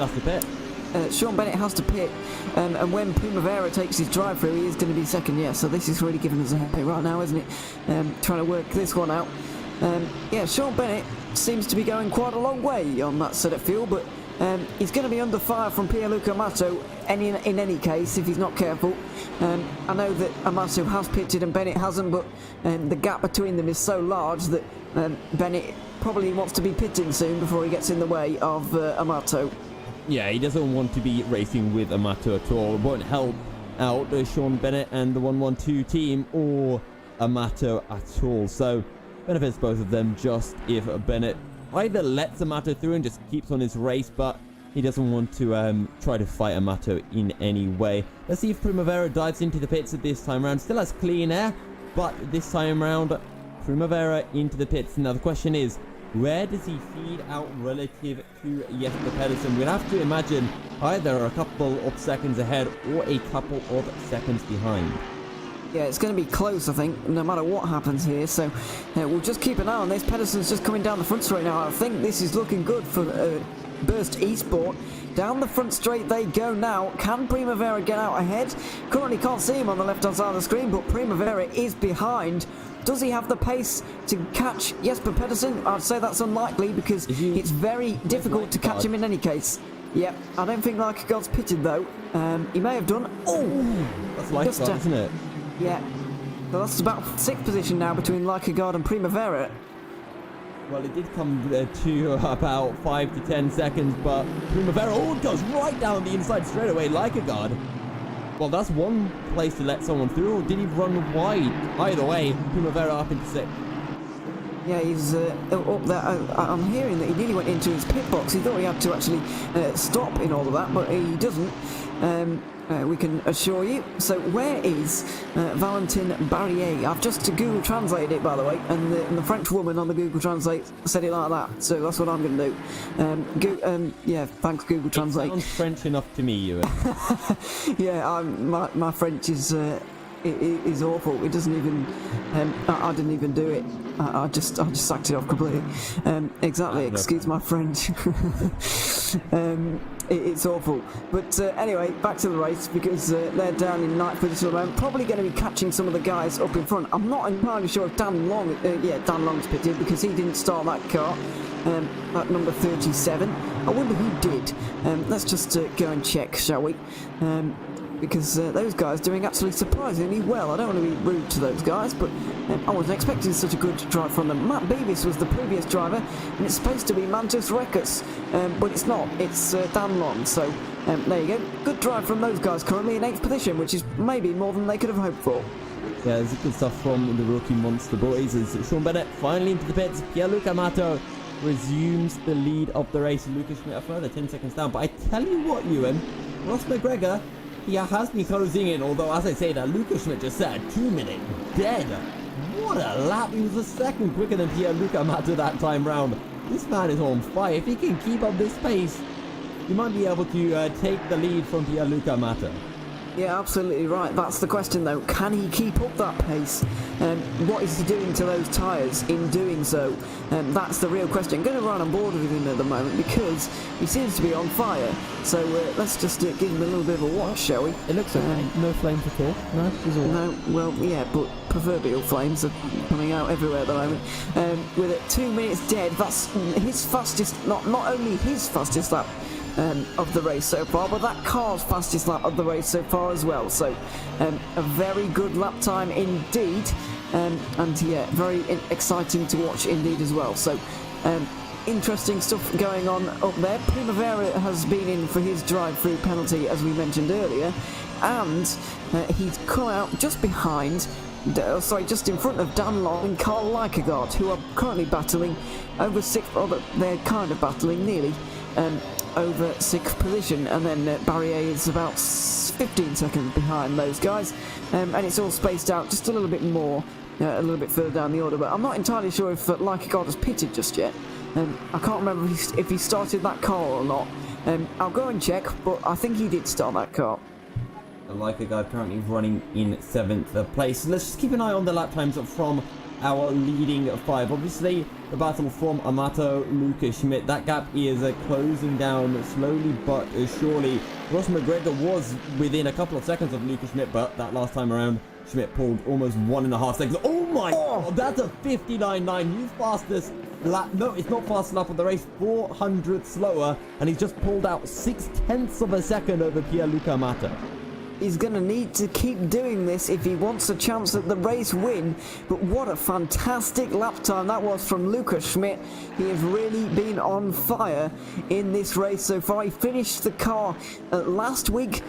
has to pit. Sean Bennett has to pit, and when Primavera takes his drive-through, he is going to be second, yeah. So this is really giving us a headache right now, isn't it? Trying to work this one out. Yeah, Sean Bennett seems to be going quite a long way on that set of fuel, but he's going to be under fire from Pierluca Amato in any case if he's not careful. I know that Amato has pitted and Bennett hasn't, but the gap between them is so large that Bennett probably wants to be pitting soon before he gets in the way of Amato. Yeah, he doesn't want to be racing with Amato at all. It won't help out Sean Bennett and the 112 team or Amato at all. So benefits both of them just if Bennett either lets Amato through and just keeps on his race, but he doesn't want to try to fight Amato in any way. Let's see if Primavera dives into the pits at this time round. Still has clean air, but this time round, Primavera into the pits. Now the question is, where does he feed out relative to Jesper Pedersen? We'd have to imagine either a couple of seconds ahead or a couple of seconds behind. Yeah, it's going to be close, I think, no matter what happens here. So we'll just keep an eye on this. Pedersen's just coming down the front straight now. I think this is looking good for Burst Esport. Down the front straight they go now. Can Primavera get out ahead? Currently can't see him on the left-hand side of the screen, but Primavera is behind. Does he have the pace to catch Jesper Pedersen? I'd say that's unlikely because it's very difficult to catch him in any case. Yep, I don't think God's pitted though. He may have done. Oh, that's Likeguard, isn't it? Yeah. So that's about 6th position now between Likeguard and Primavera. Well, it did come to about 5 to 10 seconds, but Primavera goes right down the inside straight away, Likeguard. Well, that's one place to let someone through, or did he run wide? Either way, Primavera up into 6th. Yeah, he's up there. I'm hearing that he nearly went into his pit box. He thought he had to actually stop in all of that, but he doesn't. We can assure you. So where is Valentin Barrier? I've just Google translated it, by the way, and the French woman on the Google Translate said it like that. So that's what I'm going to do. Yeah, thanks Google Translate. It sounds French enough to me, Ewan. Yeah, my French is awful. It doesn't even. I didn't even do it. I just sacked it off completely. Exactly. Excuse my French. It's awful. But anyway, back to the race because they're down in 9th position at the moment. Probably going to be catching some of the guys up in front. I'm not entirely sure if Dan Long. Dan Long's pitted because he didn't start that car. At number 37. I wonder who did. Let's just go and check, shall we? Because those guys doing actually surprisingly well. I don't want to be rude to those guys, but I wasn't expecting such a good drive from them. Matt Beavis was the previous driver, and it's supposed to be Mantis Rekas, but it's not. It's Dan Long, so there you go. Good drive from those guys, currently in 8th position, which is maybe more than they could have hoped for. Yeah, there's good stuff from the rookie monster boys as Sean Bennett finally into the pits. Pierre-Luc Amato resumes the lead of the race. Lucas Schmidt a further 10 seconds down, but I tell you what, Ewan, Ross McGregor, he has been closing in, although as I say that, Lucas Schmidt just said 2 minute dead. What a lap. He was a second quicker than Pierre-Luc Amato that time round. This man is on fire. If he can keep up this pace, he might be able to take the lead from Pierre-Luc Amato. Yeah, absolutely right. That's the question though. Can he keep up that pace? What is he doing to those tyres in doing so? That's the real question. I'm going to run on board with him at the moment because he seems to be on fire. So let's just give him a little bit of a watch, shall we? It looks okay. No flames at all. No, he's all right. No, well, yeah, but proverbial flames are coming out everywhere at the moment. With it 2 minutes dead, that's his fastest, not only his fastest lap of the race so far, but that car's fastest lap of the race so far as well. So a very good lap time indeed, and yeah, very exciting to watch indeed as well. So interesting stuff going on up there. Primavera has been in for his drive-through penalty, as we mentioned earlier, and he's come out just behind. Just in front of Dan Long and Carl Likegaard, who are currently battling over 6th, or they're kind of battling nearly over 6th position, and then Barrier is about 15 seconds behind those guys, and it's all spaced out just a little bit more, a little bit further down the order, but I'm not entirely sure if Likegaard has pitted just yet. I can't remember if he started that car or not. I'll go and check, but I think he did start that car. Likegaard currently running in 7th place. Let's just keep an eye on the lap times from our leading 5. Obviously, the battle from Amato, Lucas Schmidt, that gap is closing down slowly but surely. Ross McGregor was within a couple of seconds of Lucas Schmidt, but that last time around, Schmidt pulled almost 1.5 seconds. Oh my god, that's a 59.9. His fastest lap. No, it's not fastest lap of the race, 400 slower, and he's just pulled out 0.6 of a second over Pierre-Luc Amato. He's going to need to keep doing this if he wants a chance at the race win. But what a fantastic lap time that was from Lucas Schmidt. He has really been on fire in this race so far. He finished the car last round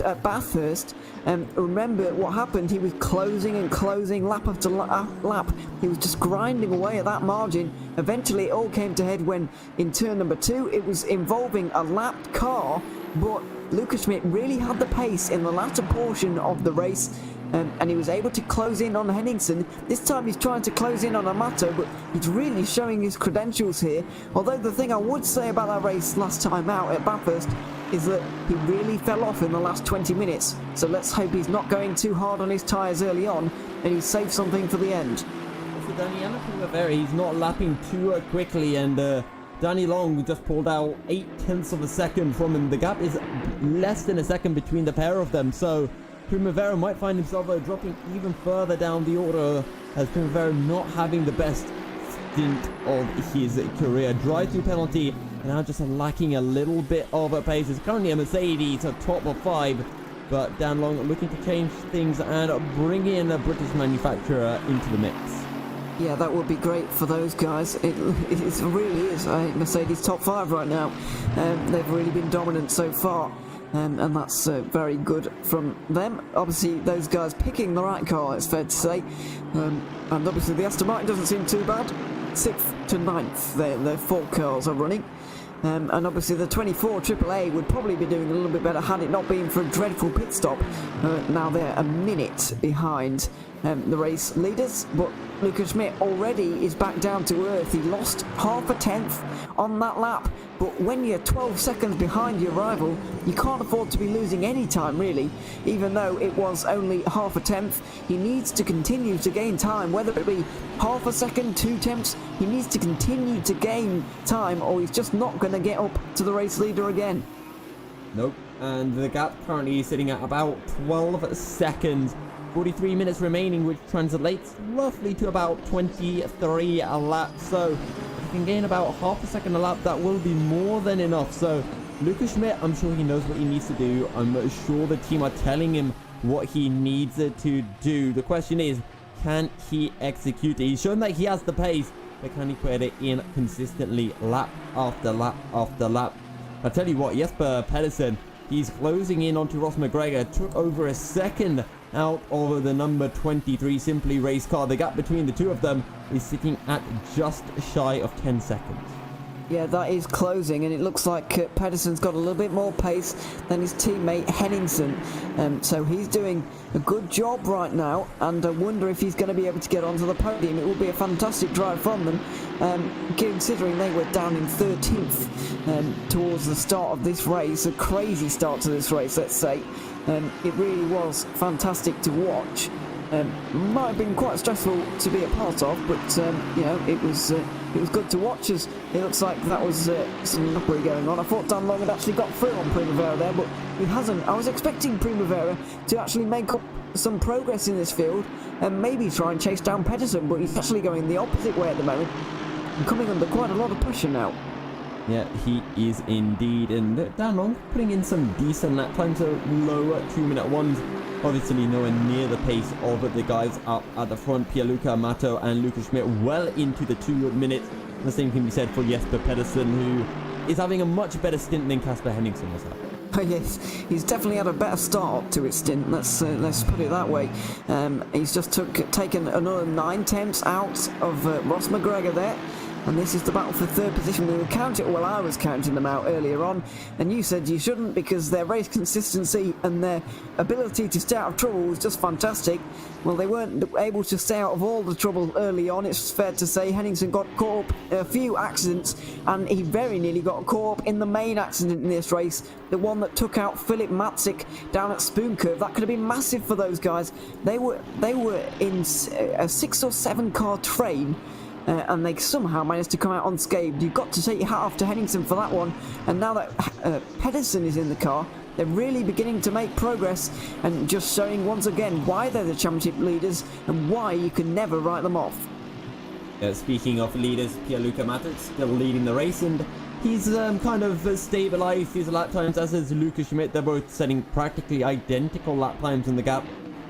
at Bathurst. Remember what happened? He was closing and closing lap after lap. He was just grinding away at that margin. Eventually it all came to head when in turn number 2 it was involving a lapped car, but Lucas Schmidt really had the pace in the latter portion of the race, and he was able to close in on Henningsen. This time he's trying to close in on Amato, but he's really showing his credentials here. Although the thing I would say about that race last time out at Bathurst is that he really fell off in the last 20 minutes. So let's hope he's not going too hard on his tyres early on and he saves something for the end. For Daniela Primavera, he's not lapping too quickly, and Danny Long just pulled out 0.8 of a second from him. The gap is less than a second between the pair of them, so Primavera might find himself dropping even further down the order, as Primavera not having the best stint of his career. Drive-through penalty, and now just lacking a little bit of a pace. It's currently a Mercedes, a top of 5, but Dan Long looking to change things and bring in a British manufacturer into the mix. Yeah, that would be great for those guys. It really is a Mercedes top 5 right now. They've really been dominant so far, and that's very good from them. Obviously, those guys picking the right car, it's fair to say. And obviously, the Aston Martin doesn't seem too bad. 6th to 9th, their 4 cars are running. And obviously the 24 AAA would probably be doing a little bit better had it not been for a dreadful pit stop. Now they're a minute behind the race leaders, but Lucas Schmidt already is back down to earth. He lost half a tenth on that lap, but when you're 12 seconds behind your rival, you can't afford to be losing any time really. Even though it was only half a tenth, he needs to continue to gain time, whether it be half a second, 2 tenths. He needs to continue to gain time, or he's just not going to get up to the race leader again. Nope, and the gap currently is sitting at about 12 seconds. 43 minutes remaining, which translates roughly to about 23 laps. So if he can gain about half a second a lap, that will be more than enough. So Lucas Schmidt, I'm sure he knows what he needs to do. I'm sure the team are telling him what he needs to do. The question is, can he execute it? He's shown that he has the pace, but can he put it in consistently lap after lap after lap? I tell you what, Jesper Pedersen, he's closing in onto Ross McGregor, took over a second out of the number 23 Simply race car. The gap between the two of them is sitting at just shy of 10 seconds. Yeah, that is closing, and it looks like Pedersen's got a little bit more pace than his teammate Henningsen. So he's doing a good job right now, and I wonder if he's going to be able to get onto the podium. It will be a fantastic drive from them, considering they were down in 13th towards the start of this race. A crazy start to this race, let's say. It really was fantastic to watch. Might have been quite stressful to be a part of, but you know, it was good to watch. As it looks like that was some loppery going on. I thought Dan Long had actually got through on Primavera there, but he hasn't. I was expecting Primavera to actually make up some progress in this field and maybe try and chase down Pedersen, but he's actually going the opposite way at the moment and coming under quite a lot of pressure now. Yeah, he is indeed, and Dan Long putting in some decent lap times, so lower 2-minute ones. Obviously nowhere near the pace of the guys up at the front, Pierluca Amato and Lucas Schmidt, well into the 2 minutes. The same can be said for Jesper Pedersen, who is having a much better stint than Casper Henningsen was having. Oh, yes, he's definitely had a better start to his stint. Let's put it that way. He's just taken another 9 tenths out of Ross McGregor there. And this is the battle for 3rd position. We were counting, well, I was counting them out earlier on, and you said you shouldn't because their race consistency and their ability to stay out of trouble was just fantastic. Well, they weren't able to stay out of all the trouble early on, it's fair to say. Henningsen got caught up in a few accidents, and he very nearly got caught up in the main accident in this race, the one that took out Philip Matzik down at Spoon Curve. That could have been massive for those guys. They were in a 6 or 7 car train. And they somehow managed to come out unscathed. You've got to take your hat off to Henningsen for that one. And now that Pedersen is in the car, they're really beginning to make progress and just showing once again why they're the championship leaders and why you can never write them off. Speaking of leaders, Pierluca Matic still leading the race, and He's kind of stabilized his lap times, as is Lucas Schmidt. They're both setting practically identical lap times, and the gap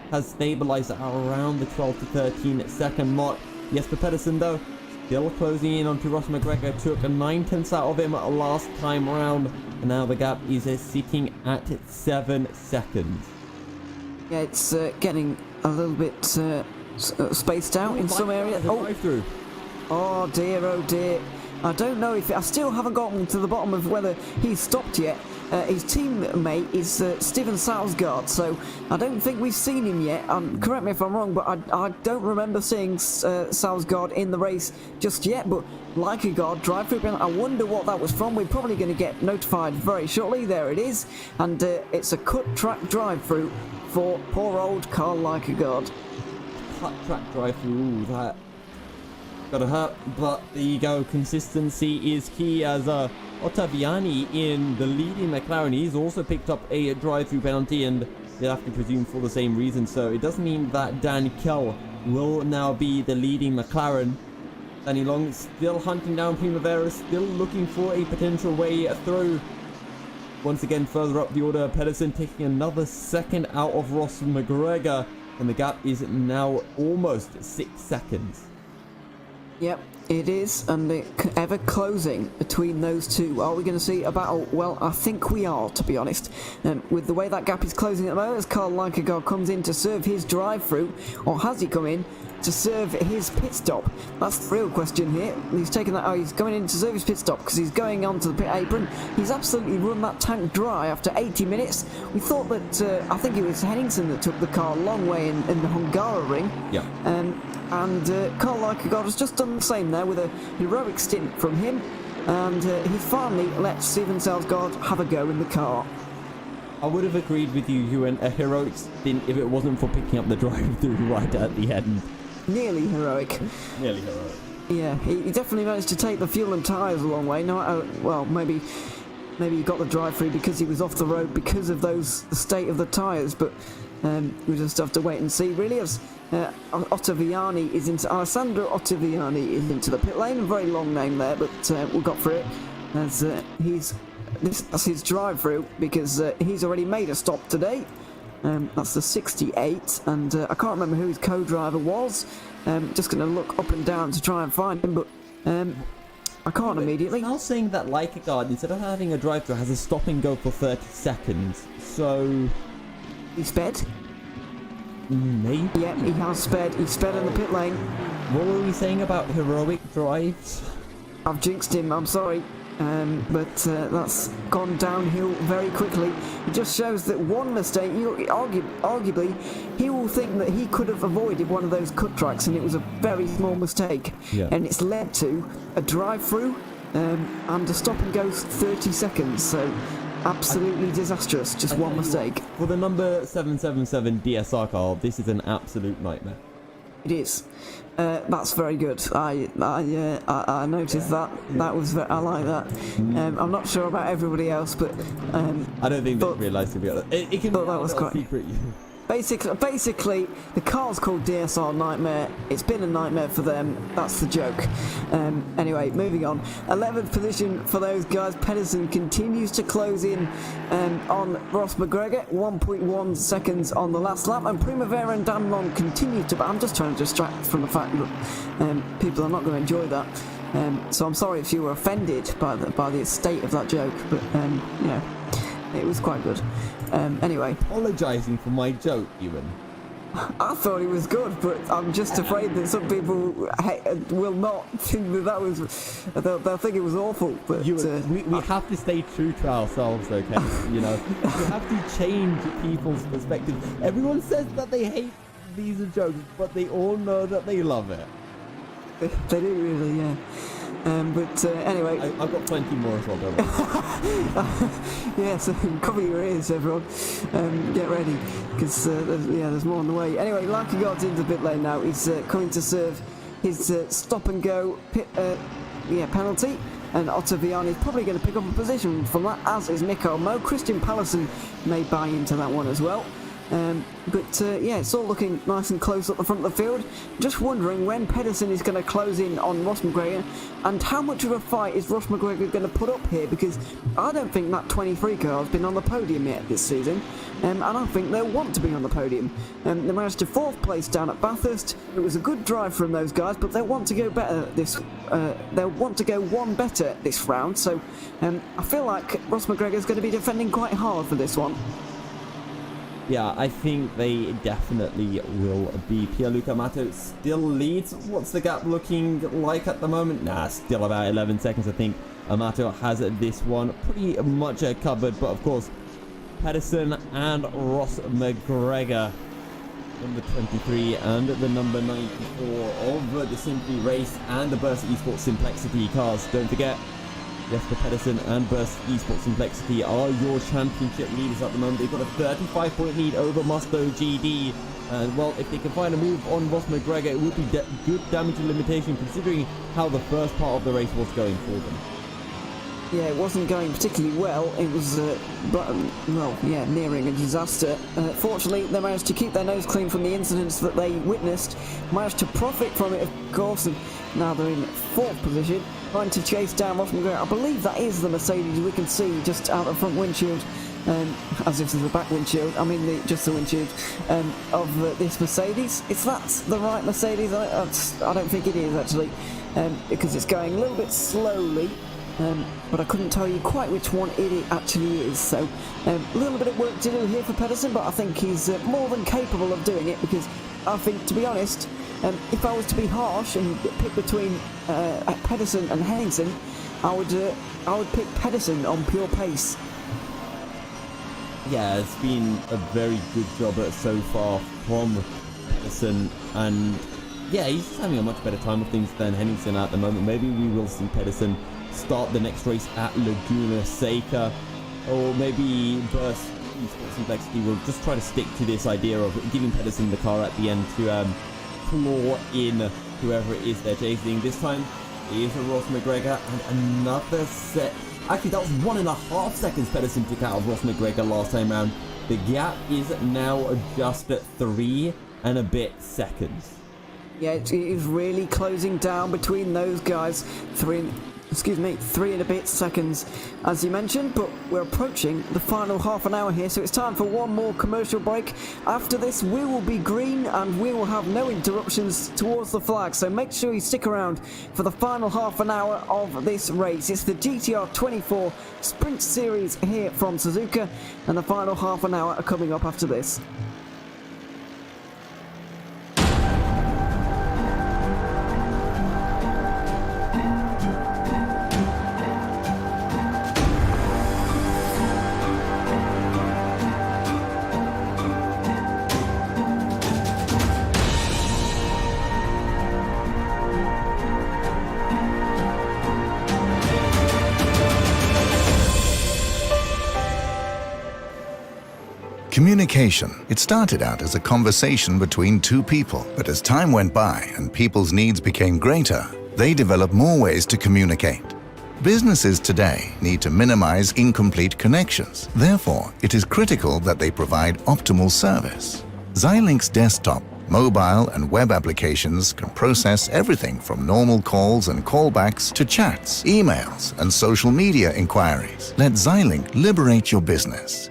has stabilized at around the 12 to 13 second mark. Jesper Pedersen, though, still closing in onto Ross McGregor. Took 9/10 out of him last time round, and now the gap is sitting at 7 seconds. Yeah, it's getting a little bit spaced out in some areas. Oh dear, oh dear. I don't know if I still haven't gotten to the bottom of whether he's stopped yet. His teammate is Steven Salsgaard, so I don't think we've seen him yet. Correct me if I'm wrong, but I don't remember seeing Salsgaard in the race just yet. But like a god, drive through. I wonder what that was from. We're probably going to get notified very shortly. There it is, and it's a cut track drive through for poor old Carl Like a God. Cut track drive through, that gotta hurt, but there you go. Consistency is key, as Ottaviani in the leading McLaren, he's also picked up a drive-through penalty, and you'll have to presume for the same reason. So it does mean that Dan Kell will now be the leading McLaren. Danny Long still hunting down Primavera, still looking for a potential way through. Once again, further up the order, Pedersen taking another second out of Ross McGregor, and the gap is now almost 6 seconds. Yep, it is, and ever closing between those two. Are we going to see a battle? Well, I think we are, to be honest. With the way that gap is closing at the moment, as Carl Like a God comes in to serve his drive-through, or has he come in to serve his pit stop? That's the real question here. He's taken that. Oh, he's going in to serve his pit stop because he's going onto the pit apron. He's absolutely run that tank dry after 80 minutes. We thought that I think it was Henningsen that took the car a long way in the Hungaroring. Yeah. And Carl Like a God has just done the same there with a heroic stint from him, and he finally let Steven Salsgaard have a go in the car. I would have agreed with you, Ewan, a heroic stint if it wasn't for picking up the drive-through right at the end. Nearly heroic. Nearly heroic. Yeah, he definitely managed to take the fuel and tyres a long way. No, well, maybe he got the drive-through because he was off the road because of the state of the tyres, but we just have to wait and see, really, as Alessandro Ottaviani is into the pit lane. A very long name there, but we got for it, as that's his drive-through, because he's already made a stop today. That's the 68, and I can't remember who his co-driver was. Just going to look up and down to try and find him, but I can't immediately. Now saying that Like a God, instead of having a drive-through, has a stop and go for 30 seconds, so... He sped? Maybe. Yeah, he has sped. He sped in the pit lane. What were we saying about heroic drives? I've jinxed him, I'm sorry. But that's gone downhill very quickly. It just shows that one mistake, arguably, he will think that he could have avoided one of those cut tracks, and it was a very small mistake. Yeah. And it's led to a drive-through and a stop and go 30 seconds. So absolutely disastrous, just one mistake. For the number 777 DSR car, this is an absolute nightmare. It is. That's very good. I noticed that. That was I like that. I'm not sure about everybody else, but I don't think they realised, to be honest. It can but be that was quite secret. Basically, the car's called DSR Nightmare. It's been a nightmare for them. That's the joke. Anyway, moving on. 11th position for those guys. Pedersen continues to close in on Ross McGregor. 1.1 seconds on the last lap. And Primavera and Dan Long continue to... I'm just trying to distract from the fact that people are not going to enjoy that. So I'm sorry if you were offended by the state of that joke. But, yeah, it was quite good. Anyway, Apologising for my joke, Ewan. I thought it was good, but I'm just afraid that some people will not think that was. They'll think it was awful. But we have to stay true to ourselves, okay? You know, we have to change people's perspective. Everyone says that they hate these jokes, but they all know that they love it. They do really, yeah. But anyway, I've got plenty more as well, don't I? yeah, so cover your ears, everyone. Get ready, because there's more on the way. Anyway, Like a God's into the pit lane now. He's coming to serve his stop and go penalty, and Ottaviani is probably going to pick up a position from that, as is Nico Mo. Christian Pallison may buy into that one as well. Yeah, it's all looking nice and close at the front of the field. Just wondering when Pedersen is going to close in on Ross McGregor, and how much of a fight is Ross McGregor going to put up here, because I don't think that 23 car has been on the podium yet this season, and I think they'll want to be on the podium. They managed to 4th place down at Bathurst. It was a good drive from those guys, but they'll want to go better they'll want to go one better this round, so I feel like Ross McGregor's going to be defending quite hard for this one. Yeah, I think they definitely will be. Pierluca Amato still leads. What's the gap looking like at the moment? Nah, still about 11 seconds. I think Amato has this one pretty much covered. But of course, Pedersen and Ross McGregor in the 23 and the number 94 of the Simply Race and the Burst Esports Simplexity cars. Don't forget, Jesper Pedersen and Burst Esports Simplexity are your championship leaders at the moment. They've got a 35-point lead over Musto GD. And, well, if they can find a move on Ross McGregor, it would be good damage and limitation, considering how the first part of the race was going for them. Yeah, it wasn't going particularly well. It was, nearing a disaster. Fortunately, they managed to keep their nose clean from the incidents that they witnessed, managed to profit from it, of course, and now they're in 4th position, trying to chase down Ross McGregor. I believe that is the Mercedes we can see just out the front windshield, as if it's the back windshield, I mean just the windshield of this Mercedes. If that's the right Mercedes, I don't think it is actually, because it's going a little bit slowly. But I couldn't tell you quite which one it actually is, so a little bit of work to do here for Pedersen, but I think he's more than capable of doing it, because I think, to be honest, if I was to be harsh and pick between Pedersen and Henningsen, I would pick Pedersen on pure pace. Yeah, it's been a very good job so far from Pedersen, and yeah, he's just having a much better time of things than Henningsen at the moment. Maybe we will see Pedersen start the next race at Laguna Seca, or maybe Burst Esports Complexity will just try to stick to this idea of giving Pedersen the car at the end to claw in whoever it is they're chasing. This time it is Ross McGregor, and another set. Actually, that was 1.5 seconds Pedersen took out of Ross McGregor last time round. The gap is now just at 3 and a bit seconds. Yeah, it is really closing down between those guys. 3 and a bit seconds, as you mentioned, but we're approaching the final half an hour here, so it's time for one more commercial break. After this, we will be green and we will have no interruptions towards the flag, so make sure you stick around for the final half an hour of this race. It's the GTR24 Sprint Series here from Suzuka, and the final half an hour are coming up after this. Communication. It started out as a conversation between two people, but as time went by and people's needs became greater, they developed more ways to communicate. Businesses today need to minimize incomplete connections. Therefore, it is critical that they provide optimal service. Xilinx desktop, mobile and web applications can process everything from normal calls and callbacks to chats, emails, and social media inquiries. Let Xilinx liberate your business.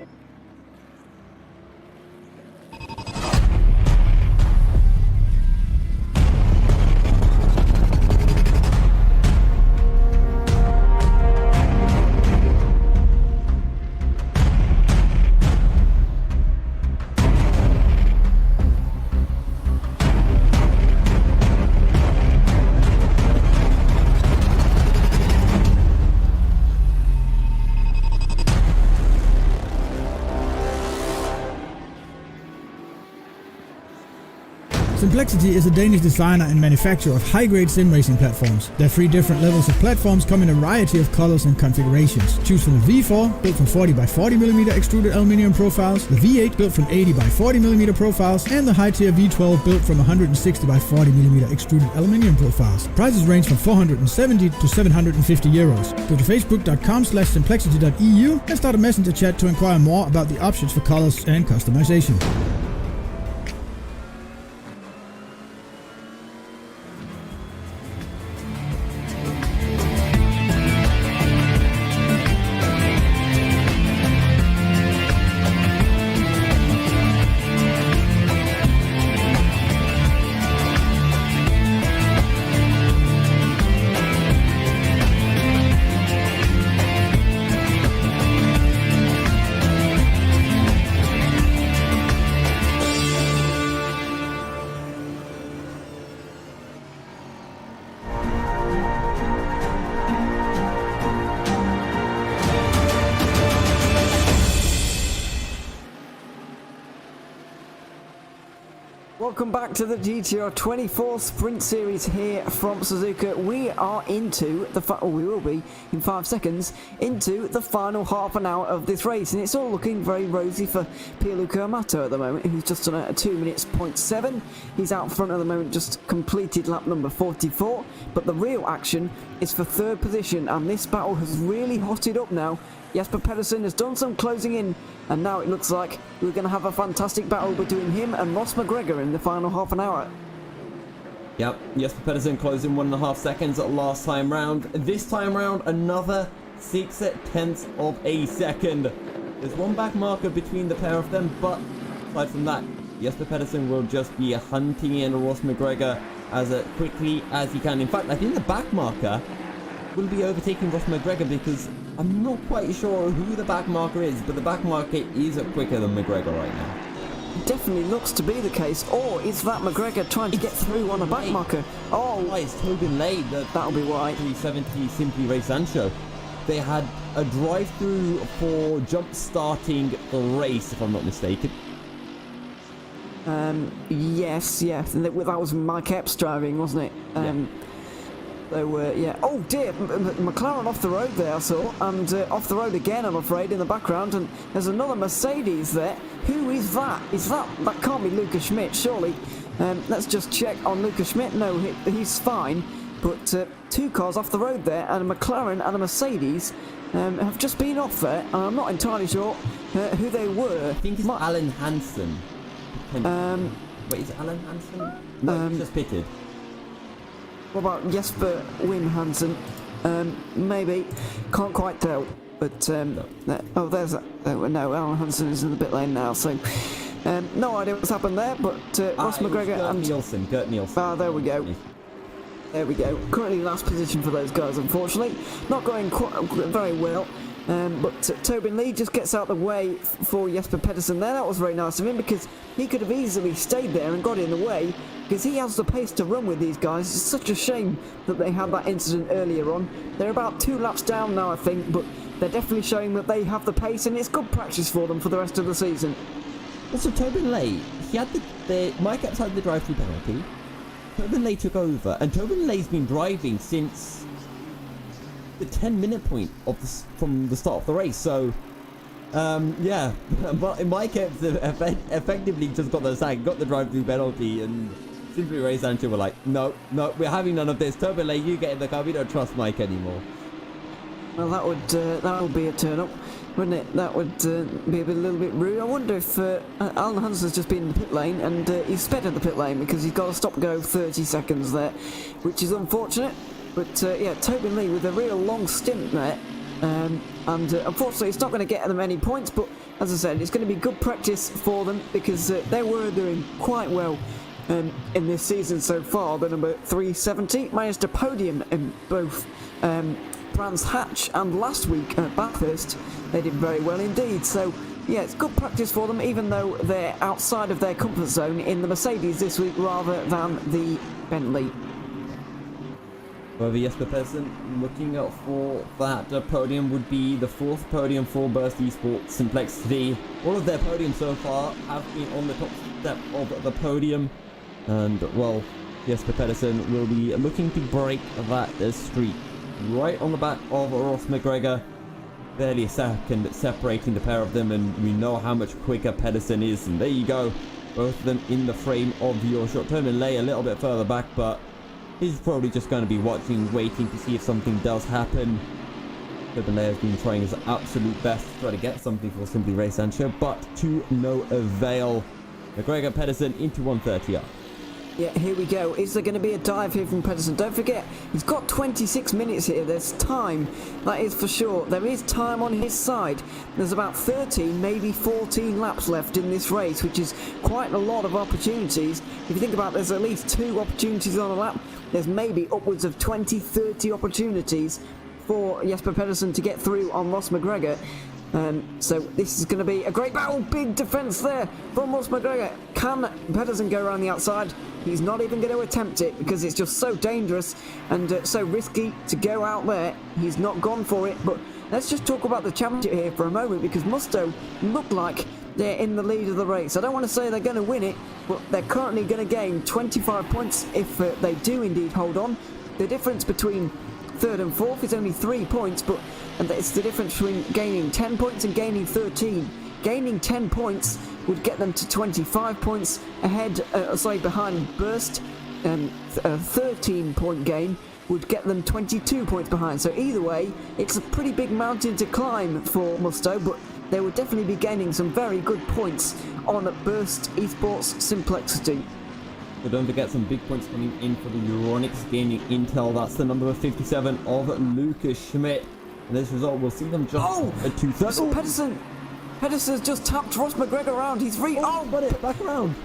Simplexity is a Danish designer and manufacturer of high-grade sim racing platforms. Their 3 different levels of platforms come in a variety of colors and configurations. Choose from the V4, built from 40 by 40mm extruded aluminium profiles, the V8 built from 80 by 40mm profiles, and the high-tier V12 built from 160 by 40mm extruded aluminium profiles. Prices range from 470 to 750 euros. Go to facebook.com/simplexity.eu and start a messenger chat to inquire more about the options for colors and customization. Welcome back to the GTR24 Sprint Series here from Suzuka. We are into the we will be in 5 seconds into the final half an hour of this race, and it's all looking very rosy for Pierluca Amato at the moment, who's just done a 2 minutes 0.7. He's out front at the moment, just completed lap number 44, but the real action is for 3rd position, and this battle has really hotted up now. Jesper Pedersen has done some closing in, and now it looks like we're going to have a fantastic battle between him and Ross McGregor in the final half an hour. Yep, Jesper Pedersen closed in 1.5 seconds last time round. This time round, another 6/10 of a second. There's one back marker between the pair of them, but aside from that, Jesper Pedersen will just be hunting in Ross McGregor as quickly as he can. In fact, I think the back marker will be overtaking Ross McGregor, because I'm not quite sure who the back marker is, but the back marker is quicker than McGregor right now. It definitely looks to be the case. Or is that McGregor trying to get through on a back marker? Oh, why it's Tobin Lay, that'll be why. 370 Simply Race Sancho. They had a drive-through for jump-starting the race, if I'm not mistaken. Yes, and that was Mike Epps driving, wasn't it? So, yeah. Oh dear, McLaren off the road there, I saw, and off the road again, I'm afraid, in the background, and there's another Mercedes there. Who is that? That can't be Lucas Schmidt, surely. Let's just check on Lucas Schmidt. No, he's fine, but 2 cars off the road there, and a McLaren and a Mercedes have just been off there, and I'm not entirely sure who they were. I think it's Alan Hansen. Wait, is it Alan Hansen? No, he's just pitted. What about Jesper Wim Hansen? Maybe. Can't quite tell. But, oh, there's that. No, Alan Hansen is in the pit lane now, so... no idea what's happened there, but Ross McGregor and... Gert Nielsen. Ah, there we go. There we go. Currently last position for those guys, unfortunately. Not going very well. But Tobin Lee just gets out the way for Jesper Pedersen there. That was very nice of him, because he could have easily stayed there and got in the way, because he has the pace to run with these guys. It's such a shame that they had that incident earlier on. They're about 2 laps down now, I think, but they're definitely showing that they have the pace, and it's good practice for them for the rest of the season. Also, Tobin Lay, he had Mike Epps had the drive-through penalty. Tobin Lay took over, and Tobin Lay's been driving since the 10-minute point from the start of the race. So, yeah, but Mike Epps effectively just got the sack, got the drive-through penalty, and Simply Race Sancho were like, no, we're having none of this. Tobin Lay, you get in the car. We don't trust Mike anymore. Well, that would be a turn-up, wouldn't it? That would be a little bit rude. I wonder if Alan Hansen's just been in the pit lane, and he's sped in the pit lane because he's got a stop-go 30 seconds there, which is unfortunate. But yeah, Tobin Lee with a real long stint there, and unfortunately it's not going to get them any points, but as I said, it's going to be good practice for them, because they were doing quite well in this season so far. The number 370 managed a podium in both Brands Hatch and last week at Bathurst. They did very well indeed, so yeah, it's good practice for them, even though they're outside of their comfort zone in the Mercedes this week rather than the Bentley. However, Jesper Pedersen looking out for that podium would be the 4th podium for Burst Esports Simplexity. All of their podiums so far have been on the top step of the podium. And, well, Jesper Pedersen will be looking to break that streak. Right on the back of Ross McGregor. Barely a second separating the pair of them, and we know how much quicker Pedersen is. And there you go. Both of them in the frame of your shot. Termin Lay a little bit further back, but he's probably just going to be watching, waiting to see if something does happen. Termin Lay has been trying his absolute best to try to get something for Simply Race Sancho, but to no avail. McGregor Pedersen into 130R. Yeah, here we go. Is there going to be a dive here from Pedersen? Don't forget, he's got 26 minutes here. There's time, that is for sure. There is time on his side. There's about 13, maybe 14 laps left in this race, which is quite a lot of opportunities. If you think about it, there's at least 2 opportunities on a lap. There's maybe upwards of 20, 30 opportunities for Jesper Pedersen to get through on Ross McGregor. So this is going to be a great battle. Big defence there from Ross McGregor. Can Pedersen go around the outside? He's not even going to attempt it because it's just so dangerous and so risky to go out there. He's not gone for it. But let's just talk about the championship here for a moment, because Musto look like they're in the lead of the race. I don't want to say they're going to win it, but they're currently going to gain 25 points if they do indeed hold on. The difference between third and fourth is only 3 points, but it's the difference between gaining 10 points and gaining 13. Gaining 10 points would get them to 25 points ahead, behind Burst. A 13-point gain would get them 22 points behind. So either way, it's a pretty big mountain to climb for Musto, but they would definitely be gaining some very good points on Burst Esports Simplexity. But don't forget some big points coming in for the Euronics Gaming Intel. That's the number 57 of Lucas Schmidt. And this result, we'll see them just at 230. Pedersen's just tapped Ross McGregor around. He's got it back around.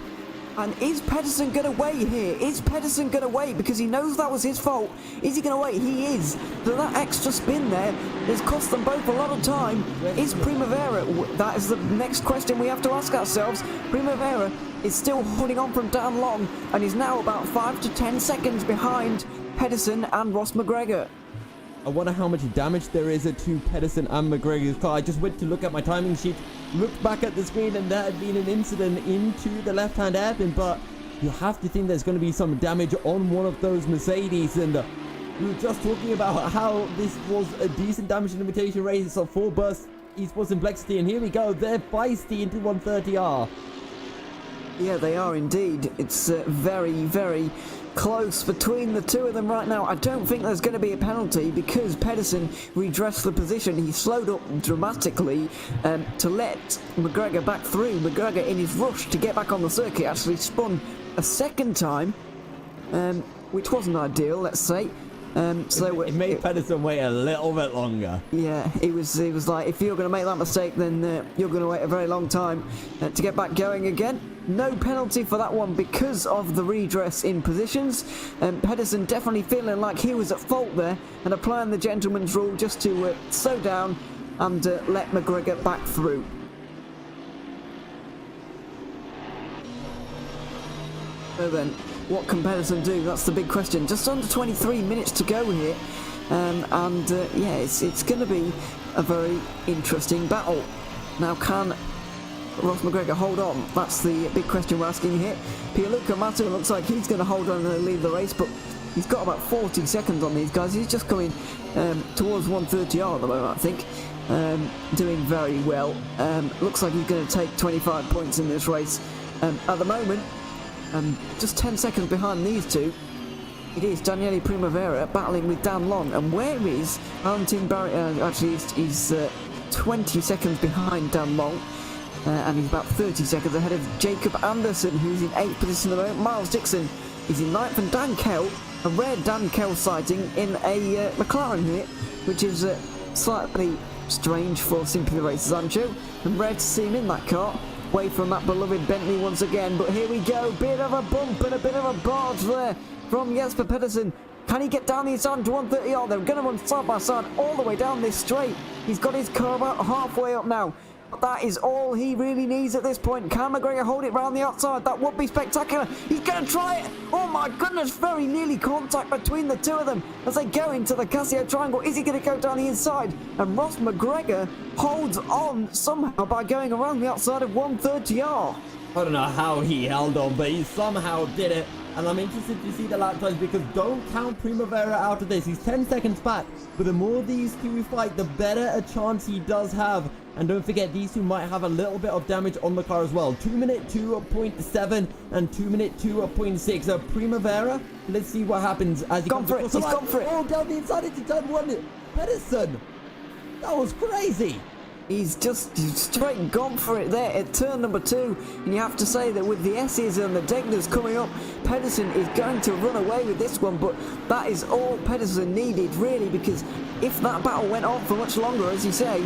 And is Pedersen going to wait here? Is Pedersen going to wait? Because he knows that was his fault. Is he going to wait? He is. So that extra spin there has cost them both a lot of time. Is Primavera? That is the next question we have to ask ourselves. Primavera is still holding on from Dan Long and is now about 5 to 10 seconds behind Pedersen and Ross McGregor. I wonder how much damage there is to Pedersen and McGregor's car. I just went to look at my timing sheet, looked back at the screen, and there had been an incident into the left-hand hairpin, but you have to think there's going to be some damage on one of those Mercedes. And we were just talking about how this was a decent damage limitation race of 4 Burst Esports Simplexity, and here we go. They're feisty into 130R. Yeah, they are indeed. It's very, very close between the two of them right now. I don't think there's going to be a penalty because Pedersen redressed the position. He slowed up dramatically to let McGregor back through. McGregor, in his rush to get back on the circuit, actually spun a second time, which wasn't ideal, let's say. It made Pedersen wait a little bit longer. Yeah, it was like, if you're going to make that mistake, then you're going to wait a very long time to get back going again. No penalty for that one because of the redress in positions. Pedersen definitely feeling like he was at fault there and applying the gentleman's rule just to slow down and let McGregor back through. So then, what can Pedersen do? That's the big question. Just under 23 minutes to go here. Yeah, it's going to be a very interesting battle. Now, can Ross McGregor hold on? That's the big question we're asking here. Pierluca Mato looks like he's going to hold on and lead the race, but he's got about 40 seconds on these guys. He's just coming towards 130R at the moment, I think. Doing very well. Looks like he's going to take 25 points in this race. At the moment, just 10 seconds behind these two, it is Daniele Primavera battling with Dan Long. And where is Valentin Barry? Actually, he's 20 seconds behind Dan Long. And he's about 30 seconds ahead of Jacob Anderson, who's in 8th position at the moment. Miles Dixon is in 9th, and Dan Kell, a rare Dan Kell sighting in a McLaren here, which is slightly strange for Simply Race Sancho, and rare to see him in that car, away from that beloved Bentley once again. But here we go, bit of a bump and a bit of a barge there from Jesper Pedersen. Can he get down the inside to 130R? They're going to run side by side all the way down this straight. He's got his car about halfway up now. But that is all he really needs at this point. Can McGregor hold it round the outside? That would be spectacular. He's going to try it. Oh my goodness, very nearly contact between the two of them as they go into the Casio triangle. Is he going to go down the inside? And Ross McGregor holds on somehow by going around the outside of 130R. I don't know how he held on, but he somehow did it. And I'm interested to see the lap times because don't count Primavera out of this. He's 10 seconds back, but the more these two fight, the better a chance he does have. And don't forget, these two might have a little bit of damage on the car as well. 2 minute 2.7 and 2 minute 2.6. So Primavera, let's see what happens as he comes across the line. He's gone for it. Oh, down the inside into turn 1. Pedersen. That was crazy. He's just straight gone for it there at turn number 2, and you have to say that with the S's and the Degners coming up, Pedersen is going to run away with this one, but that is all Pedersen needed really, because if that battle went on for much longer, as you say,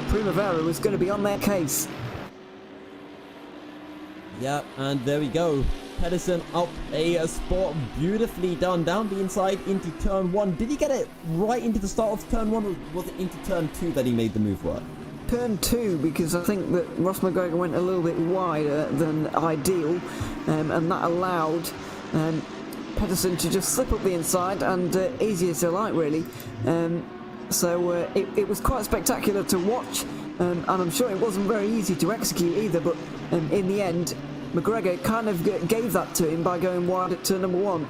Primavera was going to be on their case. Yeah, and there we go. Pedersen up a spot, beautifully done down the inside into turn 1. Did he get it right into the start of turn 1, or was it into turn 2 that he made the move work? Turn 2, because I think that Ross McGregor went a little bit wider than ideal, and that allowed Pedersen to just slip up the inside, and easy as you like really. So it was quite spectacular to watch, and I'm sure it wasn't very easy to execute either, but in the end McGregor kind of gave that to him by going wide at turn number 1.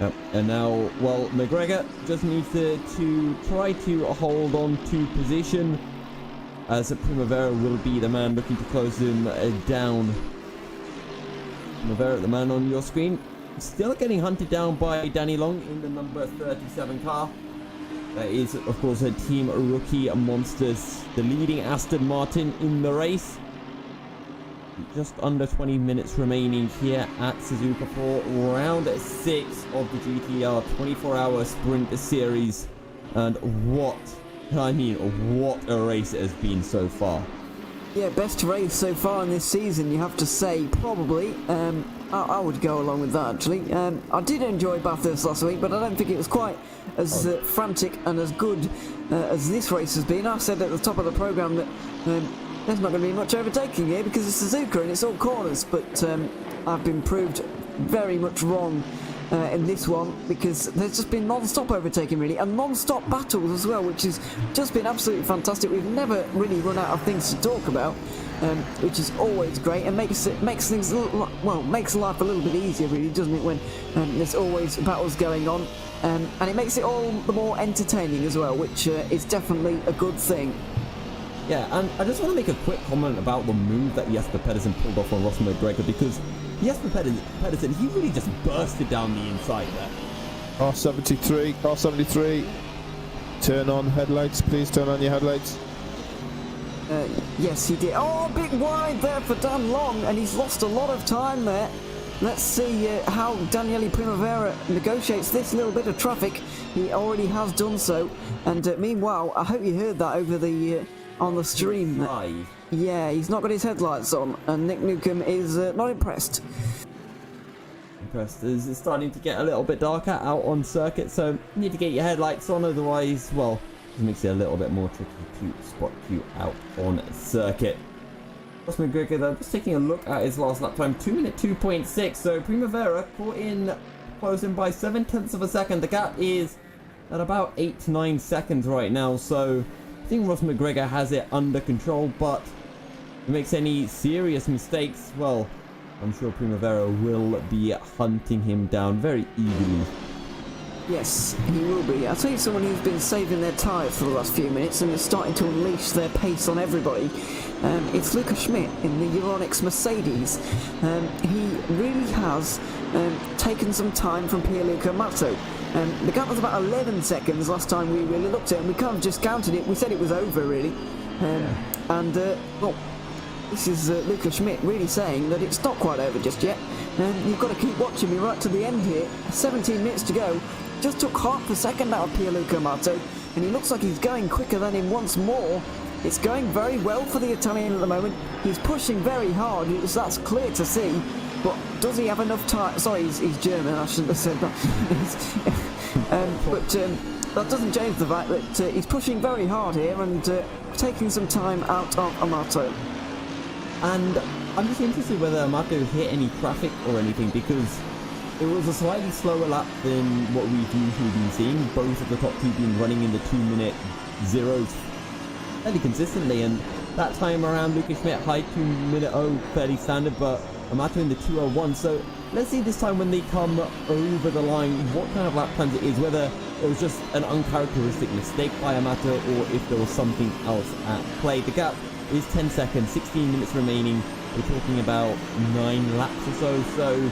Yep. And now, well, McGregor just needs to try to hold on to position, as Primavera will be the man looking to close him down. Primavera, the man on your screen, still getting hunted down by Danny Long in the number 37 car. That is, of course, a Team Rookie Monsters, the leading Aston Martin in the race. Just under 20 minutes remaining here at Suzuka for round 6 of the GTR 24-hour Sprint Series. And what a race it has been so far. Yeah, best race so far in this season, you have to say, probably. I would go along with that, actually. I did enjoy Bathurst last week, but I don't think it was quite as frantic and as good as this race has been. I said at the top of the programme that there's not going to be much overtaking here because it's Suzuka and it's all corners, but I've been proved very much wrong in this one, because there's just been non-stop overtaking really, and non-stop battles as well, which has just been absolutely fantastic. We've never really run out of things to talk about, which is always great, and makes things makes life a little bit easier really, doesn't it, when there's always battles going on, and it makes it all the more entertaining as well, which is definitely a good thing. Yeah, and I just want to make a quick comment about the move that Jesper Pedersen pulled off on Ross McGregor, because Jesper Pedersen, he really just bursted down the inside there. Car 73, turn on headlights, please turn on your headlights. Yes, he did. Oh, big wide there for Dan Long, and he's lost a lot of time there. Let's see how Daniele Primavera negotiates this little bit of traffic. He already has done so, and meanwhile, I hope you heard that over the on the stream. Yeah, he's not got his headlights on, and Nick Newcomb is not impressed. It's starting to get a little bit darker out on circuit, so you need to get your headlights on, otherwise, well, it makes it a little bit more tricky to spot you out on circuit. Ross McGregor, though, just taking a look at his last lap time, 2 minute 2.6, so Primavera caught in closing by 0.7 of a second. The gap is at about 8 to 9 seconds right now, so I think Ross McGregor has it under control, but if he makes any serious mistakes, well, I'm sure Primavera will be hunting him down very eagerly. Yes, he will be. I'll tell you someone who's been saving their tyres for the last few minutes and is starting to unleash their pace on everybody. It's Luca Schmidt in the Euronics Mercedes. He really has taken some time from Pierluca Matto. The gap was about 11 seconds last time we really looked at it, and we kind of just counted it. We said it was over, really. Well, this is Luca Schmidt really saying that it's not quite over just yet. You've got to keep watching me right to the end here. 17 minutes to go. Just took half a second out of Pierluca Matto, and he looks like he's going quicker than him once more. It's going very well for the Italian at the moment. He's pushing very hard, that's clear to see. But does he have enough time? Sorry, he's German, I shouldn't have said that. But that doesn't change the fact that he's pushing very hard here and taking some time out of Amato. And I'm just interested whether Amato hit any traffic or anything, because it was a slightly slower lap than what we've usually been seeing. Both of the top two being running in the 2 minute zeros fairly consistently, and That time around, Lucas Schmidt high 2-minute 0, fairly standard, but Amato in the 2:01. So let's see this time when they come over the line, what kind of lap times it is, whether it was just an uncharacteristic mistake by Amato or if there was something else at play. The gap is 10 seconds, 16 minutes remaining. We're talking about 9 laps or so. So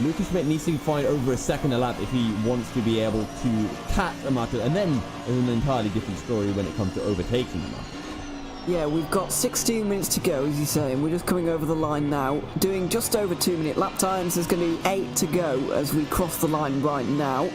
Lucas Schmidt needs to find over a second a lap if he wants to be able to catch Amato, and then there's an entirely different story when it comes to overtaking Amato. Yeah, we've got 16 minutes to go, as you say, and we're just coming over the line now, doing just over 2-minute lap times. There's going to be 8 to go as we cross the line right now.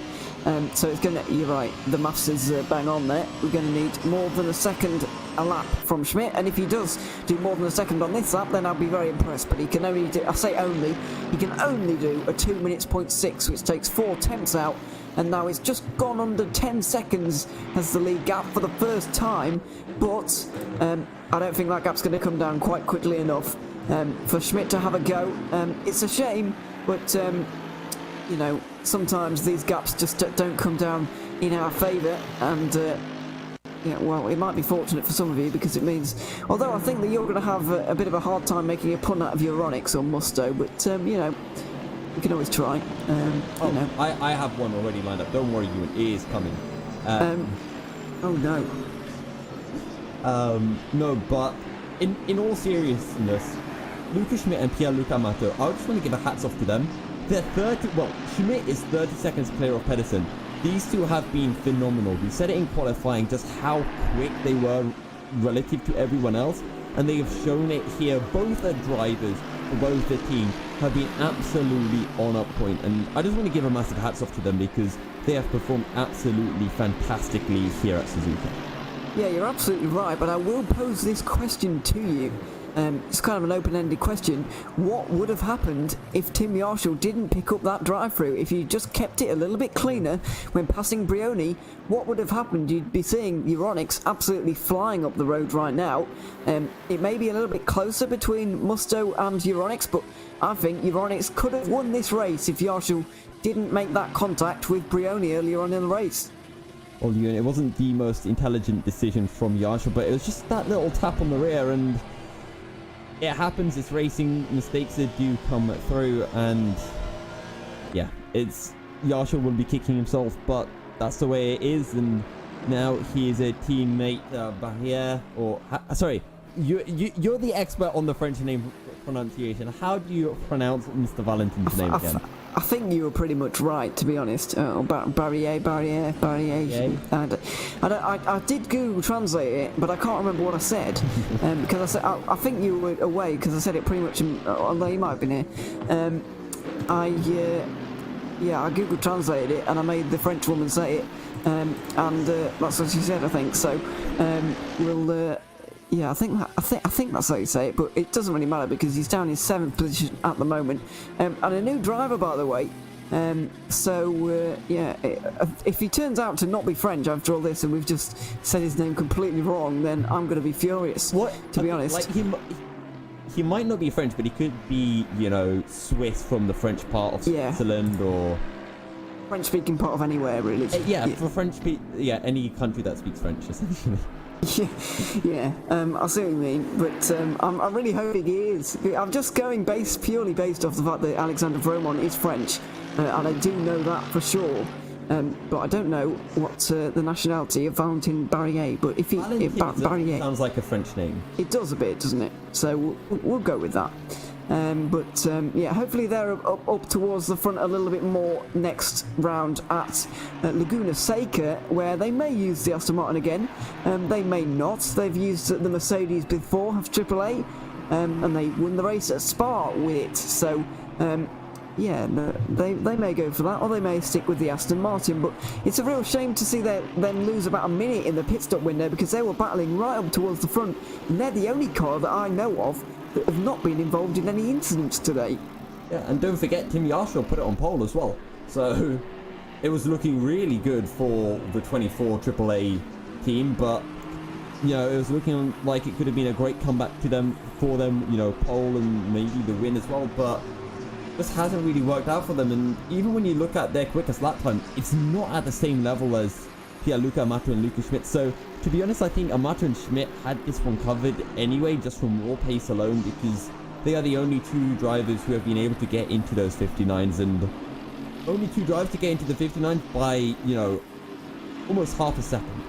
So it's going to, you're right, the maths is bang on there. We're going to need more than a second a lap from Schmidt, and if he does do more than a second on this lap, then I'll be very impressed. But he can only do, I say only, he can only do a 2 minutes point 6, which takes 4 tenths out, and now it's just gone under 10 seconds as the lead gap for the first time. But I don't think that gap's going to come down quite quickly enough for Schmidt to have a go. It's a shame, but you know, sometimes these gaps just don't come down in our favour, and yeah, well, it might be fortunate for some of you because it means, although I think that you're going to have a bit of a hard time making a pun out of Euronics or Musto, but you know, you can always try. You know. I have one already lined up. Don't worry, Ewan, it is coming. Oh no. No, but in all seriousness, Lucas Schmidt and Pierluca Amato, I just want to give a hats off to them. They're 30, well, Schmidt is 30 seconds clear of Pedersen. These two have been phenomenal. We said it in qualifying just how quick they were relative to everyone else, and they have shown it here. Both the drivers for both the teams have been absolutely on up point, and I just want to give a massive hats off to them because they have performed absolutely fantastically here at Suzuka. Yeah, you're absolutely right, but I will pose this question to you. It's kind of an open-ended question. What would have happened if Tim Yarshall didn't pick up that drive-through? If you just kept it a little bit cleaner when passing Brioni, what would have happened? You'd be seeing Euronics absolutely flying up the road right now. It may be a little bit closer between Musto and Euronics, but I think Euronics could have won this race if Yarshall didn't make that contact with Brioni earlier on in the race. Well, Ewan, it wasn't the most intelligent decision from Yarshall, but it was just that little tap on the rear, and it happens. It's racing. Mistakes that do come through, and yeah, it's Yarshall will be kicking himself, but that's the way it is. And now he is a teammate Barrière, or sorry, you're the expert on the French name pronunciation. How do you pronounce Mr. Valentin's name again? I think you were pretty much right, to be honest. Barrière. I did Google Translate it, but I can't remember what I said because I said I think you were away because I said it pretty much. Although you might have been here. I Google translated it and I made the French woman say it, and that's what she said. I think so. We'll. Yeah, I think that's how you say it, but it doesn't really matter because he's down in 7th position at the moment, and a new driver, by the way. Yeah, if he turns out to not be French after all this, and we've just said his name completely wrong, then I'm going to be furious. To be honest, like he might not be French, but he could be, you know, Swiss from the French part of Switzerland or French-speaking part of anywhere, really. For French, any country that speaks French, essentially. Yeah, I see what you mean, but I'm really hoping he is. I'm just going purely based off the fact that Alexander Vromont is French, and I do know that for sure. But I don't know what the nationality of Valentin Barrière. But if Barrière sounds like a French name, it does a bit, doesn't it? So we'll go with that. Yeah, hopefully they're up towards the front a little bit more next round at Laguna Seca, where they may use the Aston Martin again. They may not. They've used the Mercedes before, have AAA, and they won the race at Spa with it. So, yeah, they may go for that, or they may stick with the Aston Martin. But it's a real shame to see them lose about a minute in the pit stop window because they were battling right up towards the front, and they're the only car that I know of that have not been involved in any incidents today. Yeah, and don't forget Tim Yarshall put it on pole as well. So it was looking really good for the 24 AAA team, but you know, it was looking like it could have been a great comeback for them, you know, pole and maybe the win as well, but this hasn't really worked out for them. And even when you look at their quickest lap time, it's not at the same level as Pierluca Amato and Luca Schmidt. So to be honest, I think Amato and Schmidt had this one covered anyway, just from raw pace alone, because they are the only two drivers who have been able to get into those 59s, and only two drivers to get into the 59s by, you know, almost half a second.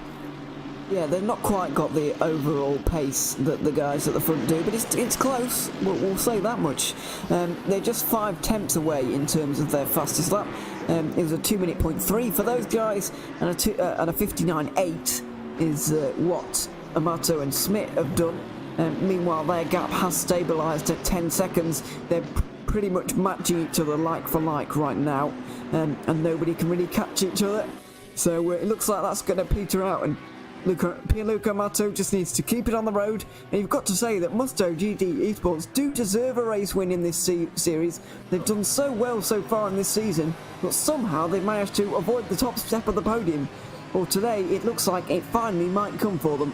Yeah, they've not quite got the overall pace that the guys at the front do, but it's close, we'll say that much. They're just 5/10 away in terms of their fastest lap. It was a 2-minute point 3 for those guys, and a 59.8 is what Amato and Schmidt have done. Meanwhile, their gap has stabilised at 10 seconds. They're pretty much matching each other like for like right now, and nobody can really catch each other. So it looks like that's going to peter out, and Pierluca Amato just needs to keep it on the road. And you've got to say that Musto GT Esports do deserve a race win in this series. They've done so well so far in this season, but somehow they've managed to avoid the top step of the podium. Well, today it looks like it finally might come for them.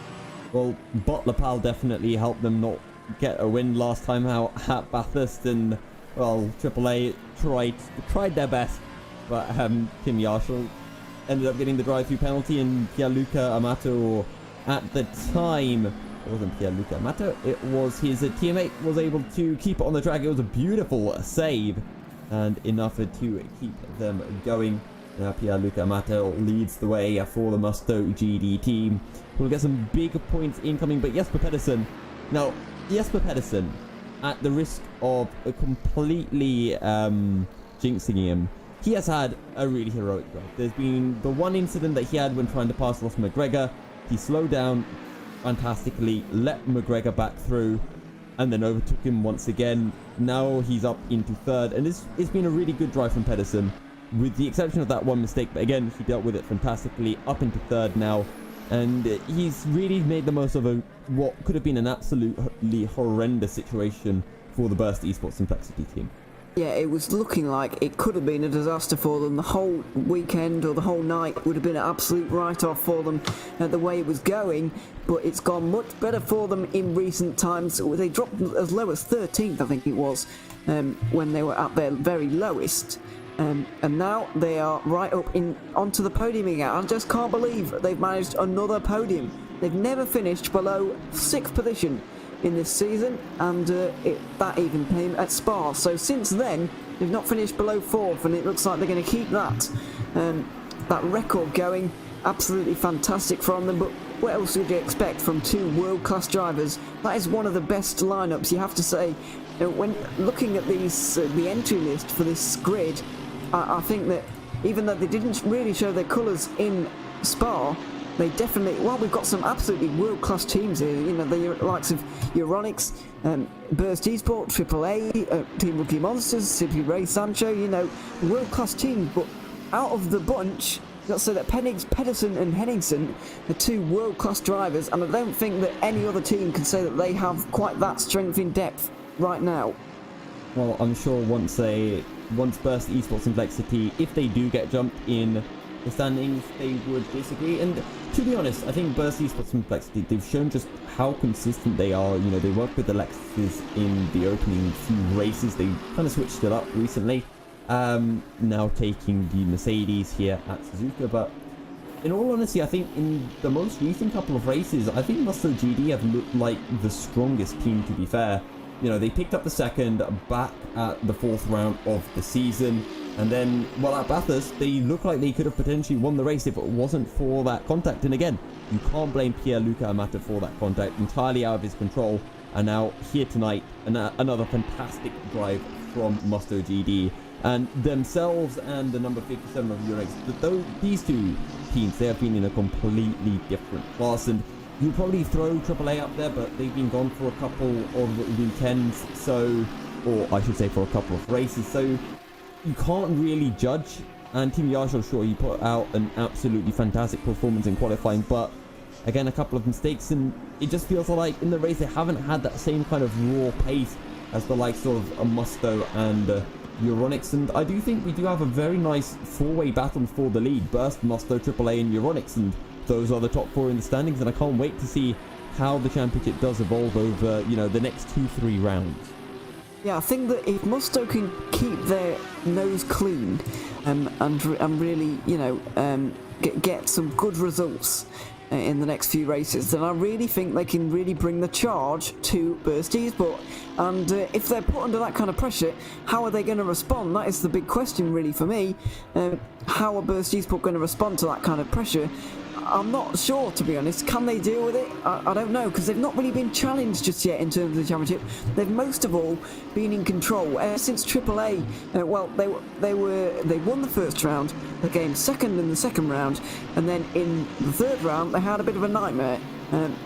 Well, Botlapal definitely helped them not get a win last time out at Bathurst, and well, AAA tried their best, but Tim Yarshall ended up getting the drive-through penalty, and Pierluca Amato, at the time, it wasn't Pierluca Amato, it was his teammate, was able to keep it on the track. It was a beautiful save, and enough to keep them going. Now Pierluca Amato leads the way for the Musto GD team. We'll get some big points incoming, but Jesper Pedersen, now Jesper Pedersen, at the risk of completely jinxing him, he has had a really heroic drive. There's been the one incident that he had when trying to pass Ross McGregor. He slowed down fantastically, let McGregor back through, and then overtook him once again. Now he's up into third, and it's been a really good drive from Pedersen, with the exception of that one mistake. But again, he dealt with it fantastically, up into third now, and he's really made the most of what could have been an absolutely horrendous situation for the Burst Esports Complexity team. Yeah, it was looking like it could have been a disaster for them. The whole weekend or the whole night would have been an absolute write-off for them the way it was going, but it's gone much better for them in recent times. They dropped as low as 13th, I think it was, when they were at their very lowest. And now they are right up onto the podium again. I just can't believe they've managed another podium. They've never finished below 6th position in this season, and that even came at Spa. So since then, they've not finished below 4th, and it looks like they're going to keep that record going. Absolutely fantastic from them, but what else would you expect from two world-class drivers? That is one of the best lineups, you have to say. When looking at these, the entry list for this grid, I think that even though they didn't really show their colours in Spa, they definitely, well, we've got some absolutely world-class teams here. You know, the likes of Euronics, Burst Esport, AAA, Team Rookie Monsters, Simply Ray Sancho, you know, world-class teams. But out of the bunch, let's say that Pedersen and Henningsen are two world-class drivers, and I don't think that any other team can say that they have quite that strength in depth right now. Well, I'm sure once Burst Esports Complexity, if they do get jumped in the standings, they would disagree. And to be honest, I think Burst Esports Complexity, they've shown just how consistent they are. You know, they worked with the Lexuses in the opening few races. They kind of switched it up recently. Now taking the Mercedes here at Suzuka. But in all honesty, I think in the most recent couple of races, I think Musto GD have looked like the strongest team, to be fair. You know, they picked up the second back at the 4th round of the season. And then, well, at Bathurst, they look like they could have potentially won the race if it wasn't for that contact. And again, you can't blame Pierluca Amato for that contact, entirely out of his control. And now, here tonight, another fantastic drive from Musto GD. And themselves and the number 57 of Euronics, these two teams, they have been in a completely different class. And you probably throw AAA up there, but they've been gone for a couple of weekends, so, or I should say for a couple of races, so you can't really judge. And Team Yarshall, sure, he put out an absolutely fantastic performance in qualifying, but again, a couple of mistakes, and it just feels like in the race they haven't had that same kind of raw pace as the likes of Musto and Euronics. And I do think we do have a very nice four-way battle for the lead: Burst, Musto, AAA, and Euronics, and those are the top 4 in the standings. And I can't wait to see how the championship does evolve over, you know, the next 2-3 rounds. Yeah, I think that if Musto can keep their nose clean and really, get some good results in the next few races, then I really think they can really bring the charge to Burst Esport. And if they're put under that kind of pressure, how are they going to respond? That is the big question really for me. How are Burst Esport going to respond to that kind of pressure? I'm not sure, to be honest. Can they deal with it? I don't know, because they've not really been challenged just yet in terms of the championship. They've most of all been in control since AAA. They won the first round. They came second in the second round, and then in the third round they had a bit of a nightmare,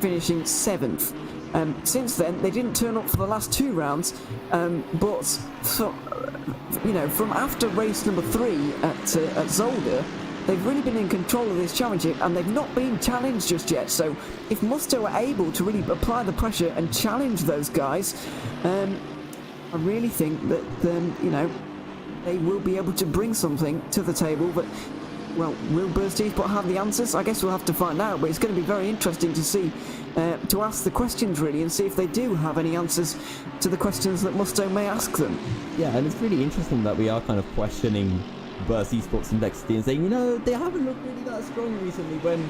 finishing 7th. Since then, they didn't turn up for the last 2 rounds, but from after race number 3 at Zolder, they've really been in control of this championship, and they've not been challenged just yet. So if Musto are able to really apply the pressure and challenge those guys, I really think that they will be able to bring something to the table. But will Burst Esport have the answers? I guess we'll have to find out. But it's going to be very interesting to see, to ask the questions really, and see if they do have any answers to the questions that Musto may ask them. Yeah, and it's really interesting that we are kind of questioning Burst Esports Complexity and saying, they haven't looked really that strong recently when,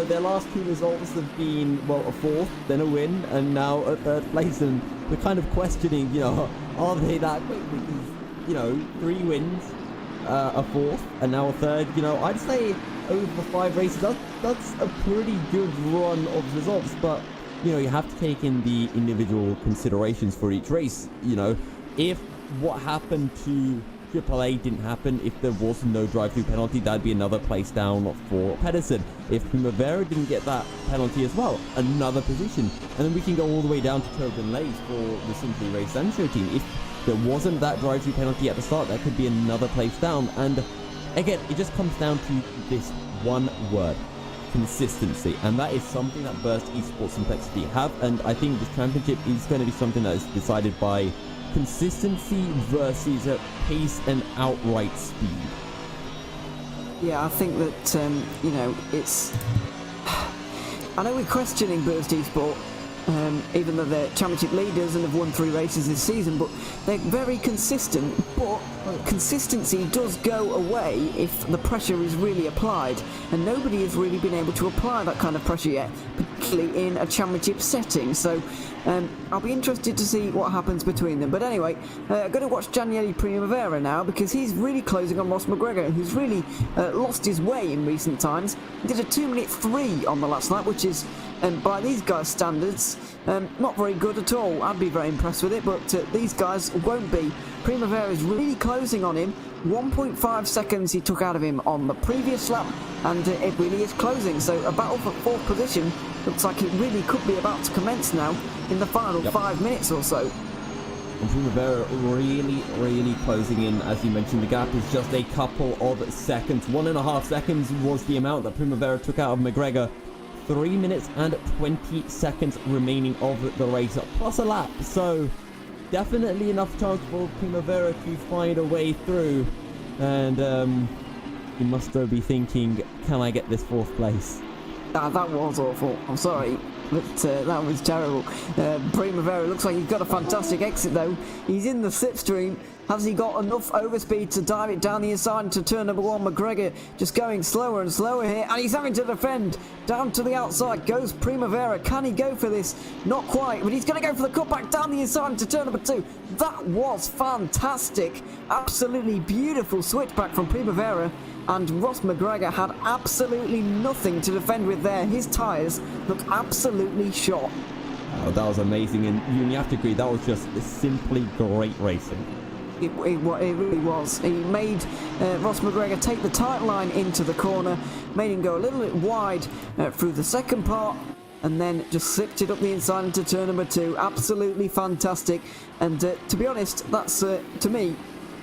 their last 2 results have been, a 4th, then a win, and now a 3rd place, and we're kind of questioning, are they that quick? Because, 3 wins, a 4th, and now a 3rd, I'd say over 5 races, that's a pretty good run of results, but, you have to take in the individual considerations for each race, if what happened to AAA didn't happen, if there was no drive-through penalty, that'd be another place down for Pedersen. If Primavera didn't get that penalty as well, another position. And then we can go all the way down to Turbine Lace for the Simply Race Sancho team. If there wasn't that drive-through penalty at the start, that could be another place down. And again, it just comes down to this one word: consistency. And that is something that Burst Esports Complexity have, and I think this championship is going to be something that is decided by consistency versus pace and outright speed. Yeah, I think that, it's... I know we're questioning Burst Esport, even though they're championship leaders and have won 3 races this season, but they're very consistent. But consistency does go away if the pressure is really applied, and nobody has really been able to apply that kind of pressure yet, particularly in a championship setting. So I'll be interested to see what happens between them. But anyway, I'm going to watch Daniele Primavera now, because he's really closing on Ross McGregor, who's really lost his way in recent times. He did a 2-minute 3 on the last lap, which is, by these guys' standards, not very good at all. I'd be very impressed with it, but these guys won't be. Primavera is really closing on him. 1.5 seconds he took out of him on the previous lap, and it really is closing. So a battle for 4th position looks like it really could be about to commence now in the final 5 minutes or so. And Primavera really closing in. As you mentioned, the gap is just a couple of seconds. 1.5 seconds was the amount that Primavera took out of McGregor. 3 minutes and 20 seconds remaining of the race, plus a lap. So definitely enough chance for Primavera to find a way through. And you must be thinking, can I get this 4th place? That was awful. I'm sorry, but that was terrible. Primavera looks like he's got a fantastic exit though. He's in the slipstream. Has he got enough overspeed to dive it down the inside into turn number 1? McGregor just going slower and slower here, and he's having to defend. Down to the outside goes Primavera. Can he go for this? Not quite, but he's going to go for the cutback down the inside into turn number 2. That was fantastic. Absolutely beautiful switchback from Primavera. And Ross McGregor had absolutely nothing to defend with there. His tyres looked absolutely shot. Oh, that was amazing, and you have to agree, that was just simply great racing. It really was. He made Ross McGregor take the tight line into the corner, made him go a little bit wide through the second part, and then just slipped it up the inside into turn number 2. Absolutely fantastic. And to be honest, that's, to me,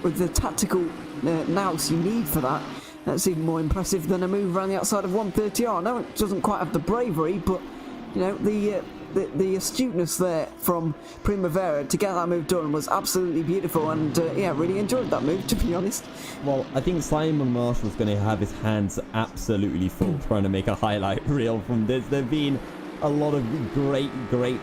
with the tactical nous you need for that, that's even more impressive than a move around the outside of 130R. I know it doesn't quite have the bravery, but the astuteness there from Primavera to get that move done was absolutely beautiful, and really enjoyed that move, to be honest. Well, I think Simon Marshall's going to have his hands absolutely full trying to make a highlight reel from this. There've been a lot of great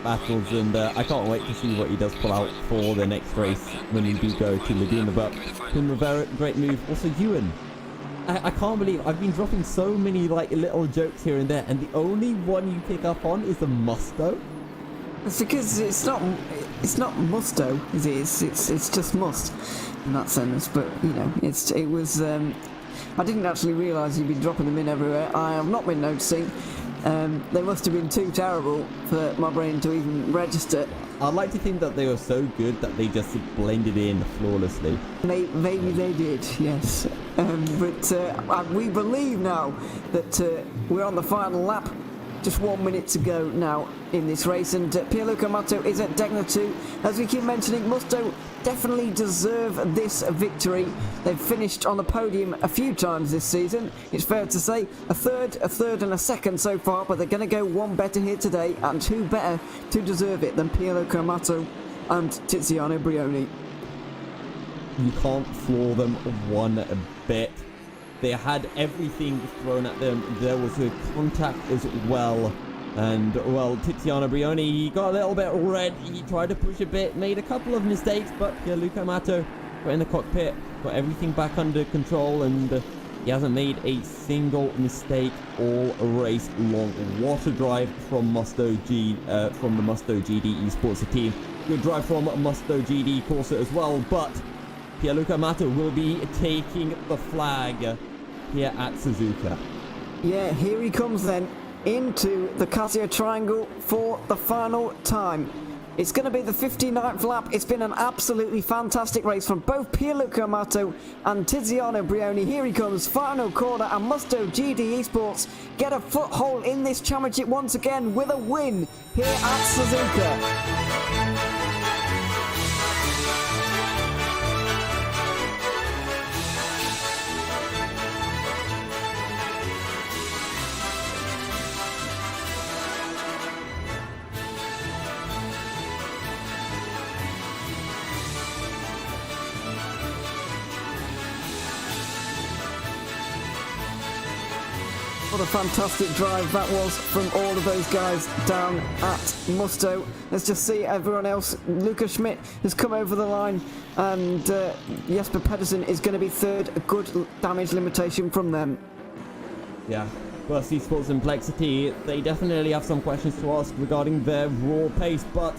battles, and I can't wait to see what he does pull out for the next race when we do go to Laguna. But Quinn Rivera, great move. Also, Ewan, I can't believe I've been dropping so many like little jokes here and there, and the only one you pick up on is the Musto. It's because it's not Musto, is it? It's just Must in that sense. But you know, it was. I didn't actually realise you'd be dropping them in everywhere. I have not been noticing. They must have been too terrible for my brain to even register. I'd like to think that they were so good that they just blended in flawlessly. Maybe they did, yes. But we believe now that we're on the final lap. Just 1 minute to go now in this race, and Pierluca Amato is at Degner 2. As we keep mentioning, Musto definitely deserve this victory. They've finished on the podium a few times this season. It's fair to say a third and a second so far, but they're going to go one better here today, and who better to deserve it than Pierluca Amato and Tiziano Brioni. You can't floor them one bit. They had everything thrown at them. There was a contact as well. And, well, Tiziano Brioni, he got a little bit red. He tried to push a bit, made a couple of mistakes, but Pierluca Amato got in the cockpit, got everything back under control, and he hasn't made a single mistake all race long. What a drive from the Musto GD Esports team. Good drive from Musto GD Corsa as well, but Pierluca Amato will be taking the flag here at Suzuka. Yeah, here he comes then into the Casio Triangle for the final time. It's going to be the 59th lap. It's been an absolutely fantastic race from both Pierluca Amato and Tiziano Brioni. Here he comes, final corner, and Musto GD Esports get a foothold in this championship once again with a win here at Suzuka. What a fantastic drive that was from all of those guys down at Musto. Let's just see everyone else. Lucas Schmidt has come over the line, and Jesper Pedersen is going to be third. A good damage limitation from them. Yeah, Burst Esports and Plexity, they definitely have some questions to ask regarding their raw pace, but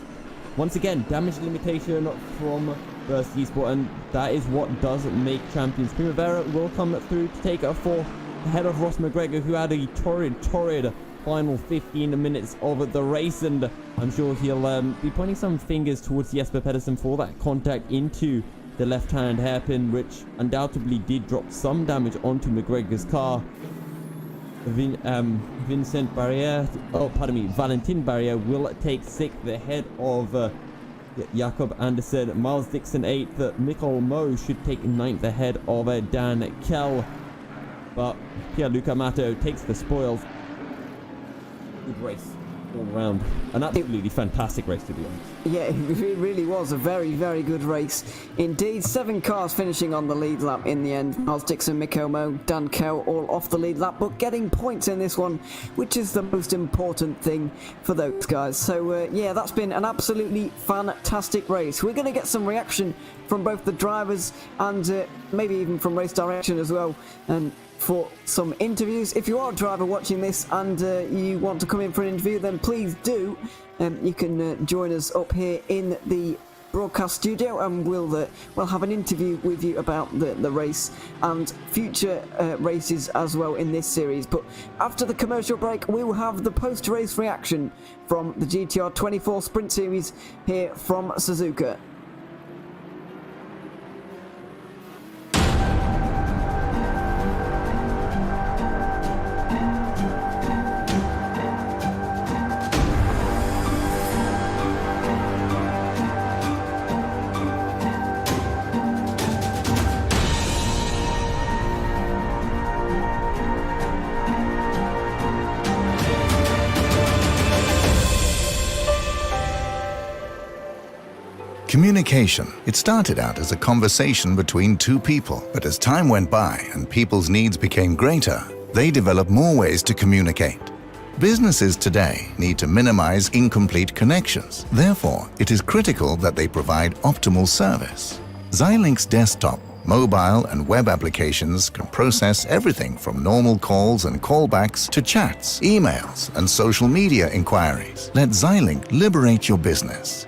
once again, damage limitation from Burst Esports, and that is what does make champions. Primavera will come through to take a four ahead of Ross McGregor, who had a torrid final 15 minutes of the race, and I'm sure he'll be pointing some fingers towards Jesper Pedersen for that contact into the left-hand hairpin, which undoubtedly did drop some damage onto McGregor's car. Valentin Barrier will take 6th ahead of Jakob Andersen. Miles Dixon 8th. Mikkel Mo should take 9th ahead of Dan Kell. But Pierluca Amato takes the spoils. Good race all around. An absolutely fantastic race, to be honest. Yeah, it really was a very, very good race. Indeed, 7 cars finishing on the lead lap in the end. Miles Dixon, Mikkel Mo, Dan Kell all off the lead lap, but getting points in this one, which is the most important thing for those guys. So, yeah, that's been an absolutely fantastic race. We're going to get some reaction from both the drivers and maybe even from Race Direction as well. And for some interviews. If you are a driver watching this and you want to come in for an interview, then please do. You can join us up here in the broadcast studio, and we'll have an interview with you about the race and future races as well in this series. But after the commercial break, we will have the post-race reaction from the GTR24 Sprint Series here from Suzuka. Communication. It started out as a conversation between two people, but as time went by and people's needs became greater, they developed more ways to communicate. Businesses today need to minimize incomplete connections. Therefore, it is critical that they provide optimal service. Xilinx desktop, mobile and web applications can process everything from normal calls and callbacks to chats, emails, and social media inquiries. Let Xilinx liberate your business.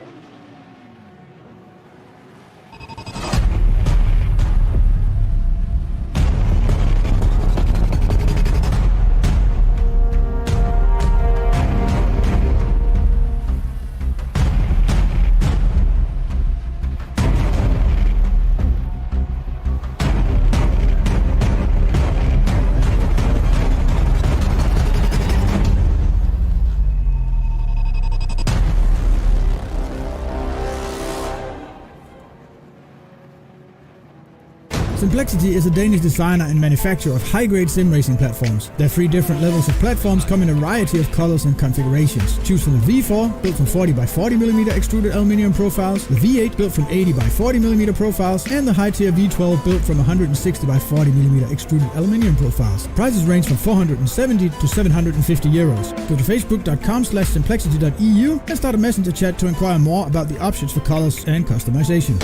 Complexity is a Danish designer and manufacturer of high-grade sim racing platforms. Their 3 different levels of platforms come in a variety of colors and configurations. Choose from the V4, built from 40 by 40 mm extruded aluminium profiles, the V8 built from 80 by 40 mm profiles, and the high-tier V12 built from 160 by 40 mm extruded aluminium profiles. Prices range from 470 to 750 euros. Go to facebook.com/simplexity.eu and start a messenger chat to inquire more about the options for colors and customization.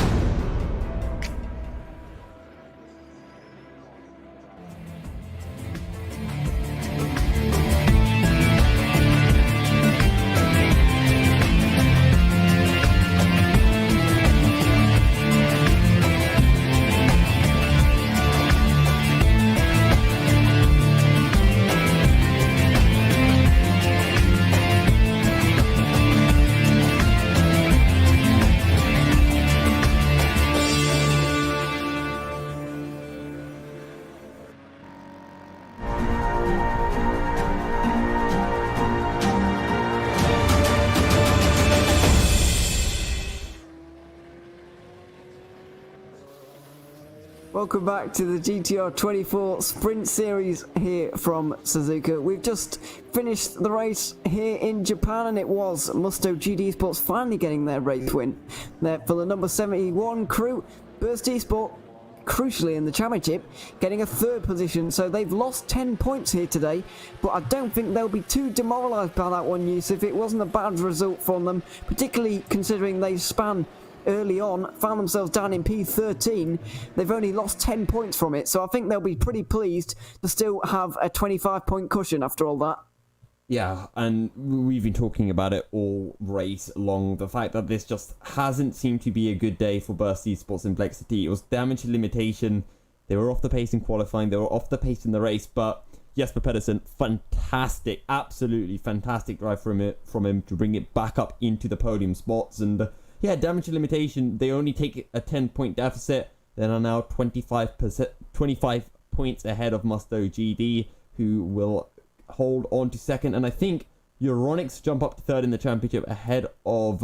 Welcome back to the GTR24 Sprint Series here from Suzuka. We've just finished the race here in Japan, and it was Musto GD Sports finally getting their race win. There for the number 71 crew, Burst Esport crucially in the championship, getting a 3rd position, so they've lost 10 points here today, but I don't think they'll be too demoralised by that one, Yusuf. It wasn't a bad result from them, particularly considering they span early on, found themselves down in P13. They've only lost 10 points from it, so I think they'll be pretty pleased to still have a 25-point cushion after all that. Yeah, and we've been talking about it all race long. The fact that this just hasn't seemed to be a good day for Burst Esports and Complexity. It was damage limitation. They were off the pace in qualifying. They were off the pace in the race, but Jesper Pedersen, fantastic, absolutely fantastic drive from him to bring it back up into the podium spots. And yeah, damage limitation, they only take a 10-point deficit. They are now 25 points ahead of Musto GD, who will hold on to 2nd. And I think Euronics jump up to 3rd in the championship ahead of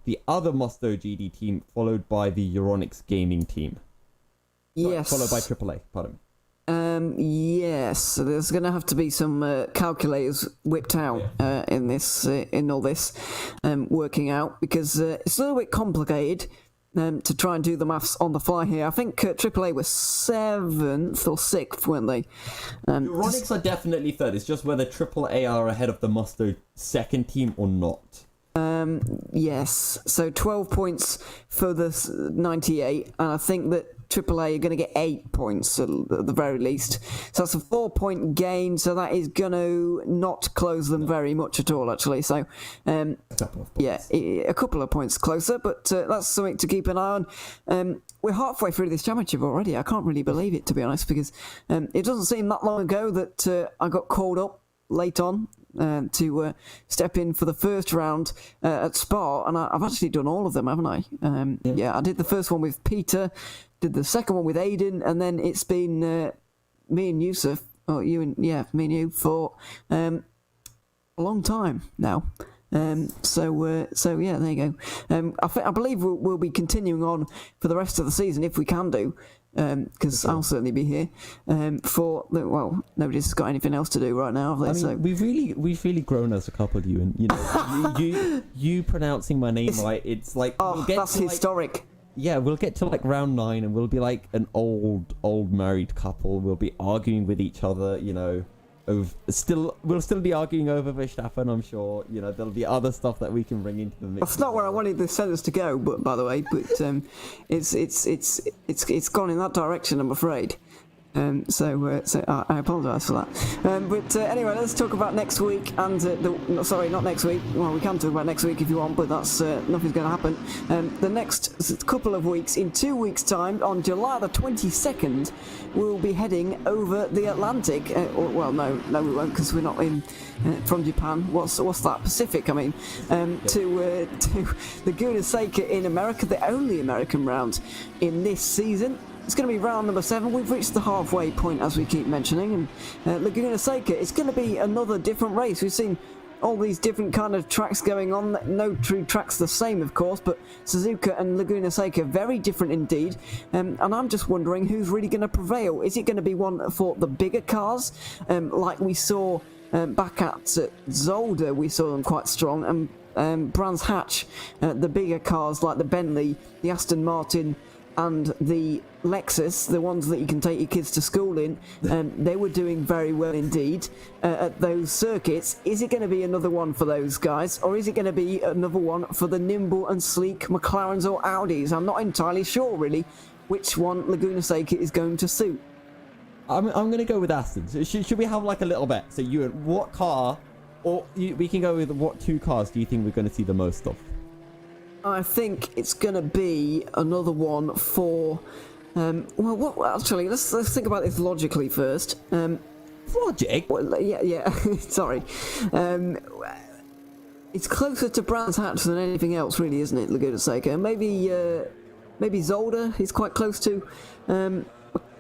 the other Musto GD team, followed by the Euronics gaming team. Yes. Followed by AAA, pardon me. Yes, so there's going to have to be some calculators whipped out in all this working out, because it's a little bit complicated to try and do the maths on the fly here. I think AAA was 7th or 6th, weren't they? Euronics are definitely 3rd. It's just whether AAA are ahead of the Musto 2nd team or not. Yes, so 12 points for the 98, and I think that AAA are going to get 8 points at the very least. So that's a 4-point gain, so that is going to not close them very much at all, actually. So, A couple of points. yeah, a couple of points closer, but that's something to keep an eye on. We're halfway through this championship already. I can't really believe it, to be honest, because it doesn't seem that long ago that I got called up late on to step in for the first round at Spa, and I've actually done all of them, haven't I? Yeah, I did the first one with Peter, did the second one with Aiden, and then it's been me and Yusuf, me and you for a long time now. So yeah, there you go. I believe we'll be continuing on for the rest of the season if we can do, because I'll certainly be here. Nobody's got anything else to do right now, have they? I mean, we've really grown as a couple, you, and you know, you pronouncing my name right. It's like that's historic. Yeah, we'll get to like round 9 and we'll be like an old married couple. We'll be arguing with each other, you know. we'll still be arguing over Verstappen. I'm sure there'll be other stuff that we can bring into the mix. That's not where I wanted the sentence to go, but by the way, it's gone in that direction, I'm afraid. So I apologise for that. But anyway, let's talk about next week. And sorry, not next week. Well, we can talk about next week if you want, but that's nothing's going to happen. The next couple of weeks, in 2 weeks' time, on July the 22nd, we'll be heading over the Atlantic. No, we won't, because we're not in from Japan. What's that? Pacific, I mean. To Laguna Seca in America, the only American round in this season. It's going to be round number 7. We've reached the halfway point, as we keep mentioning, and Laguna Seca, it's going to be another different race. We've seen all these different kind of tracks going on. No true tracks the same, of course, but Suzuka and Laguna Seca, very different indeed. And I'm just wondering who's really going to prevail. Is it going to be one for the bigger cars, like we saw back at Zolder? We saw them quite strong, and Brands Hatch, the bigger cars like the Bentley, the Aston Martin, and the Lexus, the ones that you can take your kids to school in, they were doing very well indeed at those circuits. Is it going to be another one for those guys, or is it going to be another one for the nimble and sleek McLarens or Audis? I'm not entirely sure, really, which one Laguna Seca is going to suit. I'm going to go with Aston. So should we have like a little bet? So what car, we can go with what 2 cars do you think we're going to see the most of? I think it's going to be another one for... actually, let's think about this logically first. Logic? Well, yeah, sorry. It's closer to Brands Hatch than anything else, really, isn't it, Laguna Seca? Maybe Zolder is quite close to.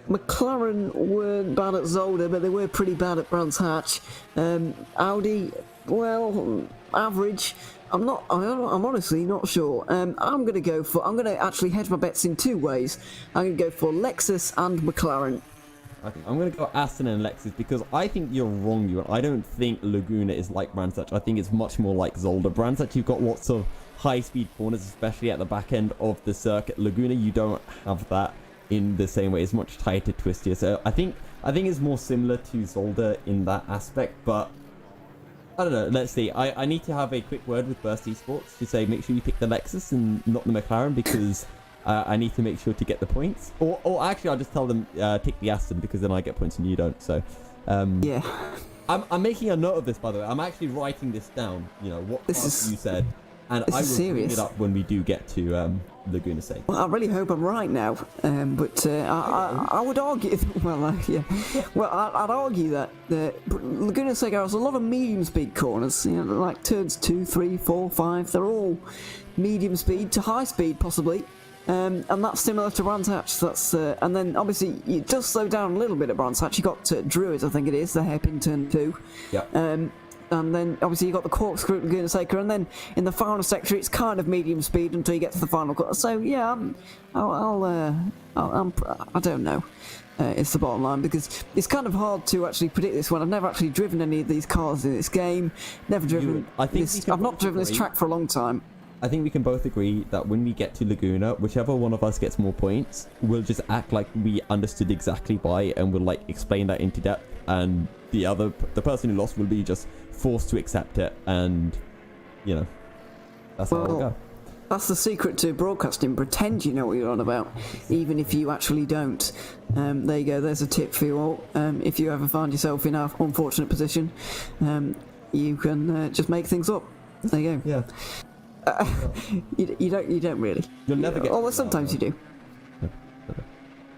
McLaren weren't bad at Zolder, but they were pretty bad at Brands Hatch. Audi, well, average. I'm honestly not sure. I'm going to actually hedge my bets in 2 ways. I'm going to go for Lexus and McLaren. Okay, I'm going to go Aston and Lexus because I think you're wrong, Ewan. I don't think Laguna is like Brands Hatch. I think it's much more like Zolder. Brands Hatch, you've got lots of high-speed corners, especially at the back end of the circuit. Laguna, you don't have that in the same way. It's much tighter, twistier. So I think it's more similar to Zolder in that aspect, but I don't know. Let's see. I need to have a quick word with Burst Esports to say make sure you pick the Lexus and not the McLaren because I need to make sure to get the points. Or actually, I'll just tell them pick the Aston because then I get points and you don't. So yeah. I'm making a note of this, by the way. I'm actually writing this down. What you said, and I will bring it up when we do get to Laguna Seca. Well, I really hope I'm right now, but I would argue. Yeah. Well, I'd argue that Laguna Seca has a lot of medium speed corners. Like turns 2, 3, 4, 5. They're all medium speed to high speed, possibly. And that's similar to Brands Hatch. And then obviously you just slow down a little bit at Brands Hatch. You got Druid, I think it is, the hairpin turn 2. Yeah. And then obviously you got the corkscrew at Laguna Seca, and then in the final sector it's kind of medium speed until you get to the final corner. So yeah, I don't know. It's the bottom line because it's kind of hard to actually predict this one. I've never actually driven any of these cars in this game. Never driven. I've not driven this track for a long time. I think we can both agree that when we get to Laguna, whichever one of us gets more points, we'll just act like we understood exactly why, and we'll explain that into depth, and the person who lost will be just forced to accept it, and that's how it'll go. That's the secret to broadcasting. Pretend you know what you're on about, even if you actually don't. There you go. There's a tip for you all. If you ever find yourself in an unfortunate position, you can just make things up. There you go. Yeah. You don't really. You'll never get. Well, sometimes you do.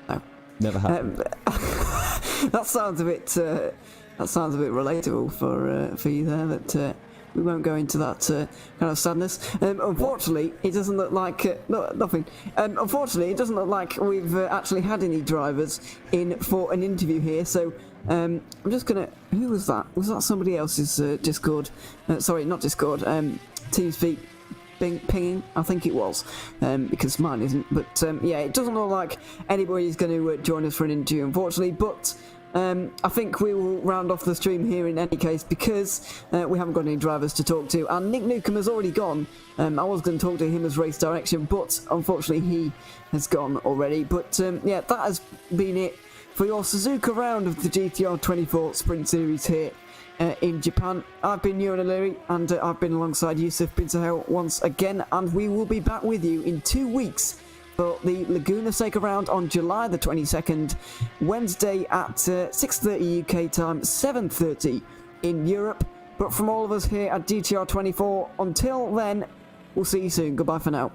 No. Never happened. That sounds a bit relatable for you there. But we won't go into that kind of sadness. Unfortunately, it doesn't look like nothing. Unfortunately, it doesn't look like we've actually had any drivers in for an interview here. So I'm just gonna. Who was that? Was that somebody else's Discord? Sorry, not Discord. TeamSpeak. Pinging, I think it was, because mine isn't. But yeah, it doesn't look like anybody's going to join us for an interview, unfortunately. But I think we will round off the stream here in any case because we haven't got any drivers to talk to, and Nick Newcomb has already gone. I was going to talk to him as race direction, but unfortunately he has gone already. But yeah, that has been it for your Suzuka round of the GTR24 Sprint Series here in Japan. I've been Ewan O'Leary, and I've been alongside Yusuf bin Sahel once again, and we will be back with you in 2 weeks for the Laguna Seca round on July the 22nd, Wednesday at 6:30 UK time, 7:30 in Europe. But from all of us here at GTR24, until then, we'll see you soon. Goodbye for now.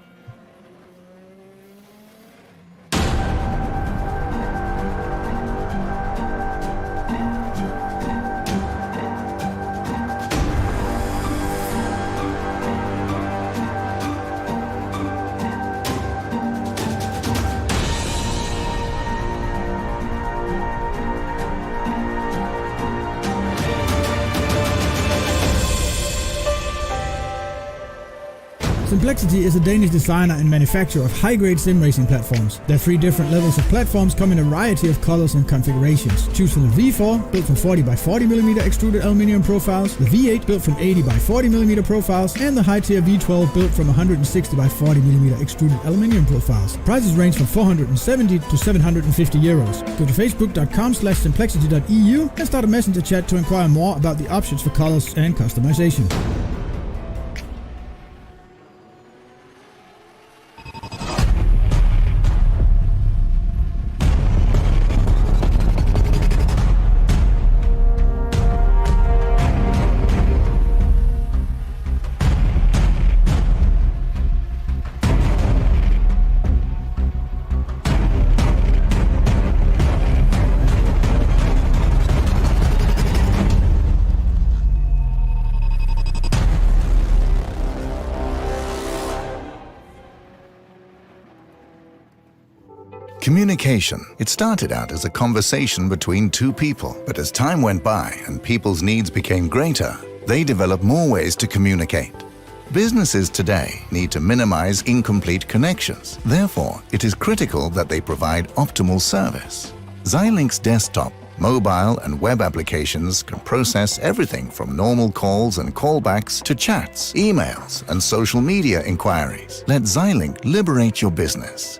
Simplexity is a Danish designer and manufacturer of high-grade sim racing platforms. Their 3 different levels of platforms come in a variety of colors and configurations. Choose from the V4, built from 40 by 40mm extruded aluminium profiles, the V8 built from 80 by 40mm profiles, and the high-tier V12 built from 160 by 40mm extruded aluminium profiles. Prices range from 470 to 750 euros. Go to facebook.com/simplexity.eu and start a messenger chat to inquire more about the options for colors and customization. Communication. It started out as a conversation between 2 people, but as time went by and people's needs became greater, they developed more ways to communicate. Businesses today need to minimize incomplete connections. Therefore, it is critical that they provide optimal service. Xilinx's desktop, mobile and web applications can process everything from normal calls and callbacks to chats, emails, and social media inquiries. Let Xilinx liberate your business.